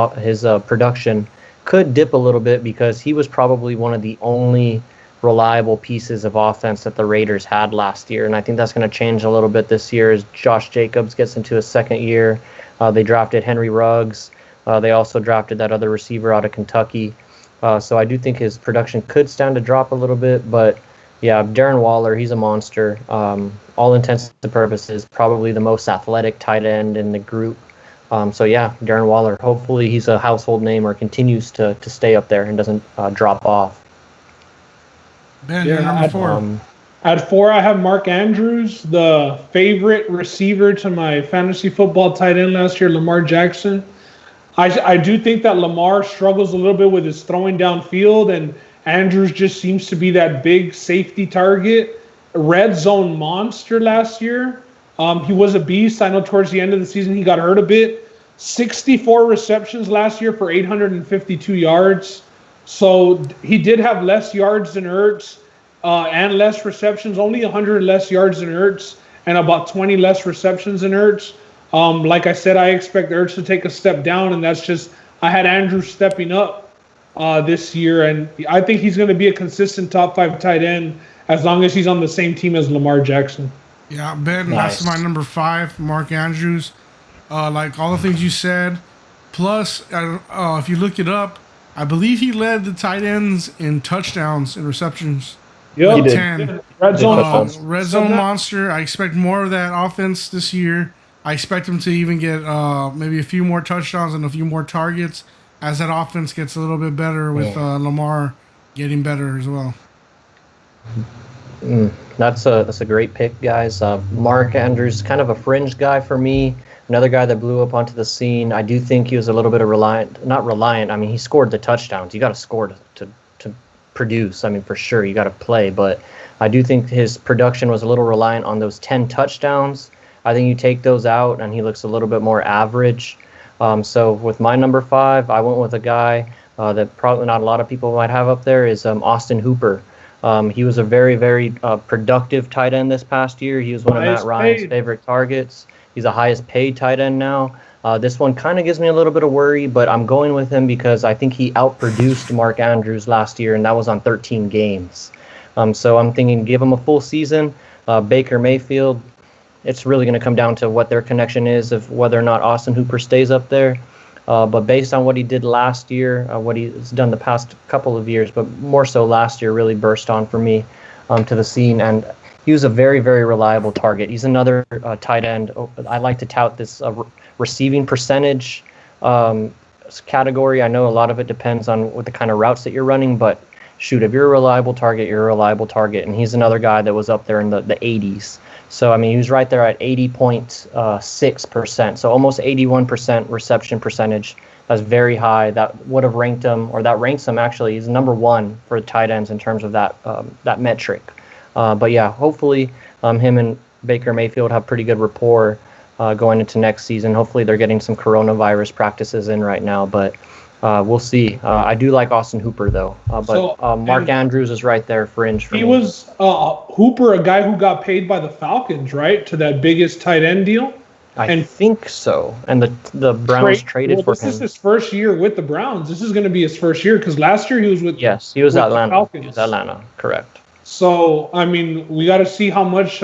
production could dip a little bit because he was probably one of the only reliable pieces of offense that the Raiders had last year. And I think that's going to change a little bit this year as Josh Jacobs gets into his second year. They drafted Henry Ruggs. They also drafted that other receiver out of Kentucky. So I do think his production could stand to drop a little bit. But yeah, Darren Waller, he's a monster. All intents and purposes, probably the most athletic tight end in the group. So yeah, Darren Waller, hopefully he's a household name or continues to stay up there and doesn't drop off. Ben, you're number 4. At 4, I have Mark Andrews, the favorite receiver to my fantasy football tight end last year, Lamar Jackson. I do think that Lamar struggles a little bit with his throwing downfield, and Andrews just seems to be that big safety target. Red zone monster last year. He was a beast. I know towards the end of the season he got hurt a bit. 64 receptions last year for 852 yards. So he did have less yards than Ertz and less receptions, only 100 less yards than Ertz and about 20 less receptions than Ertz. Like I said, I expect Ertz to take a step down, and that's just I had Andrews stepping up this year, and I think he's going to be a consistent top 5 tight end as long as he's on the same team as Lamar Jackson. Yeah, Ben, Nice. that's my number 5, Mark Andrews. Like all the things you said. Plus, if you look it up, I believe he led the tight ends in touchdowns and receptions. Yep. He did. 10. Red zone. touchdowns. Red zone monster. I expect more of that offense this year. I expect him to even get maybe a few more touchdowns and a few more targets as that offense gets a little bit better with Lamar getting better as well. That's a great pick, guys. Mark Andrews, kind of a fringe guy for me. Another guy that blew up onto the scene. I do think he was a little bit of not reliant. I mean, he scored the touchdowns. You got to score to produce. I mean, for sure, you got to play. But I do think his production was a little reliant on those 10 touchdowns. I think you take those out, and he looks a little bit more average. So with my number 5, I went with a guy that probably not a lot of people might have up there is Austin Hooper. He was a very, very productive tight end this past year. He was one of Matt Ryan's favorite targets. He's the highest paid tight end now. This one kind of gives me a little bit of worry, but I'm going with him because I think he outproduced Mark Andrews last year, and that was on 13 games. So I'm thinking give him a full season. Baker Mayfield, it's really going to come down to what their connection is of whether or not Austin Hooper stays up there. But based on what he did last year, what he's done the past couple of years, but more so last year, really burst on for me to the scene. And he was a very, very reliable target. He's another tight end. I like to tout this receiving percentage category. I know a lot of it depends on what the kind of routes that you're running, but shoot, if you're a reliable target, you're a reliable target. And he's another guy that was up there in the 80s. So, I mean, he was right there at 80.6%. So almost 81% reception percentage. That's very high. That would have ranked him, or that ranks him actually. He's number 1 for tight ends in terms of that metric. But yeah, hopefully him and Baker Mayfield have pretty good rapport going into next season. Hopefully they're getting some coronavirus practices in right now, but we'll see. I do like Austin Hooper, though. Mark Andrews is right there, fringe for me. He was Hooper, a guy who got paid by the Falcons, right, to that biggest tight end deal? I think so. And the Browns traded for him. This is his first year with the Browns. This is going to be his first year because last year he was with he was Atlanta. Falcons. He was Atlanta, correct. So, I mean, we got to see how much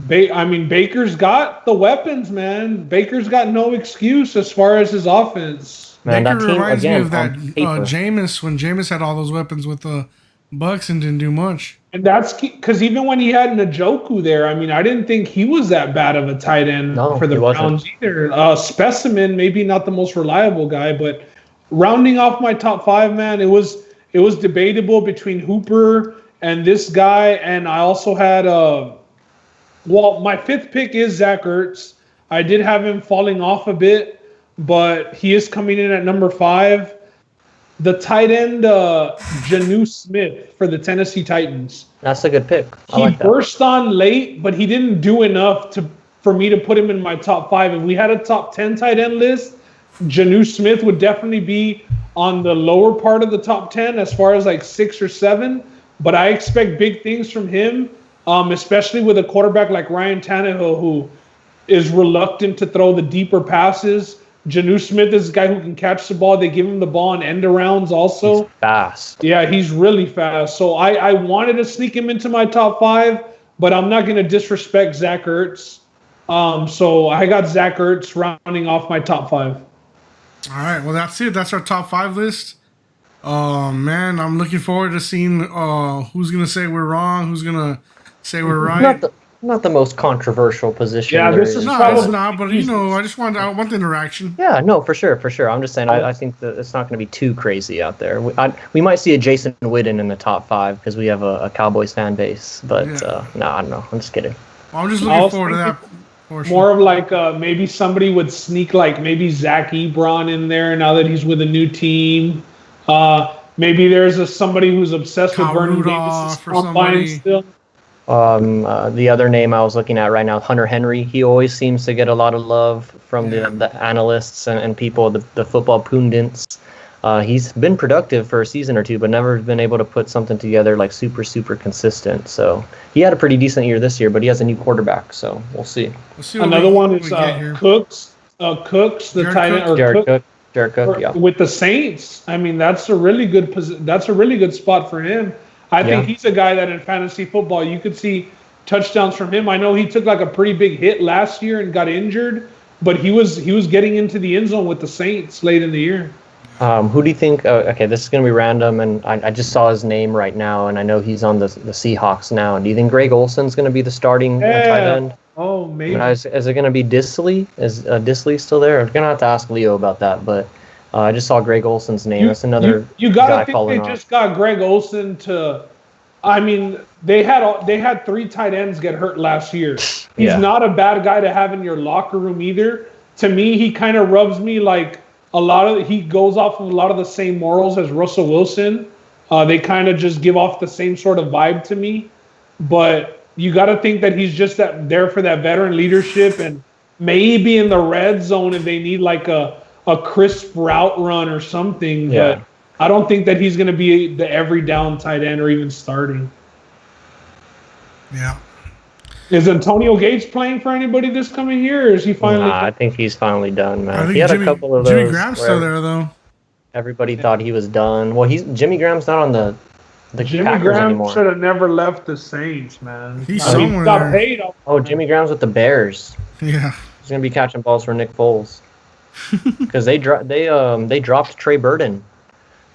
Baker's got the weapons, man. Baker's got no excuse as far as his offense. Man, Baker that team, reminds again, me of that paper. Jameis, when Jameis had all those weapons with the Bucks and didn't do much. And that's because even when he had Njoku there, I mean, I didn't think he was that bad of a tight end for the Browns either. Specimen, maybe not the most reliable guy, but rounding off my top 5, man, it was debatable between Hooper and this guy, and I also had my 5th pick is Zach Ertz. I did have him falling off a bit, but he is coming in at number 5. The tight end, Jonnu Smith for the Tennessee Titans. That's a good pick. He burst on late, but he didn't do enough for me to put him in my top 5. If we had a top 10 tight end list, Jonnu Smith would definitely be on the lower part of the top 10 as far as like 6 or 7. But I expect big things from him, especially with a quarterback like Ryan Tannehill, who is reluctant to throw the deeper passes. Jonnu Smith is a guy who can catch the ball. They give him the ball in end arounds also. He's fast. Yeah, he's really fast. So I wanted to sneak him into my top 5, but I'm not going to disrespect Zach Ertz. So I got Zach Ertz rounding off my top 5. All right, well, that's it. That's our top 5 list. Man, I'm looking forward to seeing who's going to say we're wrong, who's going to say we're right. Not the most controversial position. Yeah, this is it's not. But I want the interaction. Yeah, no, for sure. I'm just saying, I think that it's not going to be too crazy out there. We might see a Jason Witten in the top 5 because we have a Cowboys fan base. But no, I don't know. I'm just kidding. Well, I'm just looking forward to that portion. More of like maybe somebody would sneak like maybe Zach Ebron in there now that he's with a new team. Maybe there's somebody who's obsessed Kyle with Vernon Rudolph Davis. or somebody. Still. The other name I was looking at right now, Hunter Henry. He always seems to get a lot of love from the analysts and people, the football pundits. He's been productive for a season or two, but never been able to put something together like super consistent. So he had a pretty decent year this year, but he has a new quarterback, so we'll see. Another one is Cooks. Cooks, the tight end, or Jared Cook, yeah. With the Saints. I mean, that's a really good spot for him. I think he's a guy that in fantasy football you could see touchdowns from him. I know he took like a pretty big hit last year and got injured, but he was getting into the end zone with the Saints late in the year. Who do you think? Okay, this is going to be random, and I just saw his name right now, and I know he's on the Seahawks now. Do you think Greg Olson's going to be the starting tight end? Oh, maybe. Is it going to be Disley? Is Disley still there? I'm going to have to ask Leo about that, but I just saw Greg Olson's name. That's another you gotta think they just got Greg Olson to. I mean, they had 3 tight ends get hurt last year. He's not a bad guy to have in your locker room either. To me, he kind of rubs me like he goes off of a lot of the same morals as Russell Wilson. They kind of just give off the same sort of vibe to me. But you got to think that he's just there for that veteran leadership, and maybe in the red zone if they need like a crisp route run or something. Yeah. But I don't think that he's going to be the every down tight end or even starting. Yeah. Is Antonio Gates playing for anybody this coming year, or is he finally? Nah, I think he's finally done, man. I think He had a couple of those. Jimmy Graham's still there, though. Everybody thought he was done. Well, Jimmy Graham's not on the Jimmy Packers Graham anymore. should have never left the Saints, man. He's somewhere got there. paid. Oh, Jimmy Graham's with the Bears. Yeah. He's gonna be catching balls for Nick Foles. Because they dropped Trey Burton.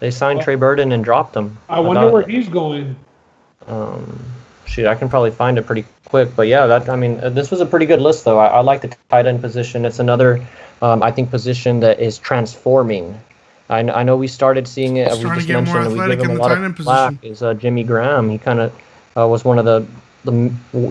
They signed Trey Burton and dropped him. I wonder where he's going. Shoot, I can probably find it pretty quick. But yeah, this was a pretty good list, though. I like the tight end position. It's another, I think, position that is transforming. I know we started seeing it. We just mentioned we give him a lot of slack. Is Jimmy Graham? He kind of was one of the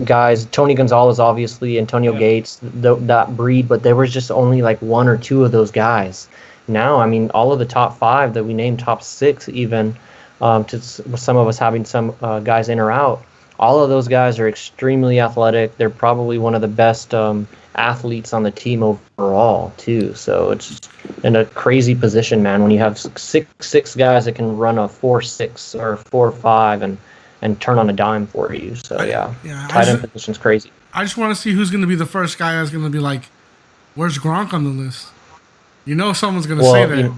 guys. Tony Gonzalez, obviously, Antonio Gates, that breed. But there was just only like 1 or 2 of those guys. Now, I mean, all of the top 5 that we named, top 6 even, to some of us having some guys in or out. All of those guys are extremely athletic. They're probably one of the best athletes on the team overall, too. So it's in a crazy position, man, when you have six guys that can run a 4.6 or 4.5 and turn on a dime for you. So, tight end position's crazy. I just want to see who's going to be the first guy that's going to be like, where's Gronk on the list? You know someone's going to say that.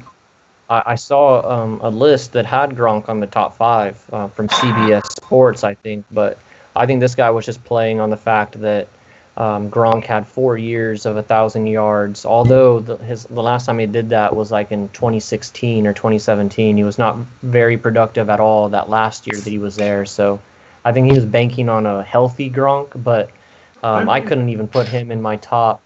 I saw a list that had Gronk on the top 5 from CBS Sports, I think. But I think this guy was just playing on the fact that Gronk had 4 years of 1,000 yards. Although the last time he did that was like in 2016 or 2017. He was not very productive at all that last year that he was there. So I think he was banking on a healthy Gronk. But I couldn't even put him in my top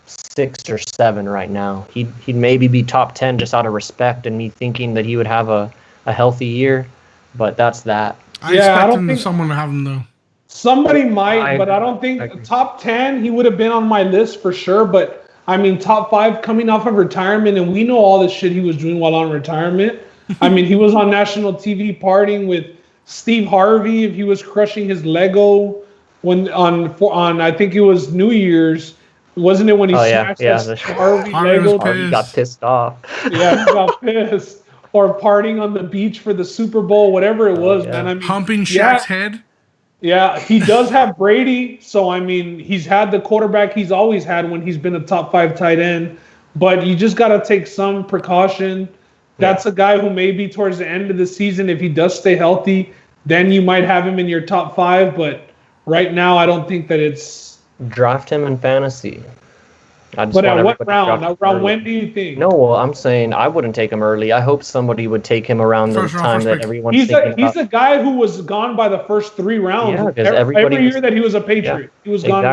6 or 7 right now. He'd maybe be top 10 just out of respect and me thinking that he would have a healthy year, but that's that. I expect someone to have him though. Somebody might, but I don't think top 10 he would have been on my list for sure. But I mean, top 5 coming off of retirement, and we know all the shit he was doing while on retirement. I mean, he was on national TV partying with Steve Harvey. If he was crushing his Lego on I think it was New Year's. Wasn't it when he smashed Harvey Lego? He got pissed off. Yeah, he got pissed. Or partying on the beach for the Super Bowl, whatever it was, man. I mean, humping Shaq's head. Yeah, he does have Brady. So, I mean, he's had the quarterback he's always had when he's been a top 5 tight end. But you just got to take some precaution. That's a guy who maybe towards the end of the season, if he does stay healthy, then you might have him in your top 5. But right now, I don't think that it's... Draft him in fantasy. But at what round? Around when do you think? No, well, I'm saying I wouldn't take him early. I hope somebody would take him around the time that everyone's thinking about. He's a guy who was gone by the first 3 rounds. Yeah, because every year that he was a Patriot, he was gone.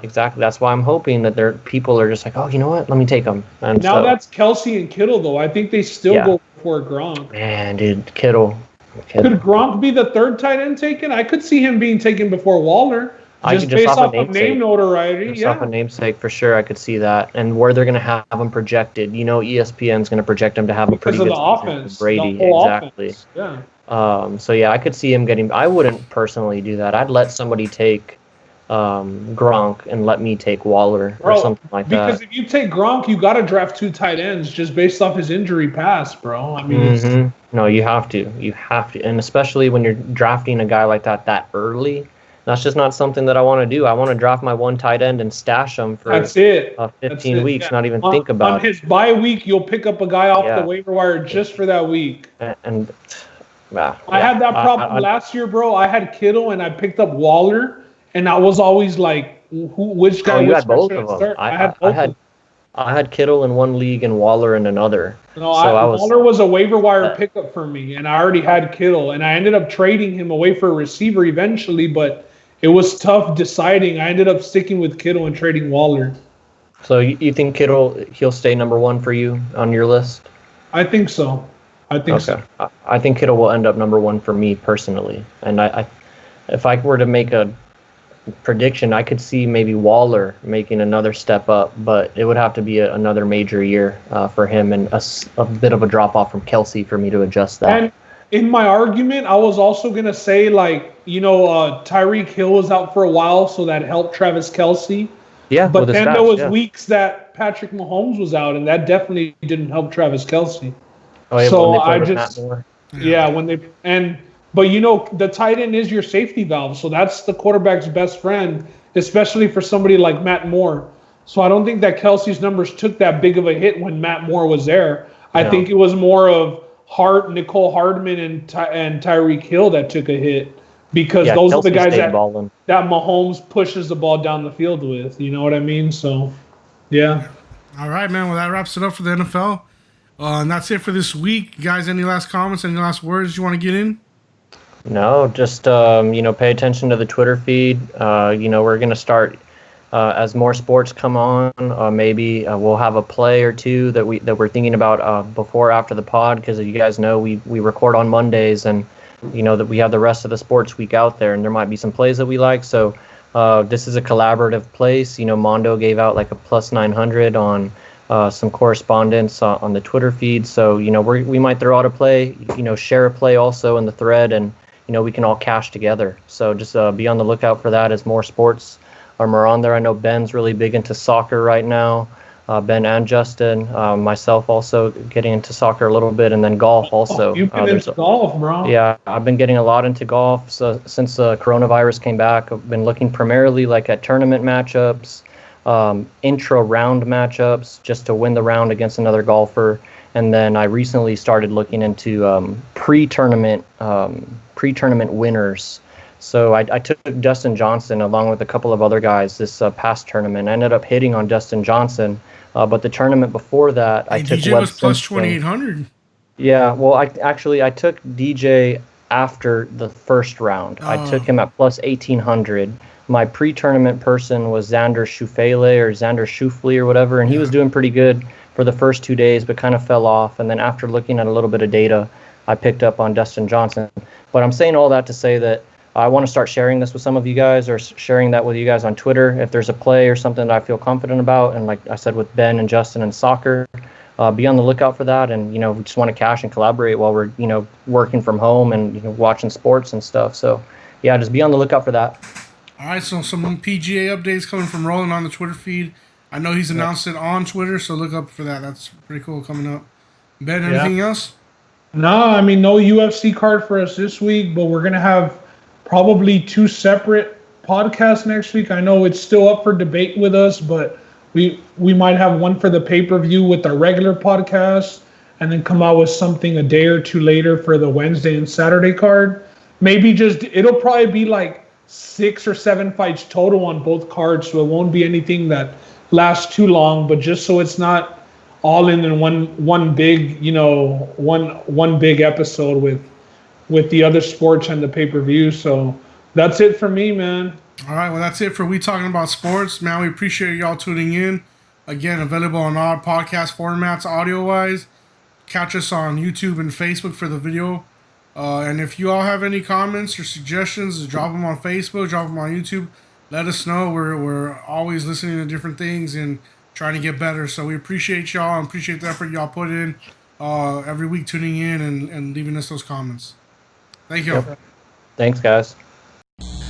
Exactly. That's why I'm hoping that people are just like, oh, you know what? Let me take him. And now that's Kelsey and Kittle, though. I think they still go before Gronk. Man, dude, Kittle. Could Gronk be the 3rd tight end taken? I could see him being taken before Waller. Just based off of name notoriety, Just off a namesake, for sure, I could see that. And where they're going to have him projected, ESPN's going to project him to have a pretty good season with Brady. Exactly. Offense. Yeah. So, I could see him getting – I wouldn't personally do that. I'd let somebody take Gronk and let me take Waller or Bro, something like because that. if you take Gronk, you got to draft 2 tight ends just based off his injury past, bro. I mean, No, you have to. You have to. And especially when you're drafting a guy like that early, that's just not something that I want to do. I want to draft my one tight end and stash him for that's it. 15 weeks, Yeah. not even on, think on about it. his bye week, you'll pick up a guy off the Yeah. waiver wire just for that week. And I had that problem last year, bro. I had Kittle and I picked up Waller, and I was always like, which guy? Oh, you which had guy both should of them. start? I had I both. had I had Kittle in one league and Waller in another. No, So I was Waller was a waiver wire pickup for me, and I already had Kittle, and I ended up trading him away for a receiver eventually, but it was tough deciding. I ended up sticking with Kittle and trading Waller. So you think he'll stay number one for you on your list? I think so. Okay. I think Kittle will end up number one for me personally. And I if I were to make a prediction, I could see maybe Waller making another step up, but it would have to be another major year for him and a bit of a drop off from Kelsey for me to adjust that. And in my argument, I was also going to say, Tyreek Hill was out for a while, so that helped Travis Kelsey. Yeah, but then there was yeah. weeks that Patrick Mahomes was out, and that definitely didn't help Travis Kelsey. Oh, yeah, So when they played I with just, Matt Moore. but the tight end is your safety valve, so that's the quarterback's best friend, especially for somebody like Matt Moore. So I don't think that Kelsey's numbers took that big of a hit when Matt Moore was there. I think it was more of Nicole Hardman and Tyreek Hill that took a hit, because those Kelsey are the guys that Mahomes pushes the ball down the field with. You know what I mean? So, yeah. All right, man. Well, that wraps it up for the NFL. And that's it for this week. Guys, any last comments, any last words you want to get in? No, just pay attention to the Twitter feed. We're gonna start as more sports come on. Maybe we'll have a play or two that we're thinking about before or after the pod, because you guys know we record on Mondays, and that we have the rest of the sports week out there, and there might be some plays that we like. So this is a collaborative place. Mondo gave out like a plus 900 on some correspondence on the Twitter feed. So we might throw out a play. Share a play also in the thread, and we can all cash together. So just be on the lookout for that as more sports are on there. I know Ben's really big into soccer right now. Ben and Justin, myself also getting into soccer a little bit, and then golf also. You've been into golf, bro. Yeah, I've been getting a lot into golf. So since coronavirus came back, I've been looking primarily like at tournament matchups, intra round matchups, just to win the round against another golfer. And then I recently started looking into pre-tournament winners. So I took Dustin Johnson along with a couple of other guys this past tournament. I ended up hitting on Dustin Johnson, but the tournament before that, I took DJ Webb was plus Simpson. 2,800. Yeah, well, I took DJ after the first round. I took him at plus 1,800. My pre-tournament person was Xander Schauffele or whatever, and he was doing pretty good for the first 2 days, but kind of fell off. And then after looking at a little bit of data, I picked up on Dustin Johnson. But I'm saying all that to say that I want to start sharing this with some of you guys, or sharing that with you guys on Twitter. If there's a play or something that I feel confident about, and like I said with Ben and Justin and soccer, be on the lookout for that. And, we just want to cash and collaborate while we're, working from home and, watching sports and stuff. So, yeah, just be on the lookout for that. All right, so some PGA updates coming from Roland on the Twitter feed. I know he's announced it on Twitter, so look up for that. That's pretty cool coming up. Ben, anything else? No, no UFC card for us this week, but we're going to have probably 2 separate podcasts next week. I know it's still up for debate with us, but we might have one for the pay-per-view with our regular podcast, and then come out with something a day or 2 later for the Wednesday and Saturday card. Maybe it'll probably be like 6 or 7 fights total on both cards, so it won't be anything that lasts too long, but just so it's not all in one big, one big episode with the other sports and the pay-per-view. So that's it for me, man. All right, well, that's it for We Talking About Sports. Man, we appreciate y'all tuning in. Again, available on all podcast formats, audio-wise. Catch us on YouTube and Facebook for the video. And if you all have any comments or suggestions, drop them on Facebook, drop them on YouTube. Let us know. We're always listening to different things and trying to get better. So we appreciate y'all and appreciate the effort y'all put in every week, tuning in and leaving us those comments. Thank you. Yep. Thanks, guys.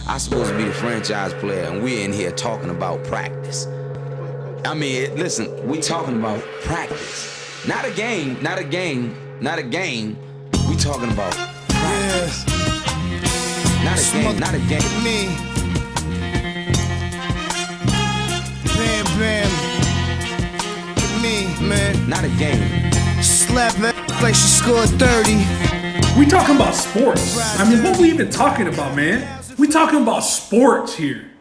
I'm supposed to be the franchise player, and we're in here talking about practice. I mean, listen, we talking about practice. Not a game, not a game, not a game. We talking about practice. Not a game, not a game. Me. Bam, bam. Me, man. Not a game. Slap that like she scored 30. We talking about sports. I mean, what we even talking about, man? We talking about sports here.